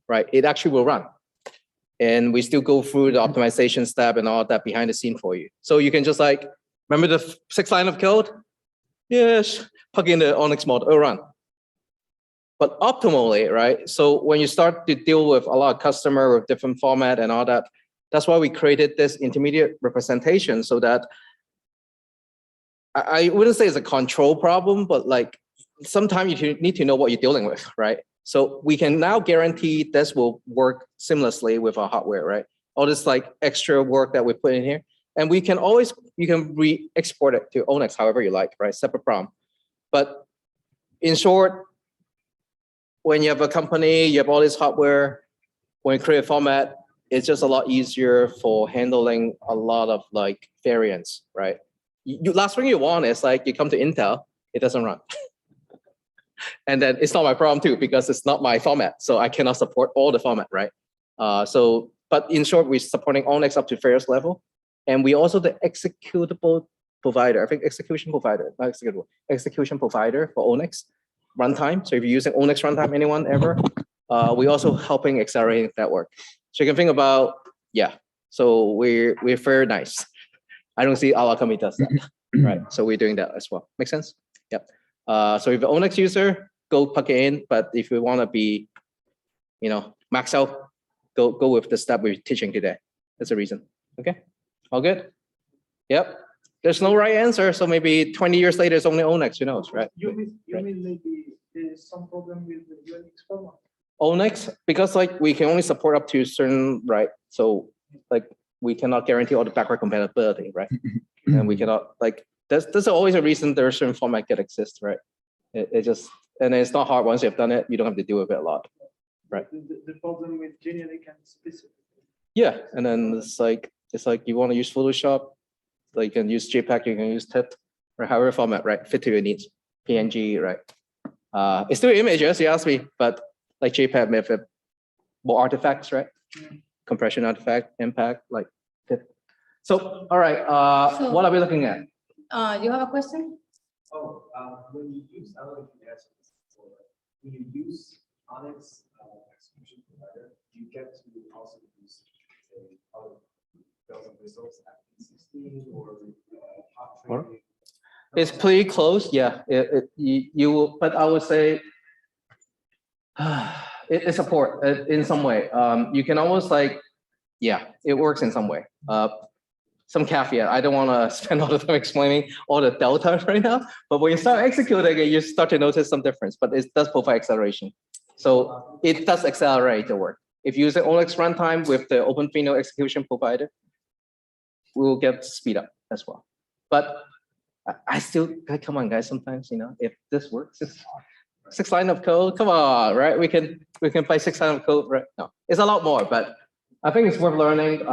right? It actually will run. And we still go through the optimization step and all that behind the scene for you. So you can just like, remember the 6 line of code? Yes, plug in the ONNX model, it'll run. But optimally, right? So when you start to deal with a lot of customer with different format and all that, that's why we created this intermediate representation so that I wouldn't say it's a control problem, but like sometimes you need to know what you're dealing with, right? So we can now guarantee this will work seamlessly with our hardware, right? All this like extra work that we put in here. And we can always, you can re-export it to ONNX however you like, right? Separate problem. But in short, when you have a company, you have all this hardware, when you create a format, it's just a lot easier for handling a lot of like variants, right? Last thing you want is like you come to Intel, it doesn't run. And then it's not my problem too, because it's not my format. So I cannot support all the format, right? But in short, we're supporting ONNX up to various level. And we also the executable provider, I think execution provider, not executable, execution provider for ONNX runtime. So if you're using ONNX runtime, anyone ever, we also helping accelerating network. So you can think about, yeah, so we're very nice. I don't see our company does that, right? So we're doing that as well. Make sense? Yep. So if you're ONNX user, go plug it in. But if you want to be, you know, max out, go with the step we're teaching today. That's the reason. Okay. All good? Yep. There's no right answer. So maybe 20 years later, it's only ONNX, who knows, right? You mean maybe there's some problem with the Unix format? ONNX, because like we can only support up to certain, right? So like we cannot guarantee all the backward compatibility, right? And we cannot like, there's always a reason there's certain format that exists, right? It just, and it's not hard once you've done it, you don't have to deal with it a lot, right? The problem with generic and specific. Yeah, and then it's like you want to use Photoshop, like you can use JPEG, you can use TIFF, or however format, right? Fit to your needs, PNG, right? It's still images, you asked me, but like JPEG may have more artifacts, right? Compression artifact, impact, like. So, all right, So- what are we looking at? You have a question? Oh, when you use, I don't know if you answered this before, but when you use Onyx execution provider, you get to also use say other bells and whistles at P16 or hot training. It's pretty close, yeah. You but I would say it support in some way. You can almost like, yeah, it works in some way. Some caveat. I don't want to spend all the time explaining all the delta right now, but when you start executing it, you start to notice some difference, but it does provide acceleration. So it does accelerate the work. If you use the ONX runtime with the OpenVINO execution provider, we will get speed up as well. But I still, come on guys, sometimes, you know, if this works, it's 6 lines of code, come on, right? We can play 6 lines of code, right? No, it's a lot more, but I think it's worth learning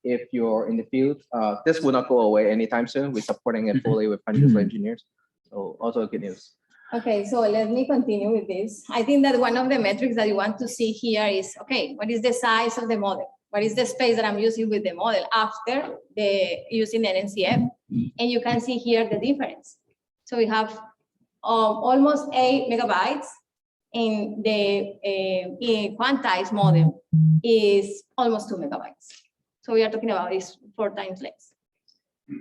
if you're in the field. This will not go away anytime soon. We're supporting it fully with hundreds of engineers. So also good news. Okay, so let me continue with this. I think that one of the metrics that you want to see here is, okay, what is the size of the model? What is the space that I'm using with the model after using NNCF? And you can see here the difference. So we have almost 8 megabytes in the quantized model is almost 2 megabytes. So we are talking about is 4 times less.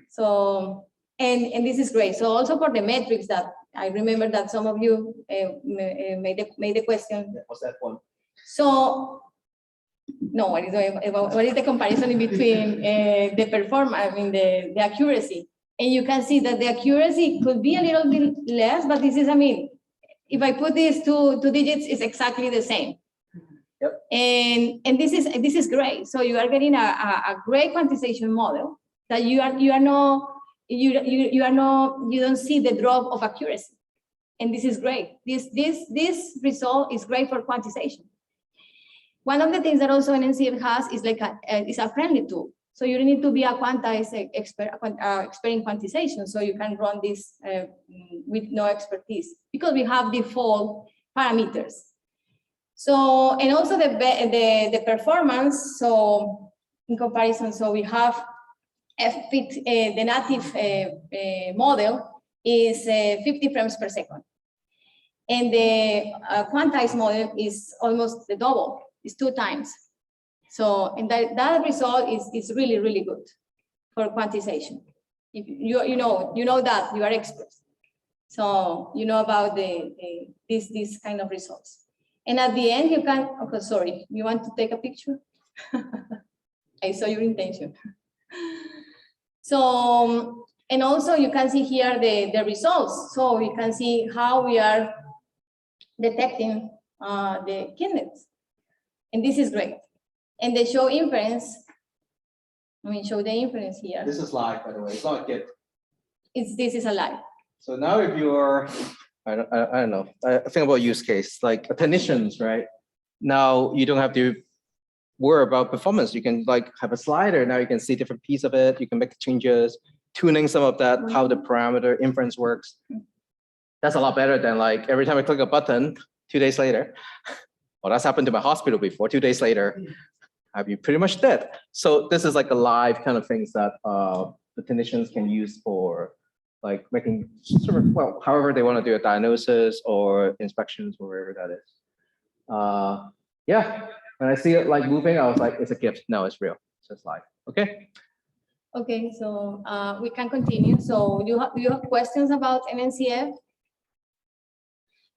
So, and this is great. So also for the metrics that I remember that some of you made the question. What's that one? So, no, what is the comparison in between the performance, I mean the accuracy? And you can see that the accuracy could be a little bit less, but this is, I mean, if I put these two digits, it's exactly the same. Yep. And this is great. So you are getting a great quantization model that you don't see the drop of accuracy, and this is great. This result is great for quantization. One of the things that also NNCF has is like is a friendly tool. So you don't need to be a expert in quantization. So you can run this with no expertise because we have default parameters. So, and also the performance. So in comparison, so we have the native model is 50 frames per second. And the quantized model is almost the double, it's 2 times. So, and that result is really, really good for quantization. If you know that you are experts. So you know about these kind of results. And at the end you can, okay, sorry, you want to take a picture? I saw your intention. So, and also you can see here the results. So you can see how we are detecting the kinetics. And this is great. And they show inference. I mean, show the inference here. This is live, by the way. It's not a GIF. This is a live. So now if you're, I don't know, I think about use case, like technicians, right? Now you don't have to worry about performance. You can like have a slider. Now you can see different piece of it. You can make changes, tuning some of that, how the parameter inference works. That's a lot better than like every time I click a button, 2 days later. Well, that's happened to my hospital before. 2 days later, I'd be pretty much dead. So this is like a live kind of things that the clinicians can use for like making sort of, well, however they want to do a diagnosis or inspections or wherever that is. Yeah, when I see it like moving, I was like, it's a gift. No, it's real. So it's live. Okay. Okay, so we can continue. So you have questions about NNCF?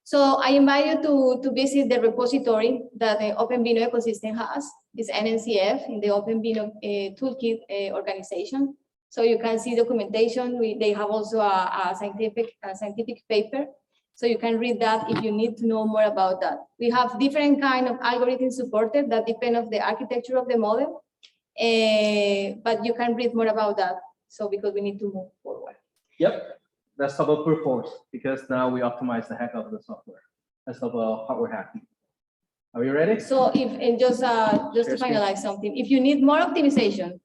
So I invite you to visit the repository that the OpenVINO ecosystem has. It's NNCF in the OpenVINO toolkit organization. So you can see documentation. They have also a scientific paper. So you can read that if you need to know more about that. We have different kind of algorithms supported that depend on the architecture of the model. But you can read more about that. So because we need to move forward. Yep. Let's talk about brute force because now we optimize the heck out of the software. Let's talk about hardware hacking. Are you ready? So just to finalize something, if you need more optimization,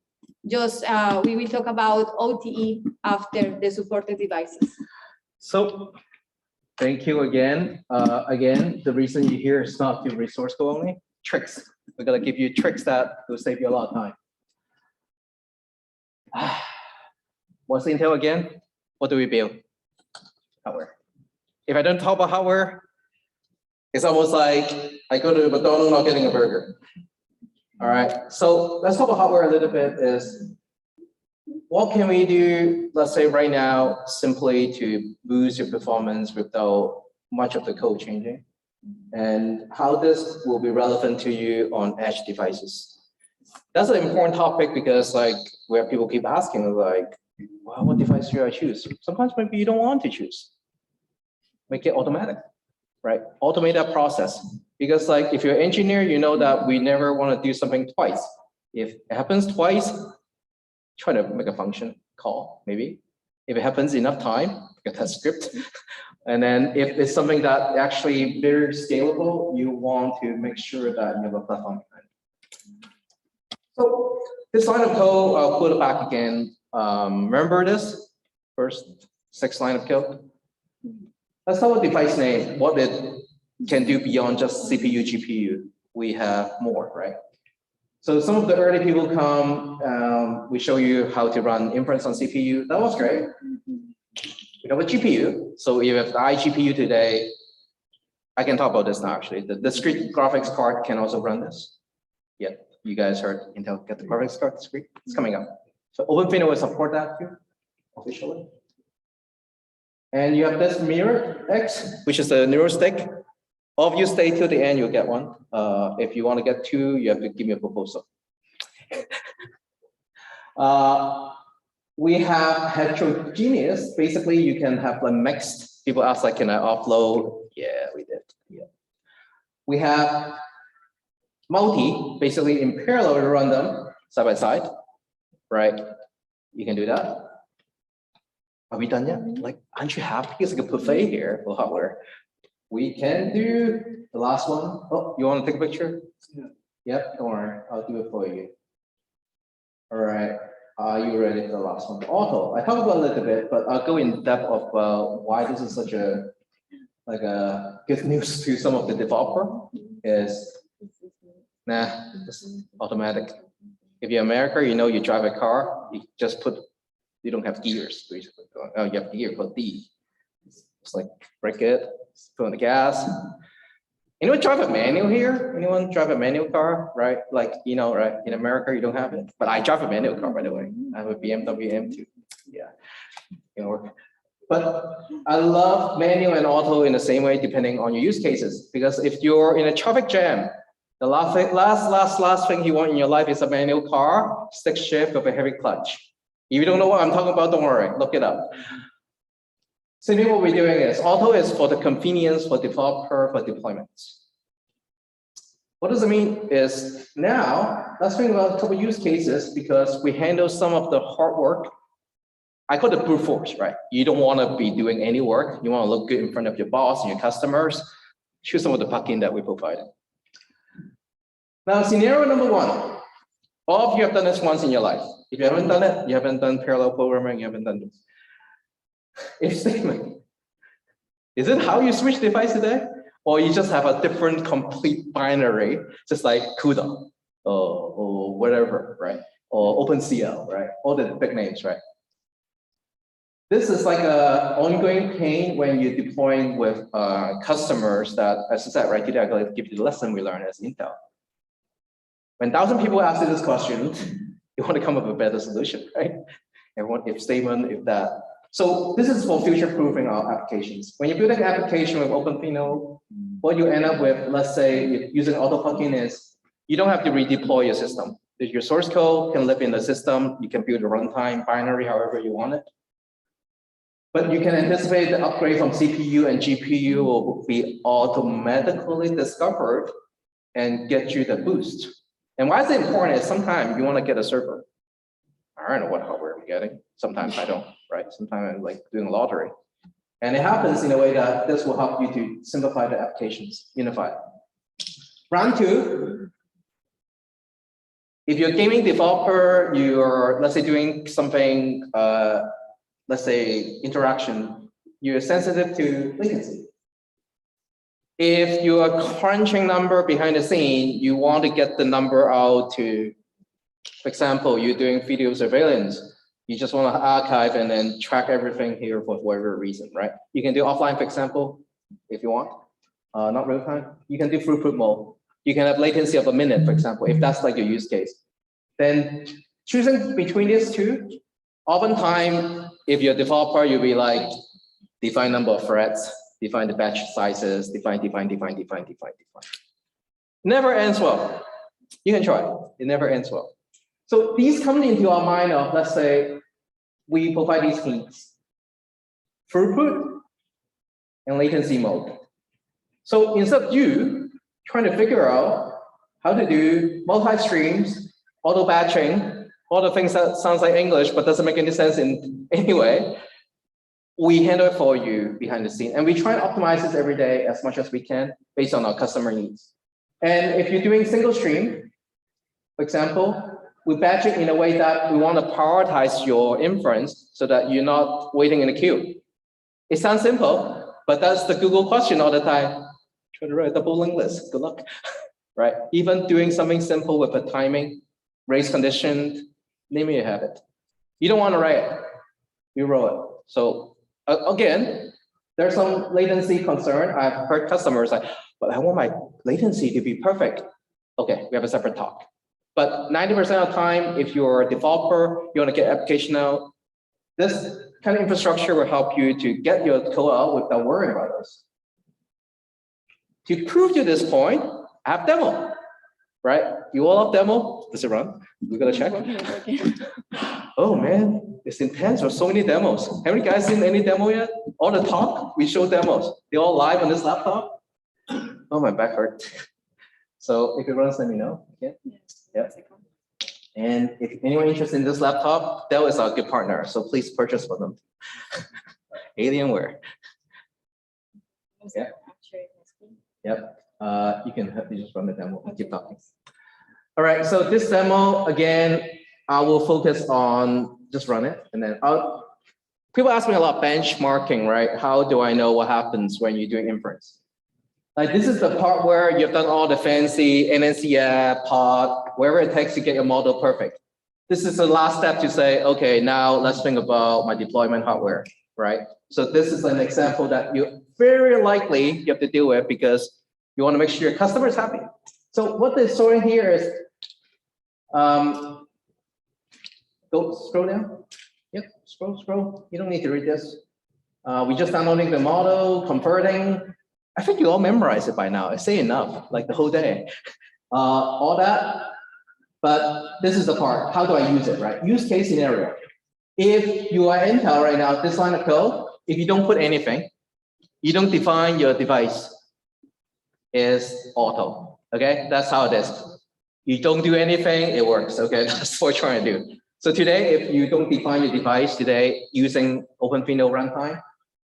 we will talk about OTE after the supported devices. So Thank you again. Again, the reason you're here is not to resource code only, tricks. We're gonna give you tricks that will save you a lot of time. What's Intel again? What do we build? Hardware. If I don't talk about hardware, it's almost like I go to McDonald's not getting a burger. All right, so let's talk about hardware a little bit. Is what can we do, let's say right now, simply to boost your performance without much of the code changing? And how this will be relevant to you on edge devices? That's an important topic because like where people keep asking like, well, what device should I choose? Sometimes maybe you don't want to choose. Make it automatic, right? Automate that process. Because like if you're an engineer, you know that we never want to do something twice. If it happens twice, try to make a function call, maybe. If it happens enough time, get that script. And then if it's something that actually very scalable, you want to make sure that you have a platform behind it. So this line of code, I'll put it back again. Remember this first 6 line of code? Let's start with device name, what it can do beyond just CPU, GPU. We have more, right? So some of the early people come, we show you how to run inference on CPU. That was great. We have a GPU. So if you have the iGPU today, I can talk about this now actually. The discrete graphics card can also run this. Yeah, you guys heard Intel get the graphics card discrete. It's coming up. So OpenVINO will support that too, officially. And you have this mirror X, which is a neural stick. All of you stay till the end, you'll get one. If you want to get 2, you have to give me a proposal. We have heterogeneous. Basically, you can have a mixed. People ask, like, can I offload? Yeah, we did. Yeah. We have multi, basically in parallel, to run them side by side, right? You can do that. Are we done yet? Like, aren't you happy? It's like a buffet here for hardware. We can do the last one. Oh, you want to take a picture? Yeah. Yep, don't worry. I'll do it for you. All right. Are you ready for the last one? Auto. I talked about a little bit, but I'll go in depth of why this is such a good news to some of the developer. Is it's automatic. If you're America, you know you drive a car, you just put, you don't have gears. Oh, you have gear, put D. It's like break it, put on the gas. Anyone drive a manual here? Anyone drive a manual car, right? Like, you know, right? In America, you don't have it. But I drive a manual car, by the way. I have a BMW M2. Yeah. You know, but I love manual and auto in the same way, depending on your use cases. Because if you're in a traffic jam, the last thing you want in your life is a manual car, stick shift with a heavy clutch. If you don't know what I'm talking about, don't worry, look it up. So what we're doing is, auto is for the convenience for developer for deployments. What does it mean is now, let's think about a couple use cases because we handle some of the hard work. I call it brute force, right? You don't want to be doing any work. You want to look good in front of your boss and your customers. Choose some of the plugin that we provided. Now, scenario number 1. All of you have done this once in your life. If you haven't done it, you haven't done parallel programming, you haven't done this. If statement. Is it how you switch device today? Or you just have a different complete binary, just like CUDA or whatever, right? Or OpenCL, right? All the big names, right? This is like an ongoing pain when you're deploying with customers that, as I said, right, today I'm going to give you the lesson we learned as Intel. When 1,000 people ask you this question, you want to come up with a better solution, right? Everyone, if statement, if that. So this is for future-proofing our applications. When you build an application with OpenVINO, what you end up with, let's say, using auto plugin is, you don't have to redeploy your system. Your source code can live in the system. You can build a runtime binary however you want it. But you can anticipate the upgrade from CPU and GPU will be automatically discovered and get you the boost. And why is it important is sometimes you want to get a server. I don't know what hardware I'm getting. Sometimes I don't, right? Sometimes I'm like doing a lottery. And it happens in a way that this will help you to simplify the applications, unify. Round 2. If you're a gaming developer, you're, let's say, doing something, let's say, interaction, you're sensitive to latency. If you are crunching number behind the scene, you want to get the number out to, for example, you're doing video surveillance. You just want to archive and then track everything here for whatever reason, right? You can do offline, for example, if you want, not real time. You can do throughput mode. You can have latency of a minute, for example, if that's like your use case. Then choosing between these two, oftentimes, if you're a developer, you'll be like, define number of threads, define the batch sizes, define. Never ends well. You can try, it never ends well. So these come into our mind of, let's say, we provide these needs, throughput and latency mode. So instead of you trying to figure out how to do multi-streams, auto batching, all the things that sounds like English but doesn't make any sense in any way, we handle it for you behind the scene. And we try and optimize this every day as much as we can based on our customer needs. And if you're doing single stream, for example, we batch it in a way that we want to prioritize your inference so that you're not waiting in the queue. It sounds simple, but that's the Google question all the time. Try to write a double linked list, good luck, right? Even doing something simple with a timing, race conditioned, name it, you have it. You don't want to write it, you roll it. So again, there's some latency concern. I've heard customers like, but I want my latency to be perfect. Okay, we have a separate talk. But 90% of the time, if you're a developer, you want to get application out, this kind of infrastructure will help you to get your code out without worrying about this. To prove to this point, I have demo, right? You all have demo? Does it run? We're gonna check. Oh man, it's intense. There's so many demos. Have you guys seen any demo yet? All the talk, we show demos. They're all live on this laptop. Oh, my back hurt. So if it runs, let me know. Okay. Yeah. And if anyone interested in this laptop, Dell is our good partner. So please purchase for them. Alienware. Yeah. Yep. You just run the demo. Keep talking. All right. So this demo again, I will focus on just run it, and then people ask me a lot benchmarking, right? How do I know what happens when you're doing inference? Like this is the part where you've done all the fancy NNCF, pod, wherever it takes to get your model perfect. This is the last step to say, okay, now let's think about my deployment hardware, right? So this is an example that you very likely you have to deal with because you want to make sure your customer is happy. So what they're showing here is, go scroll down. Yep, scroll. You don't need to read this. We just downloading the model, converting. I think you all memorize it by now. I say enough, like the whole day. All that. But this is the part. How do I use it, right? Use case scenario. If you are Intel right now, this line of code, if you don't put anything, you don't define your device, is auto. Okay, that's how it is. You don't do anything, it works. Okay, that's what we're trying to do. So today, if you don't define your device today using OpenVINO runtime,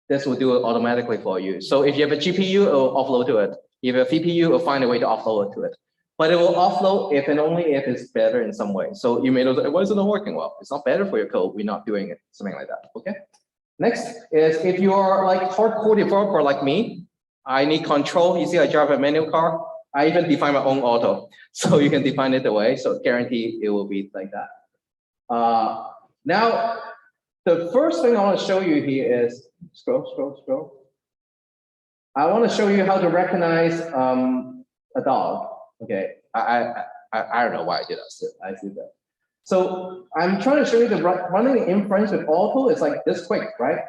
this will do it automatically for you. So if you have a GPU, it will offload to it. If you have a CPU, it will find a way to offload to it. But it will offload if and only if it's better in some way. So you may know, why is it not working well? It's not better for your code. We're not doing it, something like that. Okay. Next is if you are like hardcore developer like me, I need control. You see, I drive a manual car. I even define my own auto. So you can define it the way. So guarantee it will be like that. Now, the first thing I want to show you here is scroll. I want to show you how to recognize a dog. Okay, I don't know why I did that. I did that. So I'm trying to show you that running inference with auto is like this quick, right?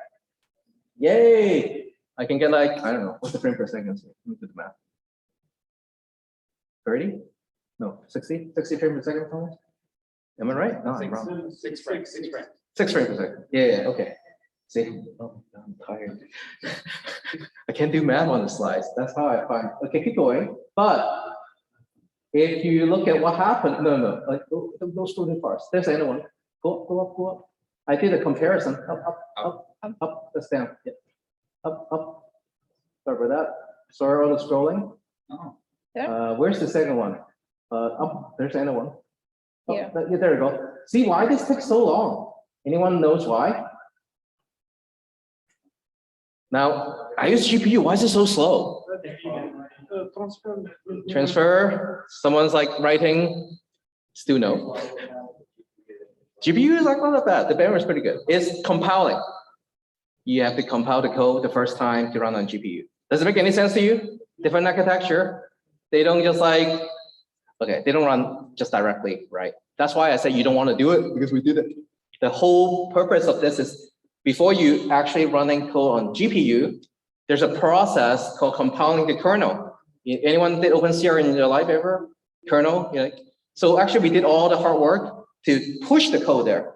Yay! I can get like, I don't know, what's the frame per second? Let me do the math. 30? No, 60? 60 frames per second, Thomas? Am I right? No, I'm wrong. 6 frames. 6 frames per second. Yeah, okay. See, oh, I'm tired. I can't do math on the slides. That's how I find. Okay, keep going. But if you look at what happened, no, like go too fast. There's anyone. Go up. I did a comparison. Up, that's down. Yeah. Up. Sorry for that. Sorry, all the scrolling. Where's the second one? Up. There's anyone. Yeah. Yeah, there we go. See why this takes so long? Anyone knows why? Now, I use GPU. Why is it so slow? Transfer. Someone's like writing. Still no. GPU is like not that bad. The bandwidth is pretty good. It's compiling. You have to compile the code the first time to run on GPU. Does it make any sense to you? Different architecture. They don't just like, okay, they don't run just directly, right? That's why I said you don't want to do it because we did it. The whole purpose of this is before you actually running code on GPU, there's a process called compiling the kernel. Anyone did OpenCR in their life ever? Kernel, you know? So actually we did all the hard work to push the code there.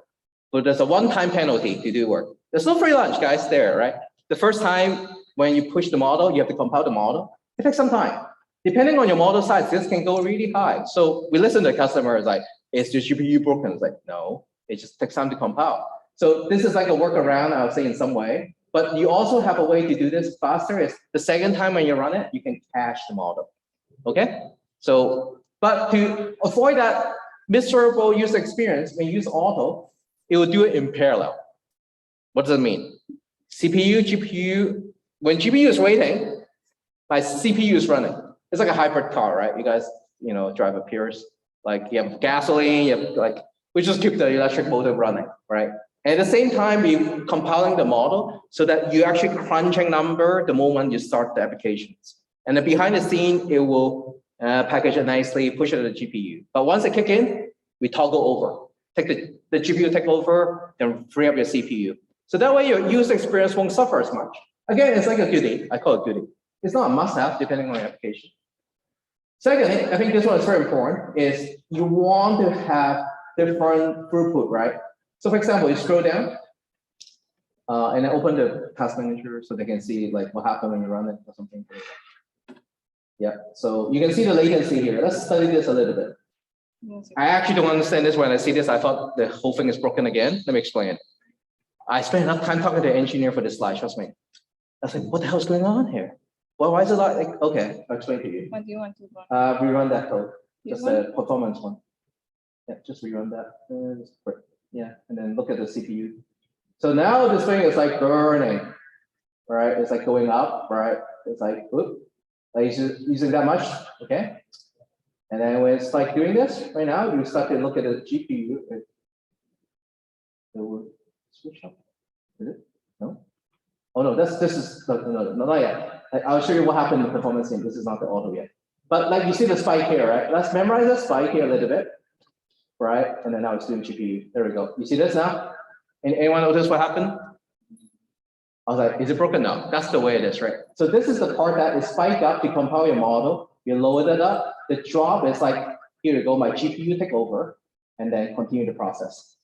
But there's a one-time penalty to do work. There's no free lunch, guys, there, right? The first time when you push the model, you have to compile the model. It takes some time. Depending on your model size, this can go really high. So we listen to customers like, is the GPU broken? It's like, no, it just takes time to compile. So this is like a workaround, I would say, in some way. But you also have a way to do this faster. Is the second time when you run it, you can cache the model. Okay? So, but to avoid that miserable user experience, when you use auto, it will do it in parallel. What does it mean? CPU, GPU, when GPU is waiting, my CPU is running. It's like a hybrid car, right? You guys, you know, drive a Pierce. Like you have gasoline, you have like, we just keep the electric motor running, right? And at the same time, you're compiling the model so that you actually crunching number the moment you start the applications. And then behind the scene, it will package it nicely, push it to the GPU. But once it kick in, we toggle over. Take the GPU take over, then free up your CPU. So that way your user experience won't suffer as much. Again, it's like a goodie. I call it goodie. It's not a must-have depending on your application. Secondly, I think this one is very important, is you want to have different throughput, right? So for example, you scroll down and then open the task manager so they can see like what happened when you run it or something. Yeah, so you can see the latency here. Let's study this a little bit. I actually don't understand this. When I see this, I thought the whole thing is broken again. Let me explain it. I spent enough time talking to the engineer for this slide, trust me. I was like, what the hell is going on here? Well, why is it like, okay, I'll explain to you. What do you want to run? Rerun that code, just the performance one. Yeah, just rerun that. Yeah, and then look at the CPU. So now this thing is like burning, right? It's like going up, right? It's like, whoop, like using that much, okay? And then when it's like doing this right now, you start to look at the GPU. It will switch up. Is it? No? Oh no, this is no, not yet. I'll show you what happened in the performance thing. This is not the auto yet. But like you see the spike here, right? Let's memorize the spike here a little bit, right? And then now it's doing GPU. There we go. You see this now? Anyone notice what happened? I was like, is it broken? No, that's the way it is, right? So this is the part that is spiked up to compile your model. You lower that up. The drop is like, here you go, my GPU take over, and then continue the process.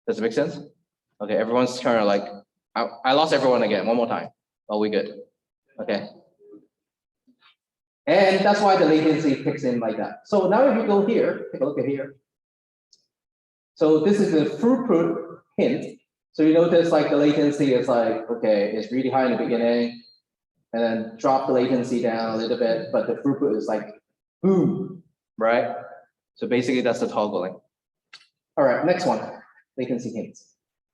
Does it make sense? Okay, everyone's kind of like, I lost everyone again, one more time. Oh, we good. Okay. And that's why the latency kicks in like that. So now if you go here, take a look at here. So this is the throughput hint. So you notice like the latency is like, okay, it's really high in the beginning, and then drop the latency down a little bit, but the throughput is like, boom, right? So basically that's the toggling. All right, next one, latency hints.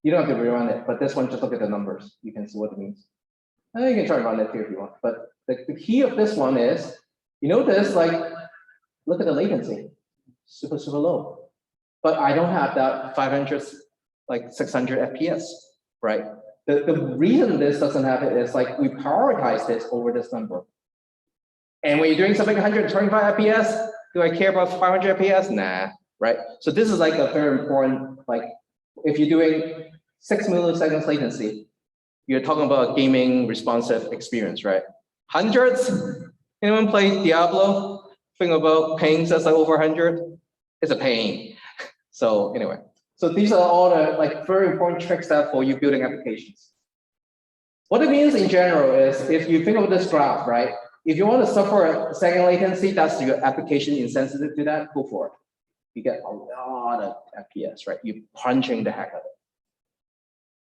You don't have to rerun it, but this one, just look at the numbers. You can see what it means. And you can try to run it here if you want, but the key of this one is, you notice like, look at the latency, super, super low. But I don't have that 500, like 600 FPS, right? The reason this doesn't have it is like we prioritize this over this number. And when you're doing something 125 FPS, do I care about 500 FPS? Nah, right? So this is like a very important, like if you're doing 6 milliseconds latency, you're talking about gaming responsive experience, right? Hundreds, anyone play Diablo? Think about pings that's like over 100? It's a pain. So anyway, so these are all the like very important tricks that for you building applications. What it means in general is if you think of this graph, right? If you want to suffer a second latency, that's your application insensitive to that, go for it. You get a lot of FPS, right? You're punching the heck out of it.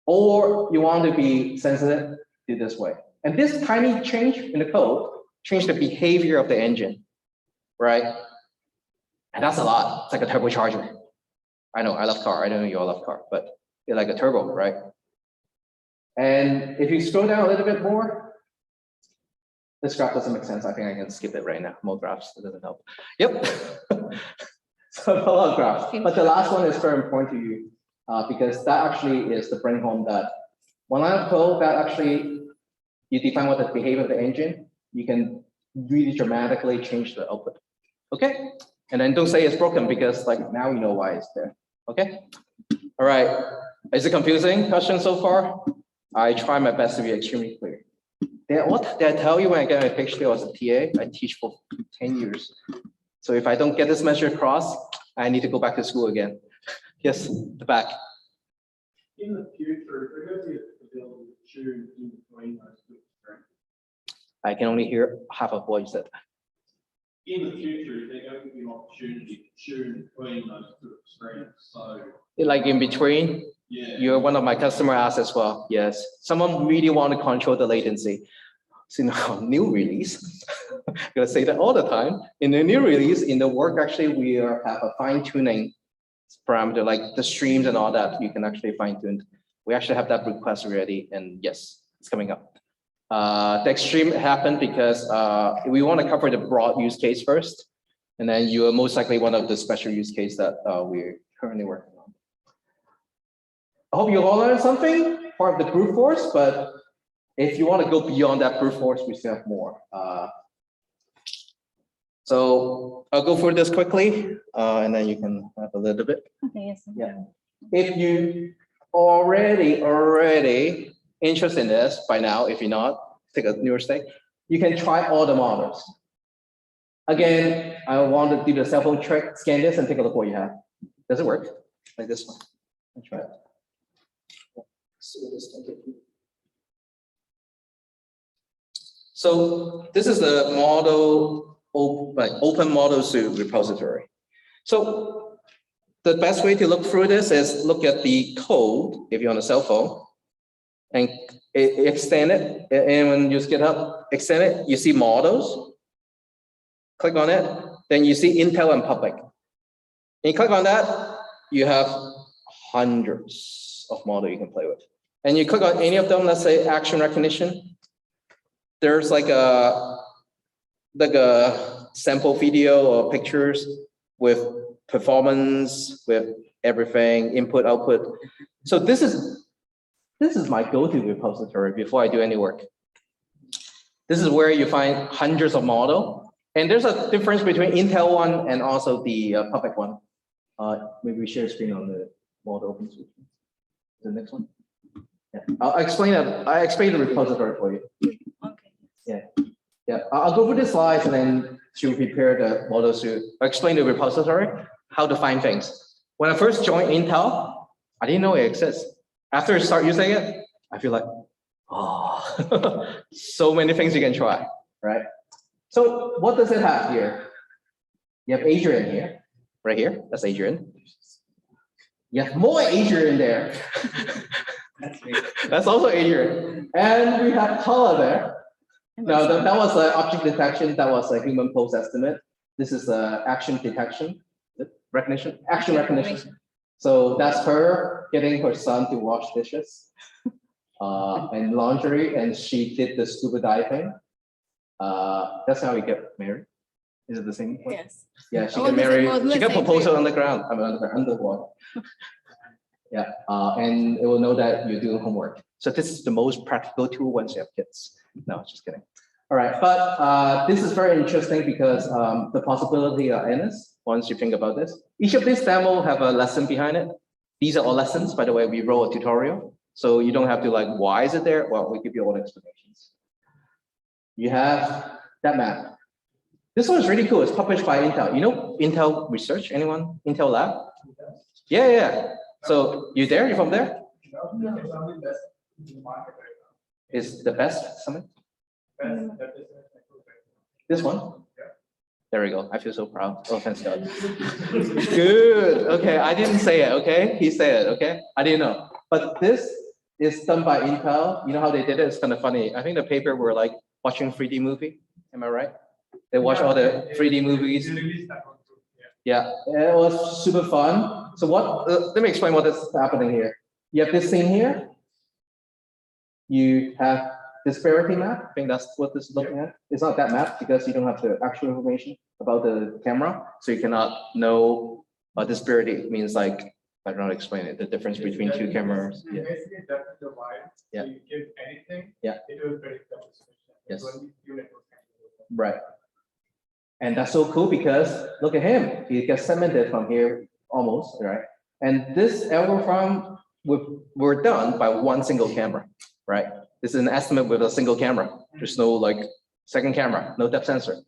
Or you want to be sensitive to this way. And this tiny change in the code change the behavior of the engine, right? And that's a lot. It's like a turbocharger. I know, I love car. I know you all love car, but you're like a turbo, right? And if you scroll down a little bit more, this graph doesn't make sense. I think I can skip it right now. More graphs, it doesn't help. Yep. So a lot of graphs. But the last one is very important to you because that actually is to bring home that one line of code that actually you define what the behavior of the engine, you can really dramatically change the output. Okay. And then don't say it's broken because like now you know why it's there. Okay. All right. Is it confusing question so far? I try my best to be extremely clear. What did I tell you when I got my PhD? I was a TA. I teach for 10 years. So if I don't get this message across, I need to go back to school again. Yes, the back. In the future, we're going to be able to tune in between those two extremes. I can only hear half of what you said. In the future, there's going to be an opportunity to tune between those two extremes. So, Like in between, yeah, you're one of my customer asked as well. Yes, someone really want to control the latency. So now, new release, I'm gonna say that all the time. In the new release, in the work, actually, we have a fine tuning parameter, like the streams and all that. You can actually fine tune. We actually have that request already, and yes, it's coming up. The extreme happened because we want to cover the broad use case first, and then you are most likely one of the special use case that we're currently working on. I hope you all learned something, part of the brute force, but if you want to go beyond that brute force, we still have more. So I'll go through this quickly, and then you can have a little bit. Okay, yes. Yeah. If you already interested in this by now, if you're not, take a newer stake. You can try all the models. Again, I want to do the cell phone trick, scan this and take a look what you have. Does it work? Like this one. Let's try it. So this is the model, like open model suite repository. So the best way to look through this is look at the code if you're on a cell phone and extend it. And when you use GitHub, extend it, you see models. Click on it, then you see Intel and public. And you click on that, you have hundreds of models you can play with. And you click on any of them, let's say action recognition. There's like a sample video or pictures with performance, with everything, input, output. So this is my go-to repository before I do any work. This is where you find hundreds of models. And there's a difference between Intel one and also the public one. Maybe we share a screen on the model open source. The next one. Yeah, I'll explain that. I explain the repository for you. Okay. Yeah. I'll go through the slides and then to prepare the model suite. I'll explain the repository, how to find things. When I first joined Intel, I didn't know it exists. After I start using it, I feel like, oh, so many things you can try, right? So what does it have here? You have Adrian here, right here. That's Adrian. You have more Adrian there. That's also Adrian. And we have Paula there. No, that was object detection. That was a human pose estimate. This is action detection, recognition, action recognition. So that's her getting her son to wash dishes and laundry, and she did the scuba diving. That's how we get married. Is it the same? Yes. Yeah, she All got the same- married. all the She got same proposal thing. on the ground. I mean, underwater. Yeah, and it will know that you're doing homework. So this is the most practical tool once you have kids. No, just kidding. All right, but this is very interesting because the possibility are endless once you think about this. Each of these demo have a lesson behind it. These are all lessons, by the way. We wrote a tutorial, so you don't have to like, why is it there? Well, we give you all the explanations. You have that map. This one is really cool. It's published by Intel. You know Intel Research? Anyone? Intel Lab? Yeah. So you there? You from there? Is the best something? This one? There we go. I feel so proud. Oh, thanks God. Good. Okay, I didn't say it. Okay, he said it. Okay, I didn't know. But this is done by Intel. You know how they did it? It's kind of funny. I think the paper were like watching 3D movie. Am I right? They watch all the 3D movies. Yeah, it was super fun. So what? Let me explain what is happening here. You have this thing here. you have disparity map. I think that's what this is looking at. It's not that map because you don't have the actual information about the camera, so you cannot know disparity. It means like, I don't know how to explain it, the difference between two cameras. Yeah. Basically, that's the wire. Yeah. You give anything. Yeah. It will predict the position. Yes. Only few networks can do that. Right. And that's so cool because look at him. He gets segmented from here almost, right? And this algorithm were done by one single camera, right? This is an estimate with a single camera. There's no like second camera, no depth sensor.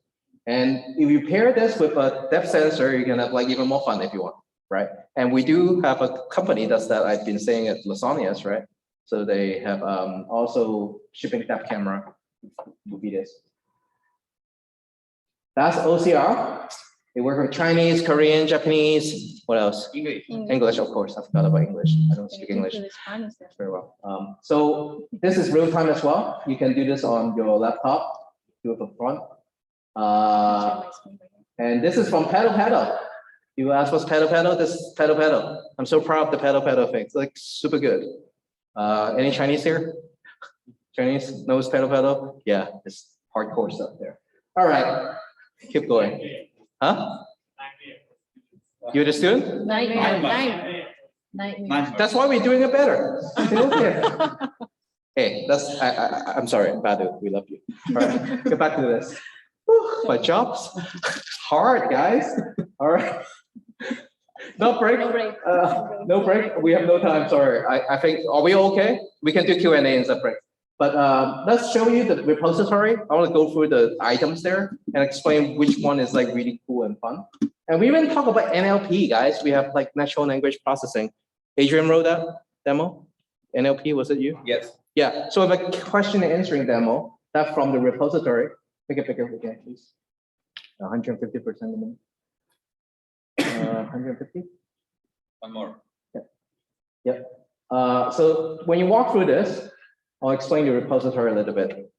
And if you pair this with a depth sensor, you can have like even more fun if you want, right? And we do have a company that's that I've been saying at Lasagnas, right? So they have also shipping depth camera will be this. That's OCR. They work with Chinese, Korean, Japanese. What else? English, of course. I forgot about English. I don't speak English very well. So this is real time as well. You can do this on your laptop. Do it up front. And this is from Pedal. You ask what's Pedal? This is Pedal. I'm so proud of the Pedal thing. It's like super good. Any Chinese here? Chinese knows Pedal? Yeah, it's hardcore stuff there. All right, keep going. Huh? You're the student? Nine. That's why we're doing it better. Hey, that's I'm sorry, Badu, we love you. All right, get back to this. Whew, my job's hard, guys. All right. No break. No break. We have no time. Sorry. I think, are we okay? We can do Q&A in separate. But let's show you the repository. I want to go through the items there and explain which one is like really cool and fun. And we even talk about NLP, guys. We have like natural language processing. Adrian wrote that demo. NLP, was it you? Yes. Yeah. So the question and answering demo, that's from the repository. Make it bigger again, please. 150% a minute. 150. One more. Yep. So when you walk through this, I'll explain the repository a little bit.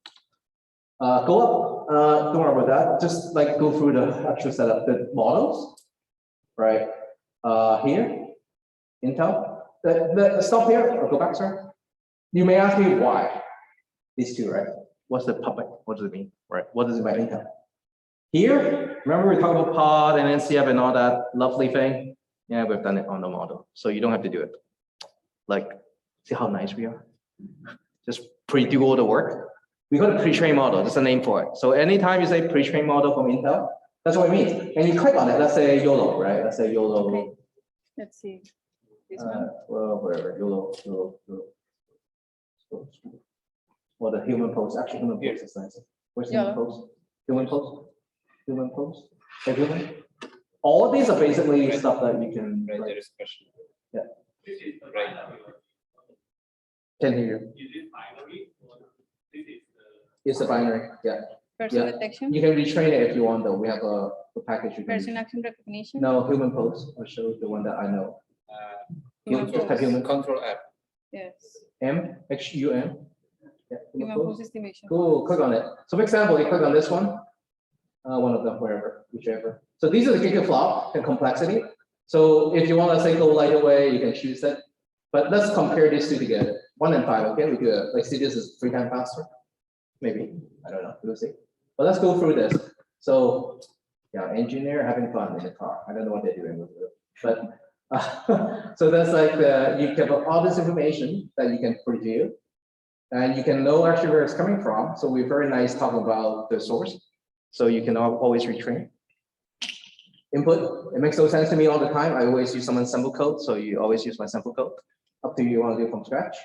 Go up, don't worry about that. Just like go through the actual setup, the models, right? Here, Intel. Stop here or go back, sir. You may ask me why these two, right? What's the public? What does it mean, right? What does it mean by Intel? Here, remember we talked about pod and NCF and all that lovely thing? Yeah, we've done it on the model, so you don't have to do it. Like, see how nice we are? Just pre-do all the work. We got a pre-trained model, that's a name for it. So anytime you say pre-trained model from Intel, that's what it means. And you click on it, let's say YOLO, right? Let's say YOLO. Okay. Let's see. This one. Well, whatever, YOLO. Well, the human pose, actually human pose is nice. Where's human pose? Human pose? Human pose? Like human? All these are basically stuff that you can. Right, there is a question. Yeah. Right. Can hear you. It's a binary, yeah. Person Yeah. detection. You can retrain it if you want, though. We have a package. You can Person action recognition. No, human pose. I'll show you the one that I know. Human Just type human. Control F. Yes. HUM. Yeah, Human pose estimation. Cool, click on it. So for example, you click on this one, one of them, wherever, whichever. So these are the gigaflop and complexity. So if you want to say go lighter way, you can choose that. But let's compare these two together. 1 and 5, okay? We do it. Like see, this is 3 times faster. Maybe, I don't know, we'll see. But let's go through this. So yeah, engineer having fun in the car. I don't know what they're doing with it. But so that's like, you have all this information that you can preview. And you can know actually where it's coming from. So we're very nice talking about the source. So you can always retrain. Input, it makes no sense to me all the time. I always use someone's sample code. So you always use my sample code. Up to you want to do from scratch.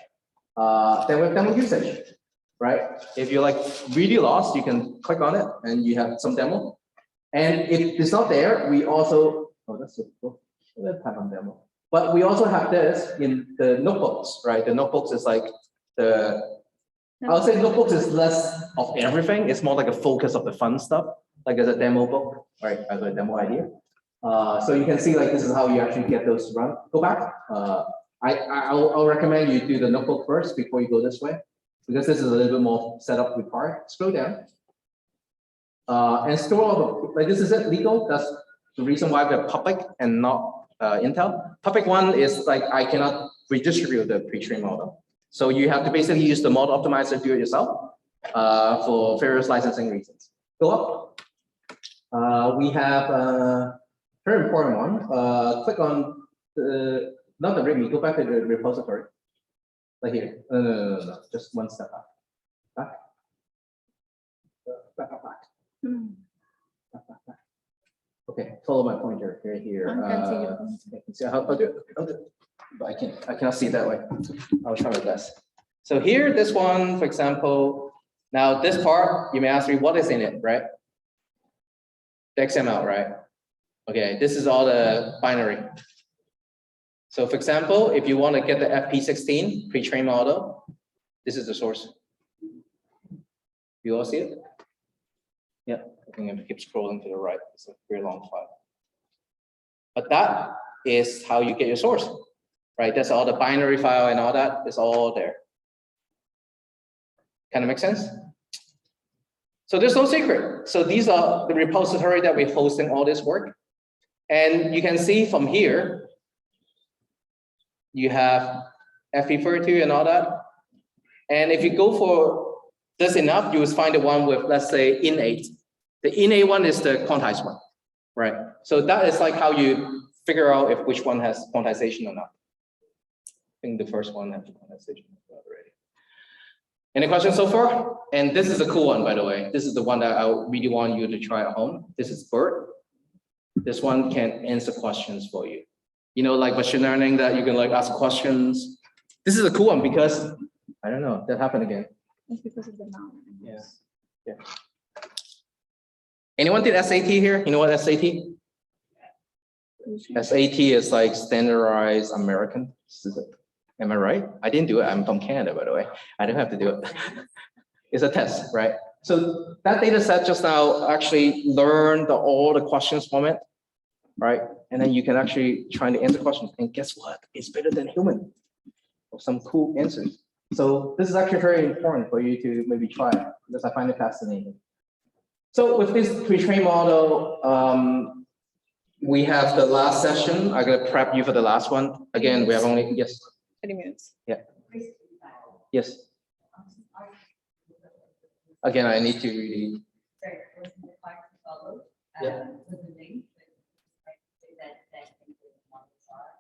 Then we have demo usage, right? If you're like really lost, you can click on it and you have some demo. And if it's not there, we also, oh, that's so cool. Let's have on demo. But we also have this in the notebooks, right? The notebooks is like I would say notebooks is less of everything. It's more like a focus of the fun stuff, like as a demo book, right? As a demo idea. So you can see like this is how you actually get those to run. Go back. I'll recommend you do the notebook first before you go this way, because this is a little bit more setup required. Scroll down. And store all the, like this is it, legal. That's the reason why we have public and not Intel. Public one is like I cannot redistribute the pre-trained model. So you have to basically use the model optimizer, do it yourself for various licensing reasons. Go up. We have a very important one. Click on the, not the README, go back to the repository. Like here. No. Just one step up. Back. Back. Okay, follow my pointer right here. So I'll do it. But I cannot see it that way. I'll try my best. So here, this one, for example, now this part, you may ask me what is in it, right? The XML, right? Okay, this is all the binary. So for example, if you want to get the FP16 pre-trained model, this is the source. You all see it? Yeah, I think I have to keep scrolling to the right. It's a very long file. But that is how you get your source, right? That's all the binary file and all that is all there. Kind of make sense? So there's no secret. So these are the repository that we're hosting all this work. And you can see from here, you have FP32 and all that. And if you go for this enough, you will find the one with, let's say, in8. The in8 one is the quantized one, right? So that is like how you figure out if which one has quantization or not. I think the first one has the quantization already. Any questions so far? And this is a cool one, by the way. This is the one that I really want you to try at home. This is BERT. This one can answer questions for you. You know, like machine learning that you can like ask questions. This is a cool one because, I don't know, that happened again. It's because of the noun. Yeah. Anyone did SAT here? You know what SAT? SAT is like standardized American. Am I right? I didn't do it. I'm from Canada, by the way. I don't have to do it. It's a test, right? So that data set just now actually learned all the questions from it, right? And then you can actually try to answer questions. And guess what? It's better than human. Some cool answers. So this is actually very important for you to maybe try because I find it fascinating. So with this pre-trained model, we have the last session. I'm gonna prep you for the last one. Again, we have only, yes. 30 minutes. Yeah. Yes. Again, I need to really. Sorry, wasn't the part to follow? Yeah. With the link, that models are,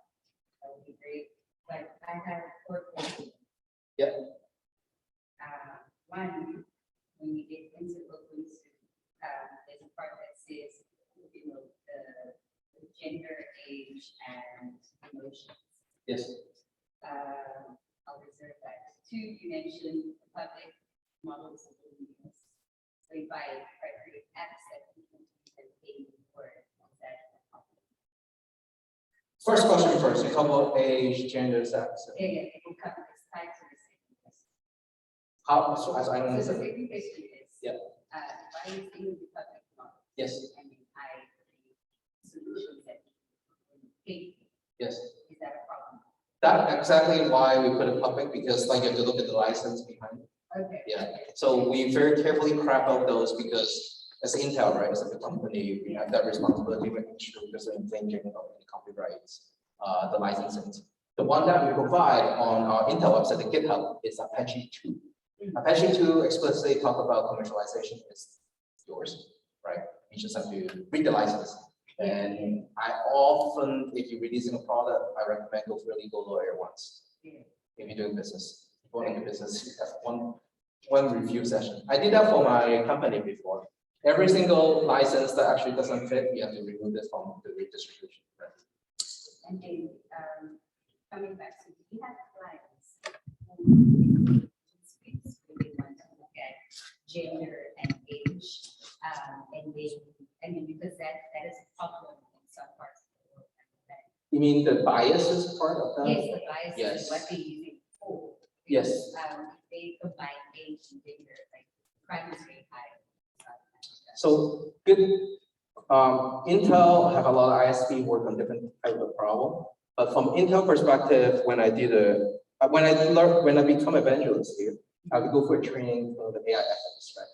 that would be great. But I have 4 questions. Yeah. One, when you get into OpenVINO, there's a part that says, you know, the gender, age, and emotions. Yes. I'll reserve that. 2, you mentioned the public models of OpenVINO. So if I create apps that people can pay for, is that possible? First question first. You talk about age, gender, sex. Yeah, it will come as types of the same question. How? So as I So the understand. second question is, Yeah. why is in the public model? Yes. I mean, I solutions that people pay. Yes. Is that a problem? That's exactly why we put it public, because like you have to look at the license behind it. Okay. Yeah. So we very carefully crap out those because as Intel, right, as a company, we have that responsibility making sure there's no infringing of any copyrights, the licensing. The one that we provide on our Intel website, the GitHub, is Apache 2. Apache 2 explicitly talk about commercialization is yours, right? You just have to read the license. And I often, if you're releasing a product, I recommend go for a legal lawyer once. If you're doing business, if you want to do business, you have one review session. I did that for my company before. Every single license that actually doesn't fit, you have to remove this from the redistribution. Right? And then coming back to, do you have clients who speaks really want to look at gender and age, and they, I mean, because that is a problem in some parts of the world. You mean the bias is part of that? Yes, the bias Yes. is what they're using for. Yes. If they combine age and gender, like crime is very high. So good. Intel have a lot of ISP work on different type of problem. But from Intel perspective, when I become evangelist here, I would go for training for the AI ethics, right?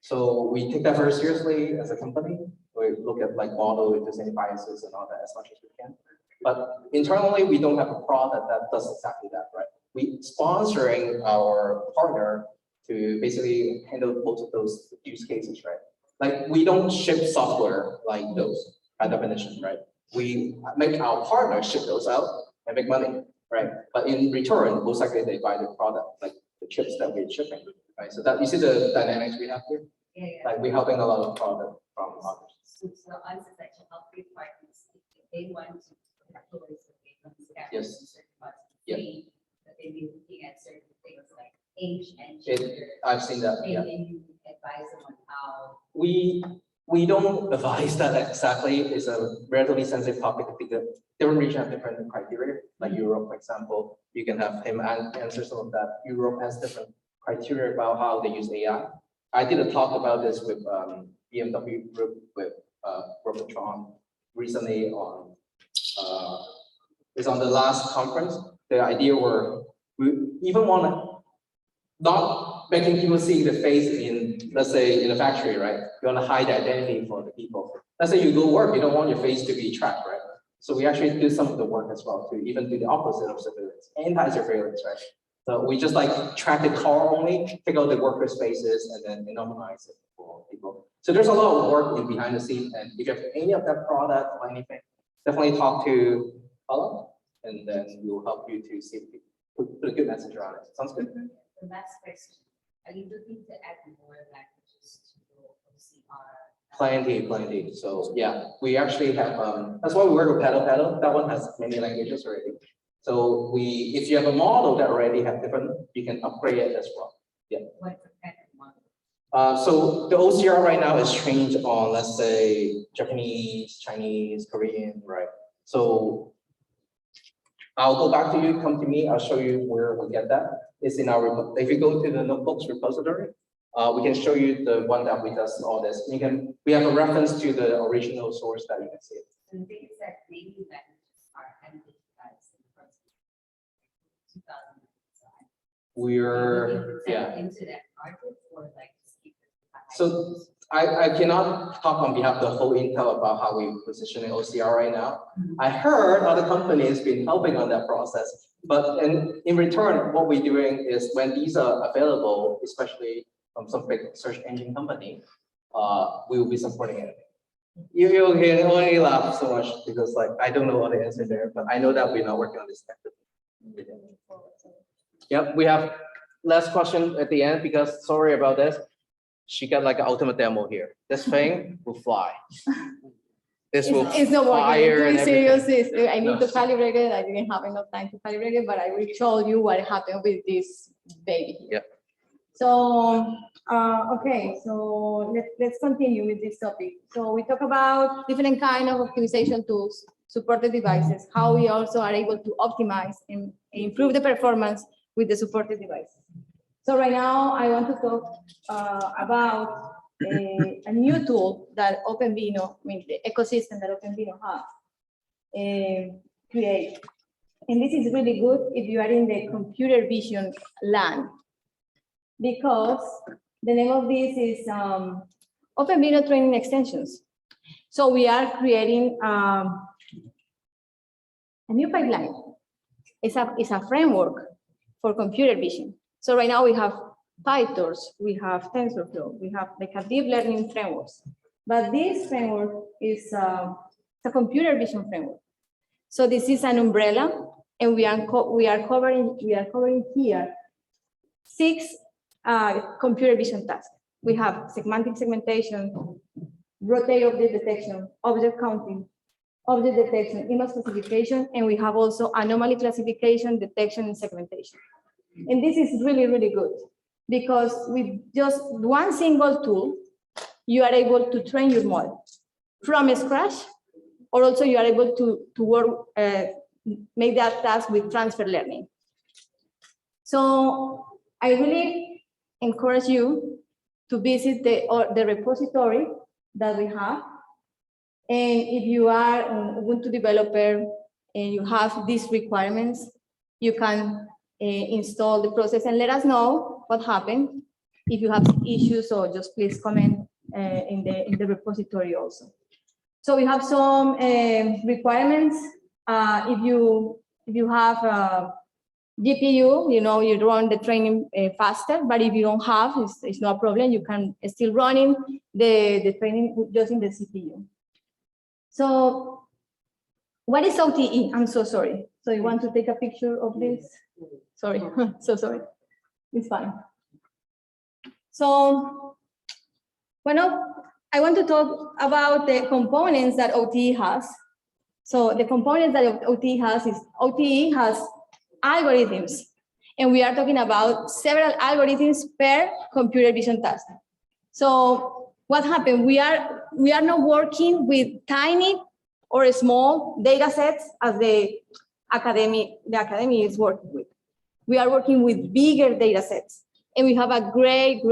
So we take that very seriously as a company. We look at like model if there's any biases and all that as much as we can. But internally, we don't have a product that does exactly that, right? we sponsoring our partner to basically handle both of those use cases, right? Like we don't ship software like those by definition, right? We make our partner ship those out and make money, right? But in return, most likely they buy the product, like the chips that we're shipping, right? So that you see the dynamics we have here. Yeah, yeah. Like we're helping a lot of product from others. So us is like to help your partners if they want to deploy something from scratch. Yes. Certain parts of the Yep. screen, but they be looking at certain things like age and It, gender. I've seen that, And yeah. then you advise them on how. We don't advise that exactly. It's a relatively sensitive topic because different regions have different criteria. Like Europe, for example, you can have him answer some of that. Europe has different criteria about how they use AI. I did a talk about this with BMW group with Robotron recently on it's on the last conference. The idea were we even want to not making people see the face in, let's say, in a factory, right? You want to hide the identity for the people. Let's say you go work, you don't want your face to be tracked, right? So we actually do some of the work as well to even do the opposite of surveillance, anti-surveillance, right? So we just like track the car only, take out the worker spaces, and then anonymize it for people. So there's a lot of work in behind the scenes, and if you have any of that product or anything, definitely talk to Paula, and then we'll help you to see if you put a good message around it. Sounds good? The last question, are you looking to add more languages to your OCR? Plenty. So yeah, we actually have, that's why we work with Paddle. That one has many languages already. So if you have a model that already have different, you can upgrade it as well. Yeah. What kind of model? So the OCR right now is trained on, let's say, Japanese, Chinese, Korean, right? So I'll go back to you, come to me, I'll show you where we get that. It's in our, if you go to the notebooks repository, we can show you the one that we does all this. We have a reference to the original source that you can see it. So the thing is that maybe languages are undigitized in the first 2000. We're, yeah. Into that project or like just keep it. So I cannot talk on behalf of the whole Intel about how we position in OCR right now. I heard other companies been helping on that process, but in return, what we're doing is when these are available, especially from some big search engine company, we will be supporting it. You can only laugh so much because like I don't know all the answer there, but I know that we're not working on this actively. Yep, we have last question at the end because sorry about this. She got like an ultimate demo here. This thing will fly. This will It's not fire working. and To be serious, everything. I need to calibrate it. I didn't have enough time to calibrate it, but I will show you what happened with this baby here. Yep. So, okay, so let's continue with this topic. So we talk about different kind of optimization tools, supported devices, how we also are able to optimize and improve the performance with the supported devices. So right now I want to talk about a new tool that OpenVINO, I mean the ecosystem that OpenVINO has create. And this is really good if you are in the computer vision land, because the name of this is OpenVINO training extensions. So we are creating a new pipeline. It's a framework for computer vision. So right now we have PyTorch, we have TensorFlow, we have like a deep learning frameworks. But this framework is a computer vision framework. So this is an umbrella, and we are covering here 6 computer vision tasks. We have semantic segmentation, rotate object detection, object counting, object detection, image classification, and we have also anomaly classification, detection, and segmentation. And this is really, really good because with just one single tool, you are able to train your model from scratch, or also you are able to work, make that task with transfer learning. So I really encourage you to visit the repository that we have. And if you are an Ubuntu developer and you have these requirements, you can install the process and let us know what happened. If you have issues, or just please comment in the repository also. So we have some requirements. If you have GPU, you know, you run the training faster, but if you don't have, it's no problem. You can still running the training just in the CPU. So what is OTE? I'm so sorry. So you want to take a picture of this? Sorry, so sorry. It's fine. So, well, I want to talk about the components that OTE has. So the components that OTE has is OTE has algorithms, and we are talking about several algorithms per computer vision task. So what happened? We are not working with tiny or small data sets as the academy is working with. We are working with bigger data sets, and we have a great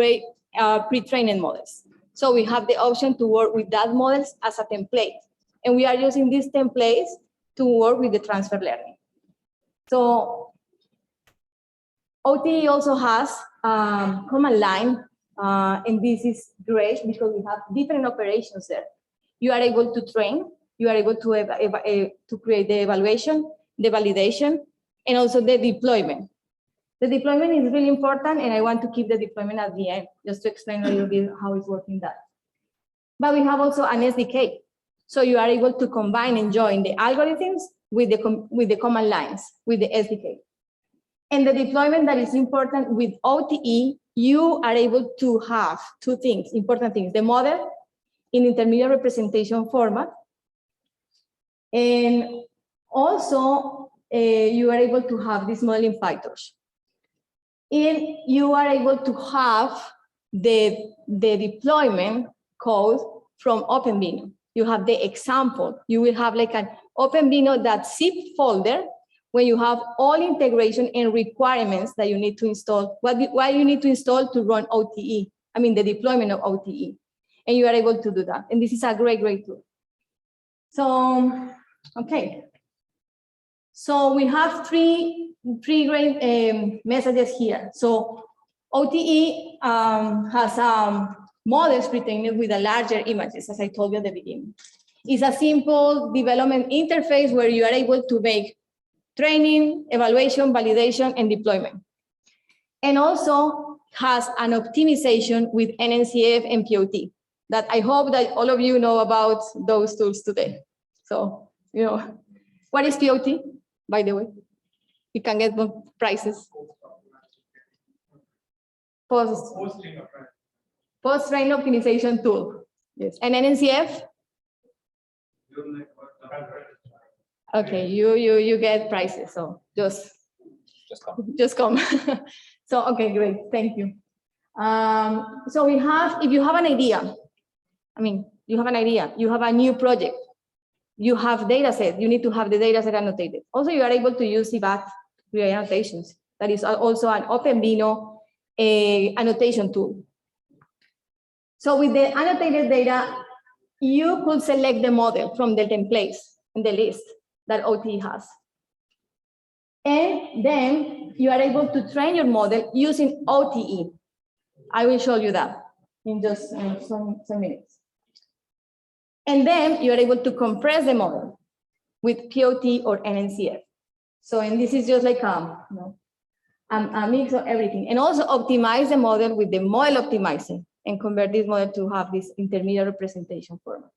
pre-trained models. So we have the option to work with that models as a template, and we are using these templates to work with the transfer learning. So OTE also has command line, and this is great because we have different operations there. You are able to train, you are able to create the evaluation, the validation, and also the deployment. The deployment is really important, and I want to keep the deployment at the end, just to explain a little bit how it's working that. But we have also an SDK. So you are able to combine and join the algorithms with the command lines, with the SDK. And the deployment that is important with OTE, you are able to have two things, important things, the model in intermediate representation format, and also you are able to have this model in PyTorch. And you are able to have the deployment code from OpenVINO. You have the example. You will have like an OpenVINO.zip folder when you have all integration and requirements that you need to install, what you need to install to run OTE, I mean the deployment of OTE. And you are able to do that. And this is a great tool. So, okay. So we have three great messages here. So OTE has models pre-trained with a larger images, as I told you at the beginning. It's a simple development interface where you are able to make training, evaluation, validation, and deployment. And also has an optimization with NNCF and POT that I hope that all of you know about those tools today. So, you know, what is POT, by the way? You can get prices. Post-train optimization tool. Yes. And NNCF? Okay, you get prices, so just come. So, okay, great, thank you. So we have, if you have an idea, I mean, you have an idea, you have a new project, you have data set, you need to have the data set annotated. Also, you are able to use CBAT with annotations. That is also an OpenVINO annotation tool. So with the annotated data, you could select the model from the templates in the list that OTE has. And then you are able to train your model using OTE. I will show you that in just some minutes. And then you are able to compress the model with POT or NNCF. So, and this is just like a mix of everything. And also optimize the model with the model optimizer and convert this model to have this intermediate representation format.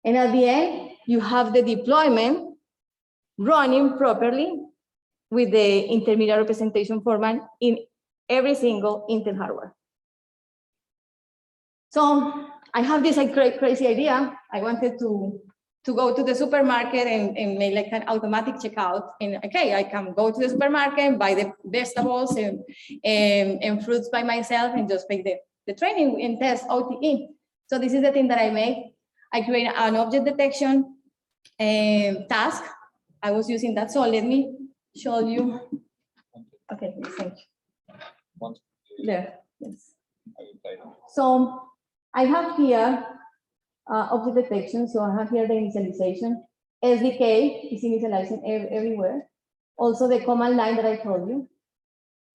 And at the end, you have the deployment running properly with the intermediate representation format in every single Intel hardware. So I have this crazy idea. I wanted to go to the supermarket and make like an automatic checkout. And okay, I can go to the supermarket and buy the vegetables and fruits by myself and just make the training and test OTE. So this is the thing that I made. I create an object detection task. I was using that. So let me show you. Okay, thank you. There, yes. So I have here object detection. So I have here the initialization. SDK is initializing everywhere. Also the command line that I told you.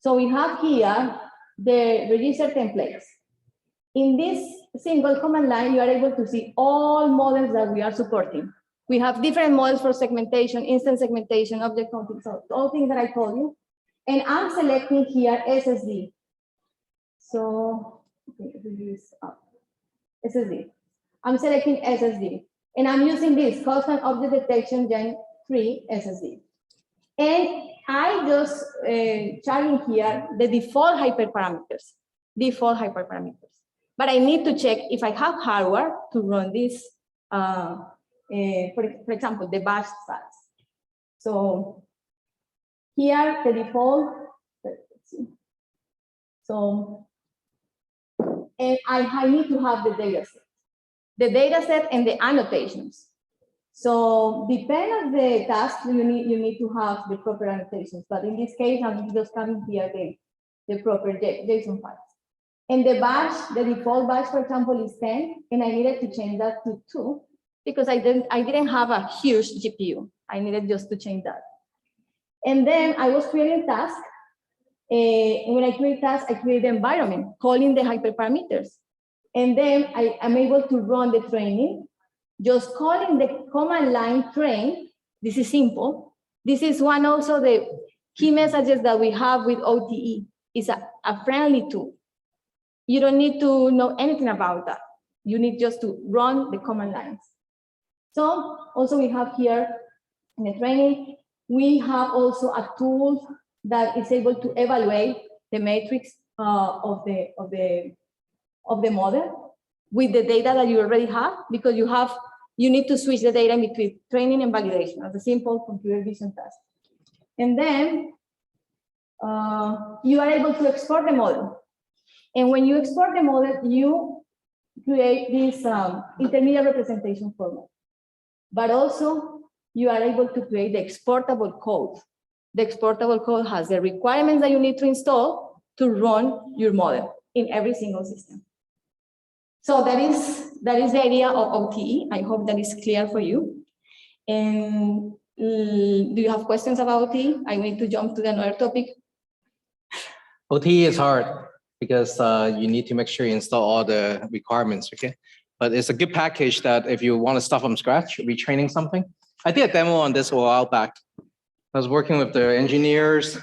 So we have here the register templates. In this single command line, you are able to see all models that we are supporting We have different models for segmentation, instant segmentation, object counting, so all things that I told you. And I'm selecting here SSD. So, okay, this up. SSD. I'm selecting SSD. And I'm using this constant object detection Gen 3 SSD. And I just charting here the default hyperparameters. But I need to check if I have hardware to run this, for example, the bash stats. So here the default, let's see. So, and I need to have the data set and the annotations. So depending on the task, you need to have the proper annotations. But in this case, I'm just coming here the proper JSON files. And the bash, the default bash, for example, is 10, and I needed to change that to 2 because I didn't have a huge GPU. I needed just to change that. And then I was creating tasks. And when I create tasks, I create the environment, calling the hyperparameters. And then I'm able to run the training, just calling the command line train. This is simple. This is one also the key messages that we have with OTE. It's a friendly tool. You don't need to know anything about that. You need just to run the command lines. So also we have here in the training, we have also a tool that is able to evaluate the matrix of the model with the data that you already have, because you need to switch the data between training and validation as a simple computer vision task. And then you are able to export the model. And when you export the model, you create this intermediate representation format. But also, you are able to create the exportable code. The exportable code has the requirements that you need to install to run your model in every single system. So that is the idea of OTE. I hope that is clear for you. And do you have questions about OTE? I need to jump to another topic. OTE is hard because you need to make sure you install all the requirements, okay? But it's a good package that if you want to start from scratch, retraining something. I did a demo on this a while back. I was working with the engineers.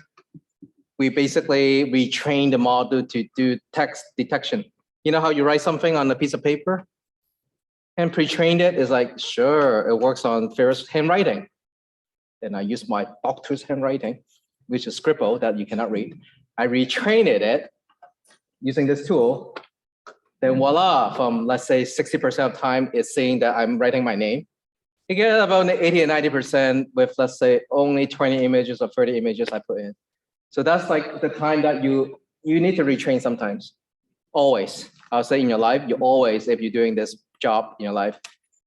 We basically retrained the model to do text detection. You know how you write something on a piece of paper? And pre-trained it is like, sure, it works on Ferris handwriting. Then I use my doctor's handwriting, which is scribble that you cannot read. I retrained it using this tool. Then voila, from let's say 60% of time, it's saying that I'm writing my name. You get about 80 and 90% with, let's say, only 20 images or 30 images I put in. So that's like the time that you need to retrain sometimes. Always, I'll say in your life, you always, if you're doing this job in your life.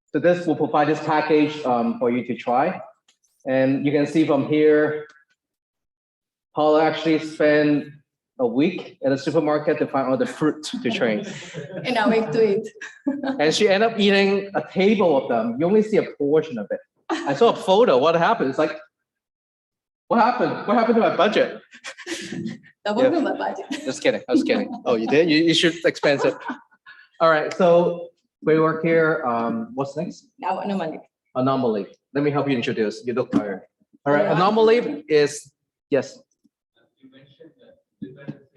So this will provide this package for you to try. And you can see from here, Paula actually spent a week at a supermarket to find all the fruit to train. And I went to it. And she ended up eating a table of them. You only see a portion of it. I saw a photo. What happened? It's like, what happened? What happened to my budget? That wasn't my budget. Just kidding. I was kidding. Oh, you did? You should expense it. All right. So we work here. What's next? Anomaly. Anomaly. Let me help you introduce. You look tired. All right. Anomaly is, yes. You mentioned that dependency.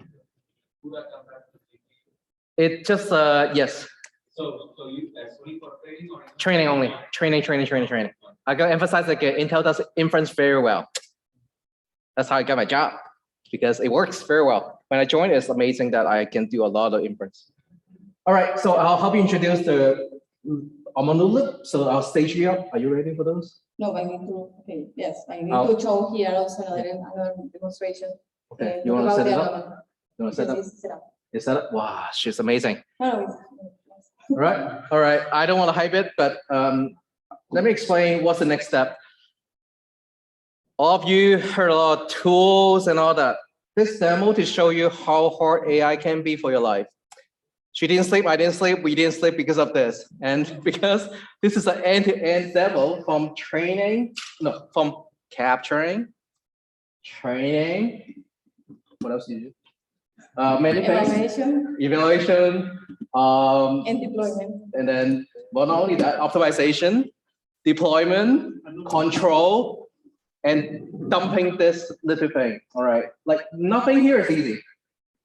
Could I come back to It just, yes. So you that's only for training or Training only. Training. I gotta emphasize that Intel does inference very well. That's how I got my job, because it works very well. When I joined, it's amazing that I can do a lot of inference. All right, so I'll help you introduce the anomaly. So I'll stage you up. Are you ready for those? No, I need to, okay, yes, I need to show here also another demonstration. Okay, you want to set it up? You want to set up? Set up. You set up? Wow, she's amazing. No, All right. I don't want to hype it, but let me explain what's the next step. All of you heard a lot of tools and all that. This demo to show you how hard AI can be for your life. She didn't sleep, I didn't sleep, we didn't sleep because of this. And because this is an end-to-end demo from capturing, training, what else do you do? Many things. Evaluation, and deployment. and then, well, not only that, optimization, deployment, control, and dumping this little thing. All right, like nothing here is easy.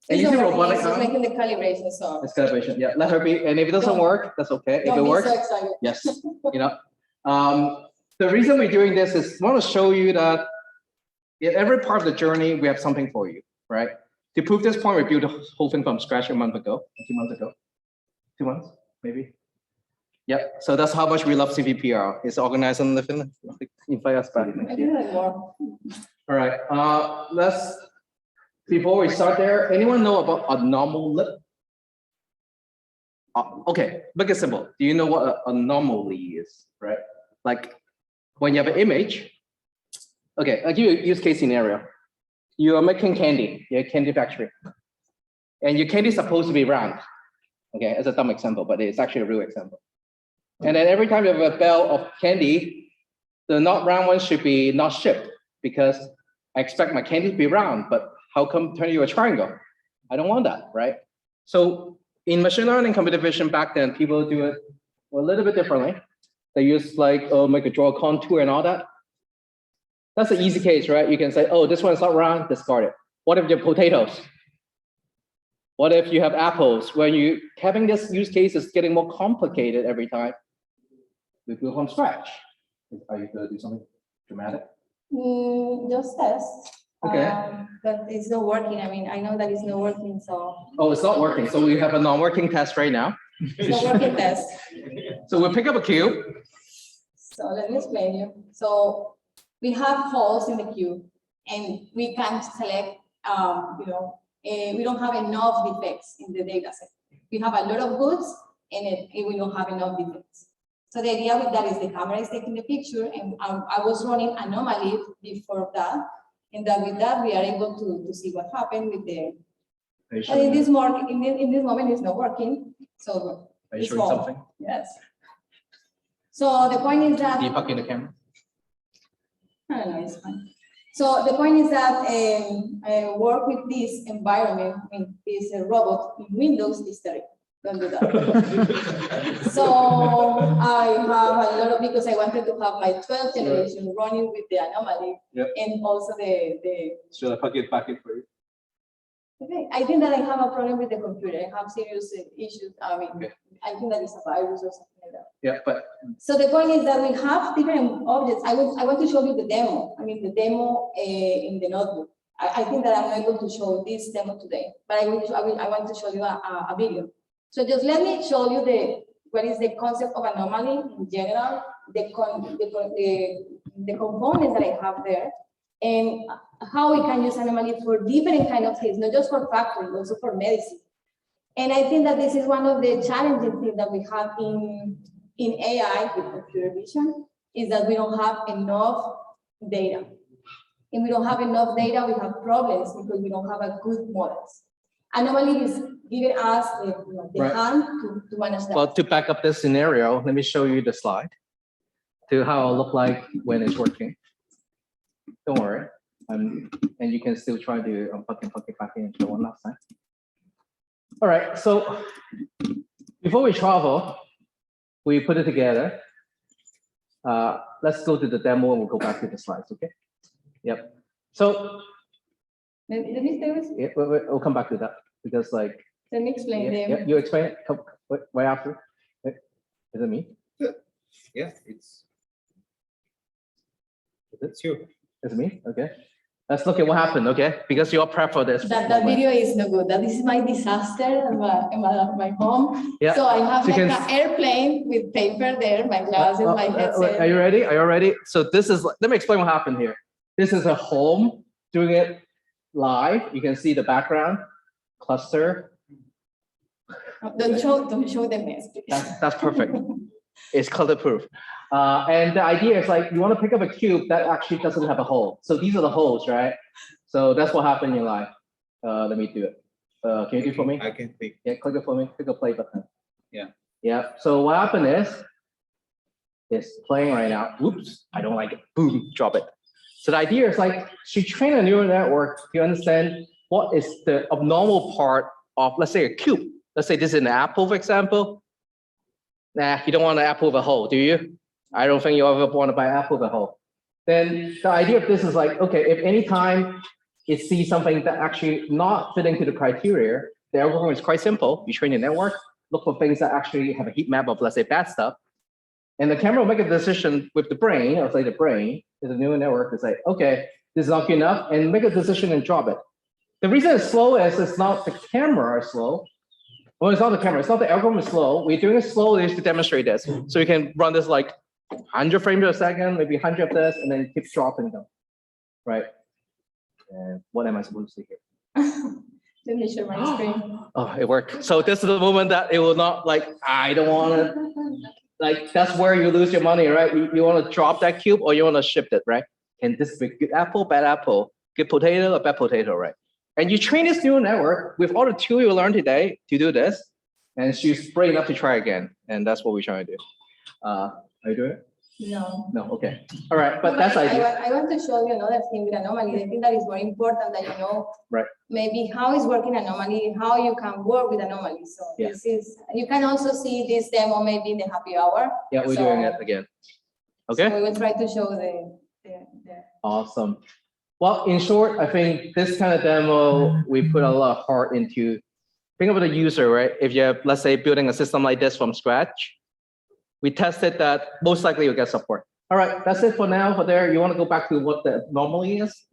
And It's you see not working, robotic it's just arm? making the calibration, so. It's calibration. Yeah, let her be. And if it doesn't Don't- work, that's okay. If it Don't be works, so excited. yes. You know, the reason we're doing this is want to show you that in every part of the journey, we have something for you, right? To prove this point, we built the whole thing from scratch a month ago, 2 months ago, 2 months, maybe. Yep. So that's how much we love CVPR. It's organized and living. Invite us back next I year. do like more. All right. Before we start there, anyone know about anomaly? Okay, make it simple. Do you know what an anomaly is, right? Like when you have an image. Okay, I'll give you a use case scenario. You are making candy, you're a candy factory. And your candy is supposed to be round. Okay, as a dumb example, but it's actually a real example. And then every time you have a bale of candy, the not round one should be not shipped because I expect my candy to be round, but how come turn you a triangle? I don't want that, right? So in machine learning, computer vision back then, people do it a little bit differently. They use like, draw a contour and all that. That's an easy case, right? You can say, oh, this one's not round, discard it. What if they're potatoes? What if you have apples? When you having this use case is getting more complicated every time. We build from scratch. Are you gonna do something dramatic? Just test. Okay. But it's not working. I mean, I know that it's not working, so Oh, it's not working. So we have a non-working test right now. it's not working test. So we'll pick up a cube. So let me explain you. So we have holes in the cube, and we can select. We don't have enough defects in the data set. We have a lot of goods, and we don't have enough defects. So the idea with that is the camera is taking the picture, and I was running anomaly before that, and that with that we are able to see what happened with the. But in this moment, it's not working. So Are you it's showing wrong. something? Yes. So the point is that. Debug in the camera. I don't know, it's fine. So the point is that I work with this environment, I mean, this robot in Windows is terrible. Don't do that. So I have a lot of, because I wanted to have my 12th generation running with the anomaly, Yep. and also the. Should I plug it back in for you? Okay, I think that I have a problem with the computer. I have serious issues. I mean, Okay. I think that it's a virus or something like that. Yeah, but So the point is that we have different objects. I want to show you the demo. I mean, the demo in the notebook. I think that I'm not able to show this demo today, but I want to show you a video. So just let me show you what is the concept of anomaly in general, the components that I have there, and how we can use anomaly for different kind of things, not just for factoring, also for medicine. And I think that this is one of the challenging things that we have in AI with computer vision, is that we don't have enough data. If we don't have enough data, we have problems because we don't have a good models. Anomaly is giving us the Right. hand to manage that. Well, to back up this scenario, let me show you the slide to how it'll look like when it's working. Don't worry. And you can still try to unplug and plug it back in and show one last time. All right, so before we travel, we put it together. Let's go to the demo and we'll go back to the slides, okay? Yep. So Let me stay with you. yeah, we'll come back to that because like, Let me explain them. yeah, you explain it come, right after. Is it me? Yeah, it's you. It's me, okay. Let's look at what happened, okay? Because you're prepped for this. That moment. video is no good. That is my disaster in my home. Yeah. So I have So you like can an airplane with paper there, my glasses, my headset. Are you ready? Are you ready? So this is, let me explain what happened here. This is a home doing it live. You can see the background, cluster. Don't show the mess, please. That's perfect. It's color proof. And the idea is like, you want to pick up a cube that actually doesn't have a hole. So these are the holes, right? So that's what happened in live. Let me do it. Can you do it for me? I can pick. Yeah, click it for me. Click the play button. Yeah. Yeah. So what happened is, it's playing right now. Oops, I don't like it. Boom, drop it. So the idea is like, she trained a neural network to understand what is the abnormal part of, let's say, a cube. Let's say this is an apple, for example. Nah, you don't want an apple with a hole, do you? I don't think you ever want to buy Apple at whole. Then the idea of this is like, okay, if any time it sees something that actually not fitting to the criteria, the algorithm is quite simple. You train your network, look for things that actually have a heat map of, let's say, bad stuff. And the camera will make a decision with the brain, or say the brain is a neural network to say, okay, this is not good enough, and make a decision and drop it. The reason it's slow is it's not the camera is slow. Well, it's not the camera, it's not the algorithm is slow. We're doing it slowly to demonstrate this. So you can run this like 100 frames a second, maybe 100 of this, and then keep dropping them, right? And what am I supposed to do here? Let me share my screen. Oh, it worked. So this is the moment that it will not like, I don't want to, like, that's where you lose your money, right? You want to drop that cube or you want to ship it, right? Can this be good apple, bad apple, good potato, or bad potato, right? And you train this neural network with all the tools you learned today to do this, and she's brave enough to try again. And that's what we're trying to do. Are you doing it? No. No, okay. All right, but that's idea. I want to show you another thing with anomaly. I think that is very important that you know Right. maybe how is working anomaly, how you can work with anomaly. So Yeah. this is, you can also see this demo maybe in the happy hour. Yeah, we're So- doing it again. Okay. So we will try to show the Awesome. Well, in short, I think this kind of demo, we put a lot of heart into. Think about the user, right? If you're, let's say, building a system like this from scratch, we tested that most likely you'll get support. All right, that's it for now. For there, you want to go back to what the anomaly is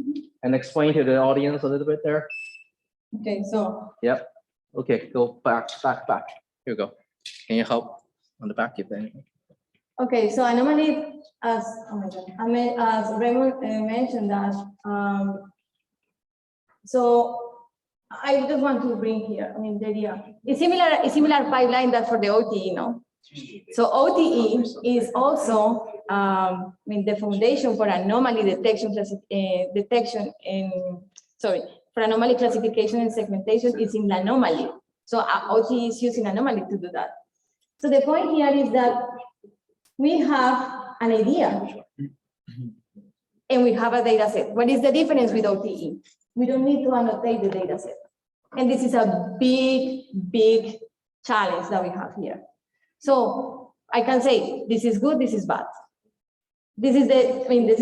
and explain to the audience a little bit there? Okay, so. Yep. Okay, go back. Here we go. Can you help on the back if anything? Okay, so anomaly, as as Raymond mentioned that, so I just want to bring here, I mean, the idea. It's similar pipeline that for the OTE, no? So OTE is also, I mean, the foundation for anomaly detection, for anomaly classification and segmentation is in the anomaly. So OTE is using anomaly to do that. So the point here is that we have an idea and we have a data set. What is the difference with OTE? We don't need to annotate the data set. And this is a big challenge that we have here. So I can say, this is good, this is bad. This is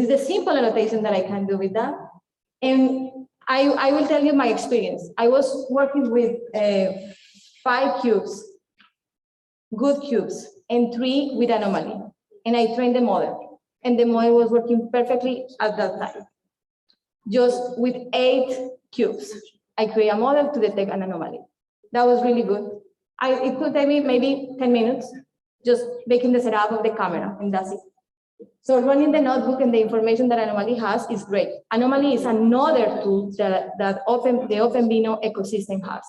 the simple annotation that I can do with that. And I will tell you my experience. I was working with 5 cubes, good cubes, and 3 with anomaly. And I trained the model. And the model was working perfectly at that time. Just with 8 cubes, I create a model to detect an anomaly. That was really good. It could take me maybe 10 minutes, just making the setup of the camera, and that's it. So running the notebook and the information that Anomaly has is great. Anomaly is another tool that the OpenVINO ecosystem has.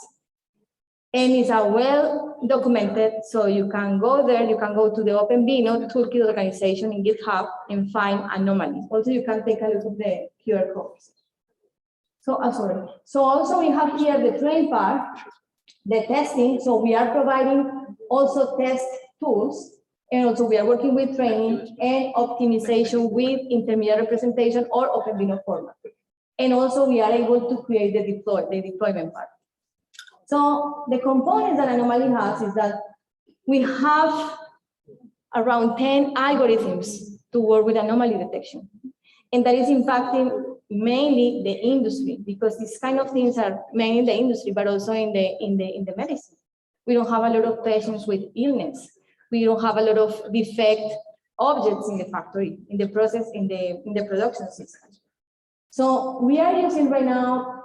And it's a well documented, so you can go there, you can go to the OpenVINO toolkit organization in GitHub and find anomalies. Also, you can take a look at the QR codes. So, sorry. So also we have here the train part, the testing. So we are providing also test tools. And also we are working with training and optimization with intermediate representation or OpenVINO format. And also we are able to create the deployment part. So the components that Anomaly has is that we have around 10 algorithms to work with anomaly detection. And that is impacting mainly the industry, because these kind of things are mainly in the industry, but also in the medicine. We don't have a lot of patients with illness. We don't have a lot of defect objects in the factory, in the process, in the production system. So we are using right now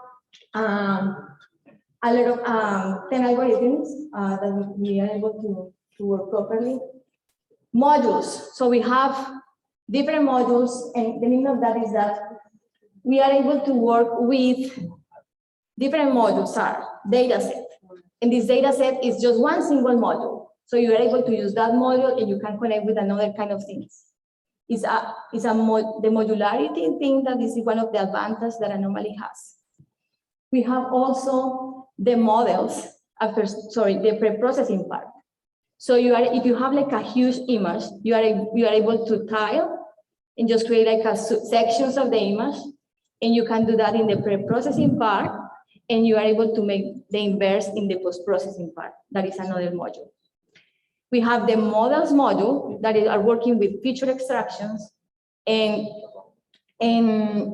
a lot of 10 algorithms that we are able to work properly. Modules. So we have different modules, and the meaning of that is that we are able to work with different modules are data set. And this data set is just one single module. So you are able to use that module and you can connect with another kind of things. The modularity thing that is one of the advantages that Anomaly has. We have also the models the pre-processing part. So if you have like a huge image, you are able to tile and just create like sections of the image, and you can do that in the pre-processing part, and you are able to make the inverse in the post-processing part. That is another module. We have the models module that are working with feature extractions, and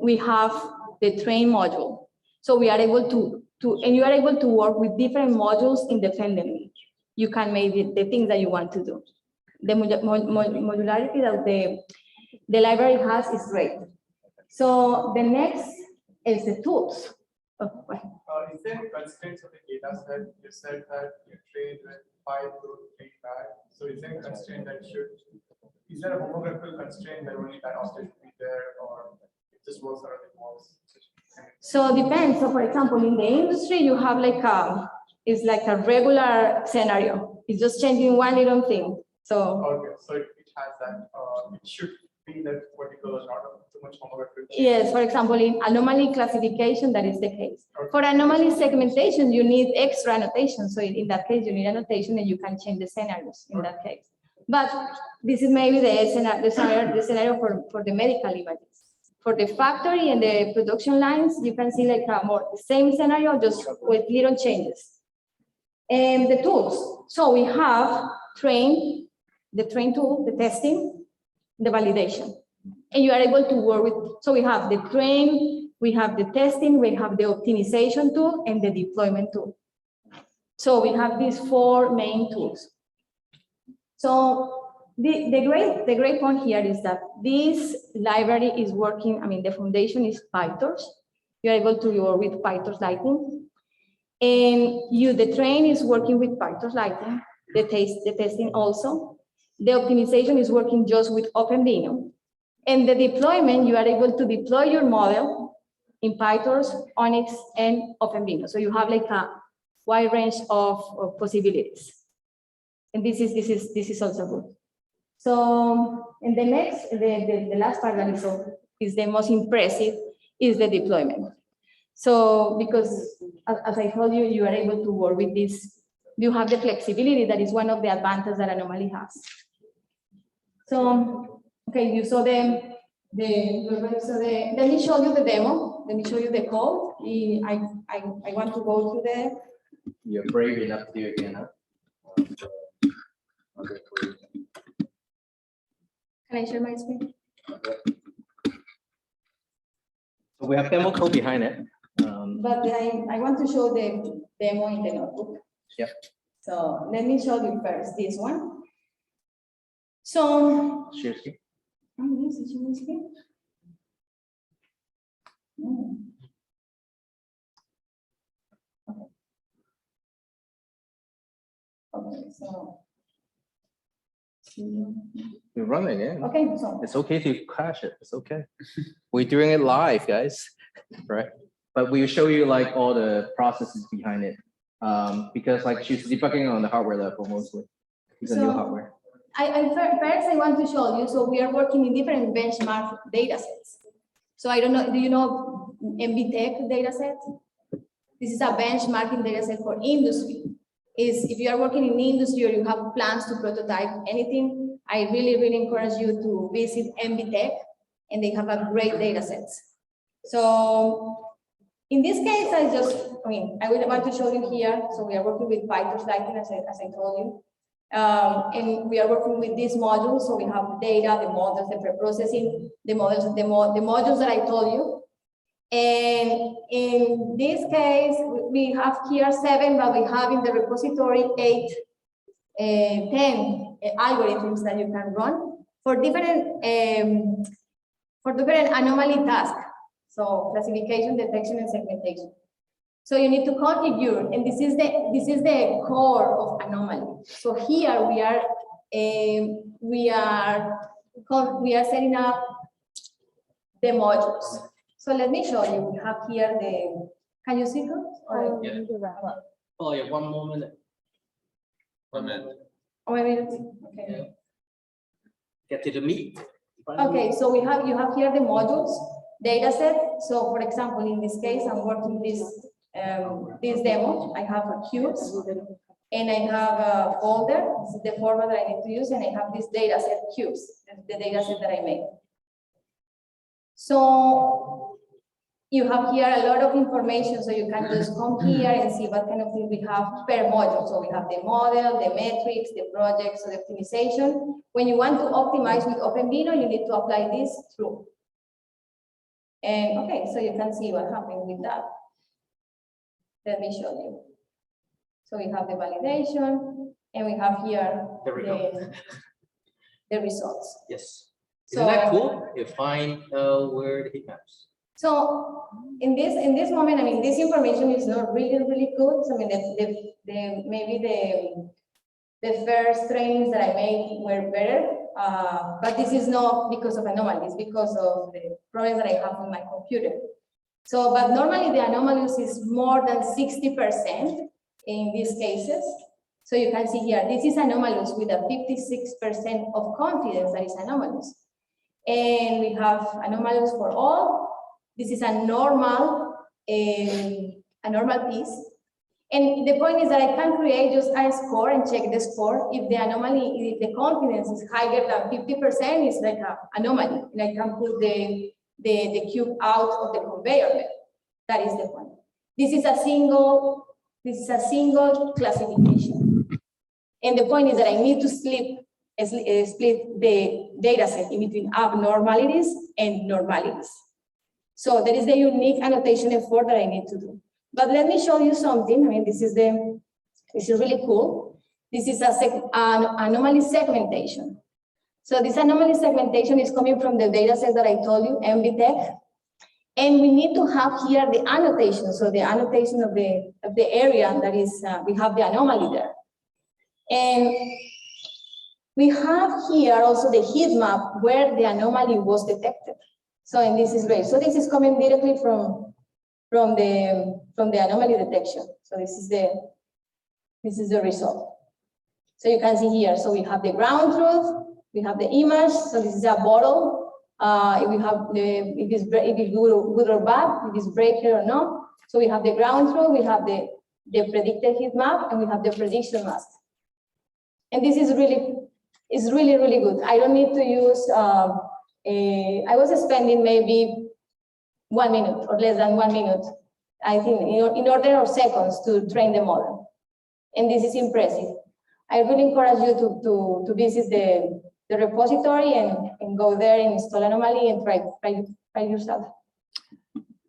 we have the train module. So we are able and you are able to work with different modules independently. You can make the things that you want to do. The modularity that the library has is great. So the next is the tools. Is there any constraints of the data set? You said that you trade with 5 good, 3 bad. So is there any constraint that is there a homographical constraint that only that object should be there, or it just works around the walls? So it depends. So for example, in the industry, you have it's like a regular scenario. It's just changing one little thing. So okay, so it has that. It should be that particular, not too much homographical. yes, for example, in anomaly classification, that is the case. Okay. For anomaly segmentation, you need extra annotation. So in that case, you need annotation, and you can change the scenarios in that case. But this is maybe the scenario for the medical images. For the factory and the production lines, you can see more the same scenario, just with little changes. And the tools. So we have the train tool, the testing, the validation. And you are able to work with, so we have the train, we have the testing, we have the optimization tool, and the deployment tool. So we have these 4 main tools. So the great point here is that this library is working, the foundation is PyTorch. You're able to work with PyTorch Lightning. And the train is working with PyTorch Lightning, the testing also. The optimization is working just with OpenVINO. And the deployment, you are able to deploy your model in PyTorch, Onyx, and OpenVINO. So you have a wide range of possibilities. And this is also good. So, and the next, the last part that is the most impressive is the deployment. So, because as I told you, you are able to work with this. You have the flexibility that is one of the advantages that Anomaly has. So, okay, you saw let me show you the demo. Let me show you the code. I want to go to the. You're brave enough to do it again, huh? Can I share my screen? So we have demo code behind it. But I want to show the demo in the notebook. Yep. So let me show you first this one. So. Share screen. Oh, yes, it's your screen. Okay, so. We're running it. Okay, so. It's okay to crash it. It's okay. We're doing it live, guys. Right? But we'll show you all the processes behind it. Because she's debugging on the hardware level mostly. It's a new hardware. First I want to show you, so we are working in different benchmark data sets. So I don't know, do you know MBTech data set? This is a benchmarking data set for industry. If you are working in the industry or you have plans to prototype anything, I really encourage you to visit MBTech, and they have a great data sets. So in this case, I would want to show you here. So we are working with PyTorch Lightning, as I told you. And we are working with these modules. So we have data, the models, the pre-processing, the models, the modules that I told you. And in this case, we have here 7, but we have in the repository 8, 10 algorithms that you can run for different anomaly tasks. So classification, detection, and segmentation. So you need to configure, and this is the core of anomaly. So here we are setting up the modules. So let me show you. We have here can you see it? Or yeah. Oh yeah, one more minute. 1 minute. Oh, a minute. Okay. Yeah. Get to the meat. Okay, so you have here the modules data set. So for example, in this case, I'm working this demo. I have a cubes, and I have a folder. This is the format that I need to use, and I have this data set cubes, the data set that I made. So you have here a lot of information, so you can just come here and see what kind of things we have per module. So we have the model, the metrics, the projects, so the optimization. When you want to optimize with OpenVINO, you need to apply this through. And okay, so you can see what happened with that. Let me show you. So we have the validation, and we have here the results. Yes. So- Isn't that cool? You find where the heat maps. So in this moment, I mean, this information is not really good. So, I mean, maybe the first trainings that I made were better, but this is not because of anomalies, because of the problems that I have with my computer. So, but normally the anomalies is more than 60% in these cases. So you can see here, this is anomalous with a 56% of confidence that is anomalous. And we have anomalous for all. This is a normal piece. And the point is that I can create just a score and check the score. If the anomaly, if the confidence is higher than 50%, it's like an anomaly. And I can put the cube out of the conveyor belt. That is the point. This is a single classification. And the point is that I need to split the data set in between abnormalities and normalities. So that is the unique annotation effort that I need to do. But let me show you something. I mean, this is really cool. This is an anomaly segmentation. So this anomaly segmentation is coming from the data set that I told you, MVTech. And we need to have here the annotation. So the annotation of the area that is, we have the anomaly there. And we have here also the heat map where the anomaly was detected. So, and this is great. So this is coming directly from the anomaly detection. So this is the result. So you can see here. So we have the ground truth, we have the image. So this is a bottle. We have if it's good or bad, if it's breaker or not. So we have the ground truth, we have the predicted heat map, and we have the prediction mask. And this is really good. I don't need to use. I was spending maybe 1 minute or less than 1 minute, I think, in order of seconds to train the model. And this is impressive. I really encourage you to visit the repository and go there and install Anomaly and try yourself.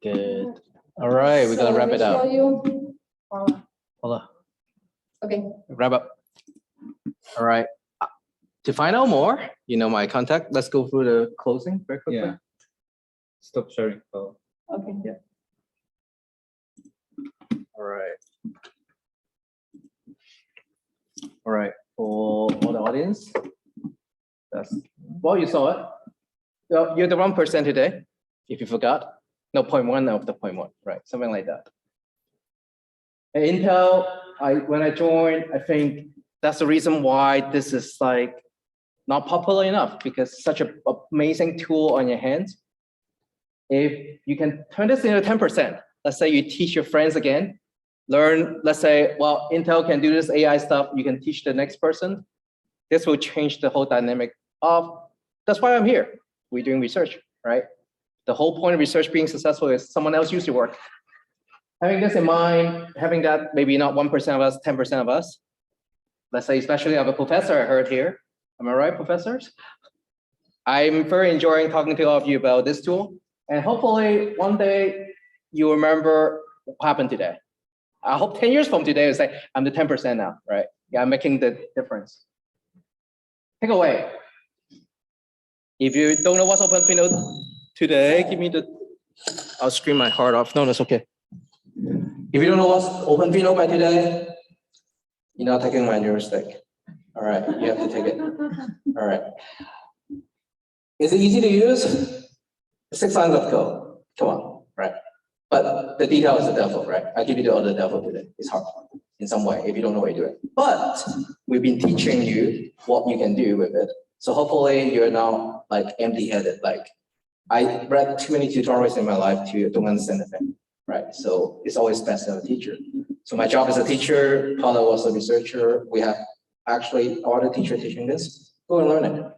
Good. All right, we're gonna wrap it up. Show you. Hold on. Okay. Wrap up. All right. To find out more, you know my contact. Let's go through the closing very quickly. Yeah. Stop sharing. Oh. Okay. Yeah. All right. All right. For all the audience, well, you saw it. Well, you're the 1% today. If you forgot, no, 0.1 of the 0.1, right? Something like that. At Intel, when I joined, I think that's the reason why this is like not popular enough, because such an amazing tool on your hands. If you can turn this into 10%, let's say you teach your friends again, learn, let's say, well, Intel can do this AI stuff, you can teach the next person. This will change the whole dynamic of, that's why I'm here. We're doing research, right? The whole point of research being successful is someone else use your work. Having this in mind, having that maybe not 1% of us, 10% of us, let's say, especially of a professor I heard here. Am I right, professors? I'm very enjoying talking to all of you about this tool. And hopefully one day you remember what happened today. I hope 10 years from today, you say, I'm the 10% now, right? Yeah, I'm making the difference. Take away. If you don't know what's OpenVINO today, give me I'll scream my heart off. No, that's okay. If you don't know what's OpenVINO by today, you're not taking my joystick. All right, you have to take it. All right. Is it easy to use? 6 lines of code. Come on, right? But the detail is the devil, right? I'll give you all the devil today. It's hard in some way if you don't know what you're doing. But we've been teaching you what you can do with it. So hopefully you're now like empty-headed. Like I read too many tutorials in my life to don't understand the thing, right? So it's always best to have a teacher. So my job as a teacher, Paulo was a researcher. We have actually other teacher teaching this. Go and learn it.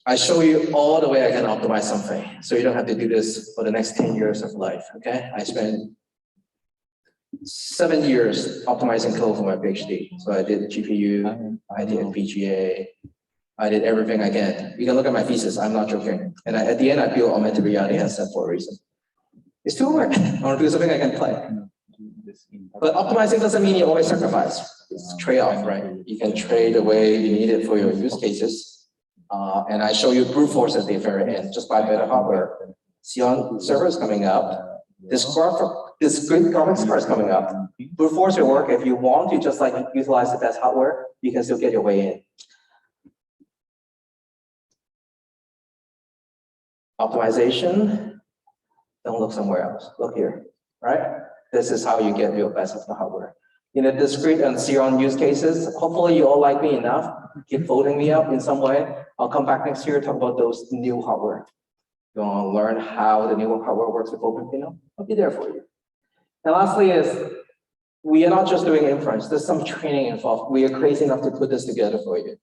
I show you all the way I can optimize something. So you don't have to do this for the next 10 years of life, okay? I spent 7 years optimizing code for my PhD. So I did GPU, I did FPGA, I did everything I can. You can look at my thesis, I'm not joking. And at the end, I built augmented reality headset for a reason. It's too hard. I want to do something I can play. But optimizing doesn't mean you always sacrifice. It's trade-off, right? You can trade the way you need it for your use cases. And I show you brute force at the very end, just buy better hardware. Xeon server is coming up. This great graphics card is coming up. Brute force will work if you want to just like utilize the best hardware, you can still get your way in. Optimization, don't look somewhere else, look here, right? This is how you get your best of the hardware. In the discrete and Xeon use cases, hopefully you all like me enough, keep voting me up in some way. I'll come back next year to talk about those new hardware. You want to learn how the new hardware works with OpenVINO? I'll be there for you. And lastly is, we are not just doing inference, there's some training involved. We are crazy enough to put this together for you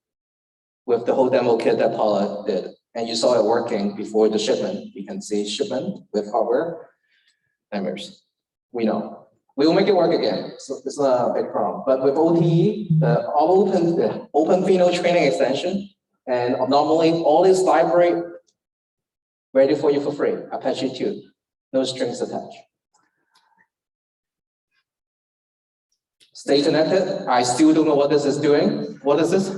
with the whole demo kit that Paula did. And you saw it working before the shipment. You can see shipment with hardware. Nightmares. We know. We will make it work again. So it's not a big problem. But with OTE, the OpenVINO training extension, and normally all this library ready for you for free. Apache 2. No strings attached. Stay connected. I still don't know what this is doing. What is this?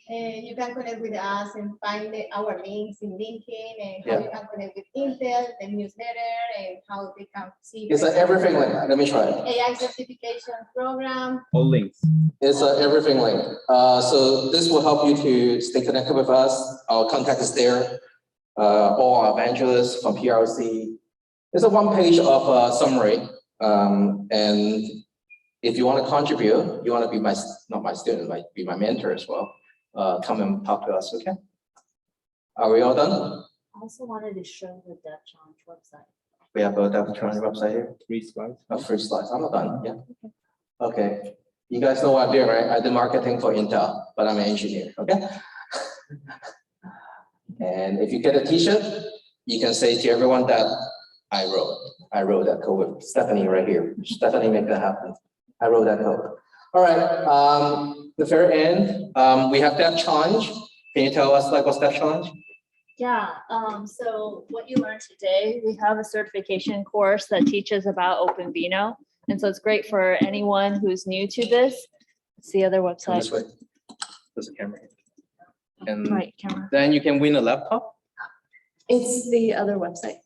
You can connect with us and find our links in LinkedIn and how Yeah. you can connect with Intel, the newsletter, and how they can see. It's an everything link. Let me try it. AI certification program. All links. It's an everything link. So this will help you to stay connected with us. Our contact is there. All our evangelists from PRC. It's a one page of summary. And if you want to contribute, you want to be not my student, like be my mentor as well. Come and talk to us, okay? Are we all done? I also wanted to show the Dev Challenge website. We have a Dev Challenge website here. 3 slides. Oh, 3 slides. I'm not done. Yeah. Okay. You guys know what I'm doing, right? I did marketing for Intel, but I'm an engineer. Okay. And if you get a T-shirt, you can say to everyone that I wrote that code with Stephanie right here. Stephanie, make that happen. I wrote that code. All right. The very end, we have Dev Challenge. Can you tell us like what's Dev Challenge? Yeah, so what you learned today, we have a certification course that teaches about OpenVINO. And so it's great for anyone who's new to this. It's the other Come website. this way. There's a camera here. And Right, camera. then you can win a laptop. It's the other website.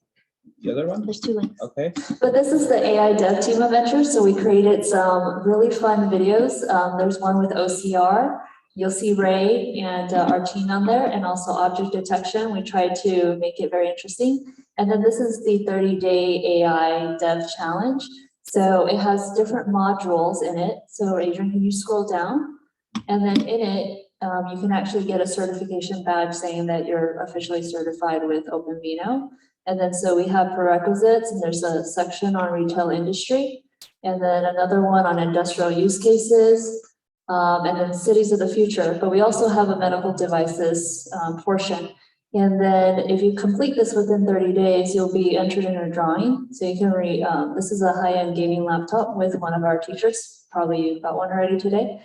The other one? There's 2 links. Okay. But this is the AI dev team adventure. So we created some really fun videos. There's one with OCR. You'll see Ray and our team on there, and also object detection. We tried to make it very interesting. And then this is the 30-day AI dev challenge. So it has different modules in it. So Adrian, can you scroll down? And then in it, you can actually get a certification badge saying that you're officially certified with OpenVINO. And then so we have prerequisites, and there's a section on retail industry, and then another one on industrial use cases, and then cities of the future. But we also have a medical devices portion. And then if you complete this within 30 days, you'll be entered in a drawing. So you can this is a high-end gaming laptop with one of our teachers. Probably you got one already today.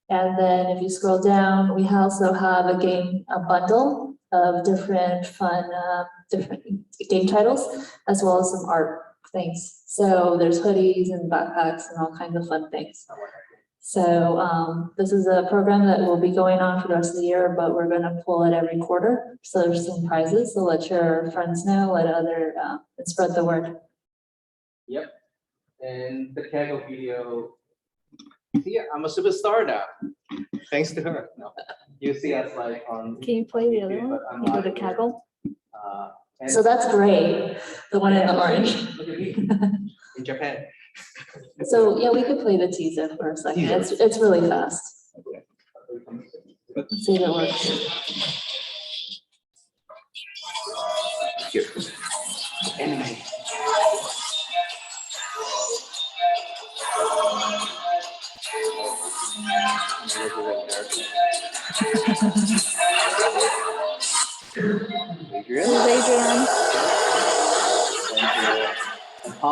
And then if you scroll down, we also have a bundle of different fun, different game titles, as well as some art things. So there's hoodies and backpacks and all kinds of fun things. So this is a program that will be going on for the rest of the year, but we're going to pull it every quarter. So there's some prizes. So let your friends know, let and spread the word. Yep. And the Kaggle video. Yeah, I'm a superstar now. Thanks to her. No. You see us like on. Can you play the other YouTube, one? but I'm You go to live. Kaggle. And- So that's great, the one in orange. Look at me. In Japan. So yeah, we could play the teaser for a second. It's really fast. Let's see if it works. Here. Anime.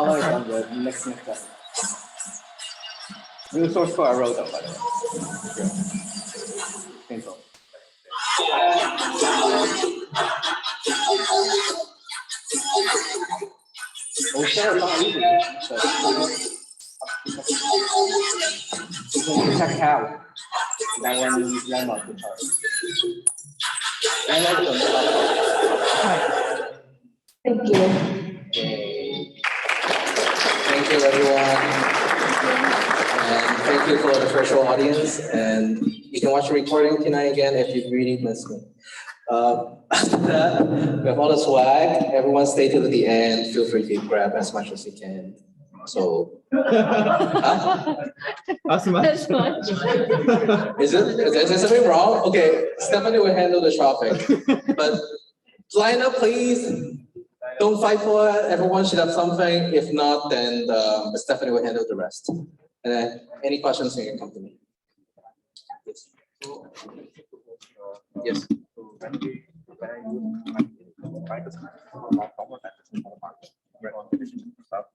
follow it on the next step. New source code I wrote up, by the way. Painful. Oh, sure, not easy. You can check out that one lemma to chart. Thank you. Thank you, everyone. And thank you for the virtual audience. And you can watch the recording tonight again if you really missed me. After that, we have all the swag. Everyone stay till the end. Feel free to grab as much as you can. So, As much. That's much. is there something wrong? Okay, Stephanie will handle the shopping. But line up, please. Don't fight for it. Everyone should have something. If not, then Stephanie will handle the rest. And then any questions, you can come to me. Yes. When you try to solve a lot of problems, stuff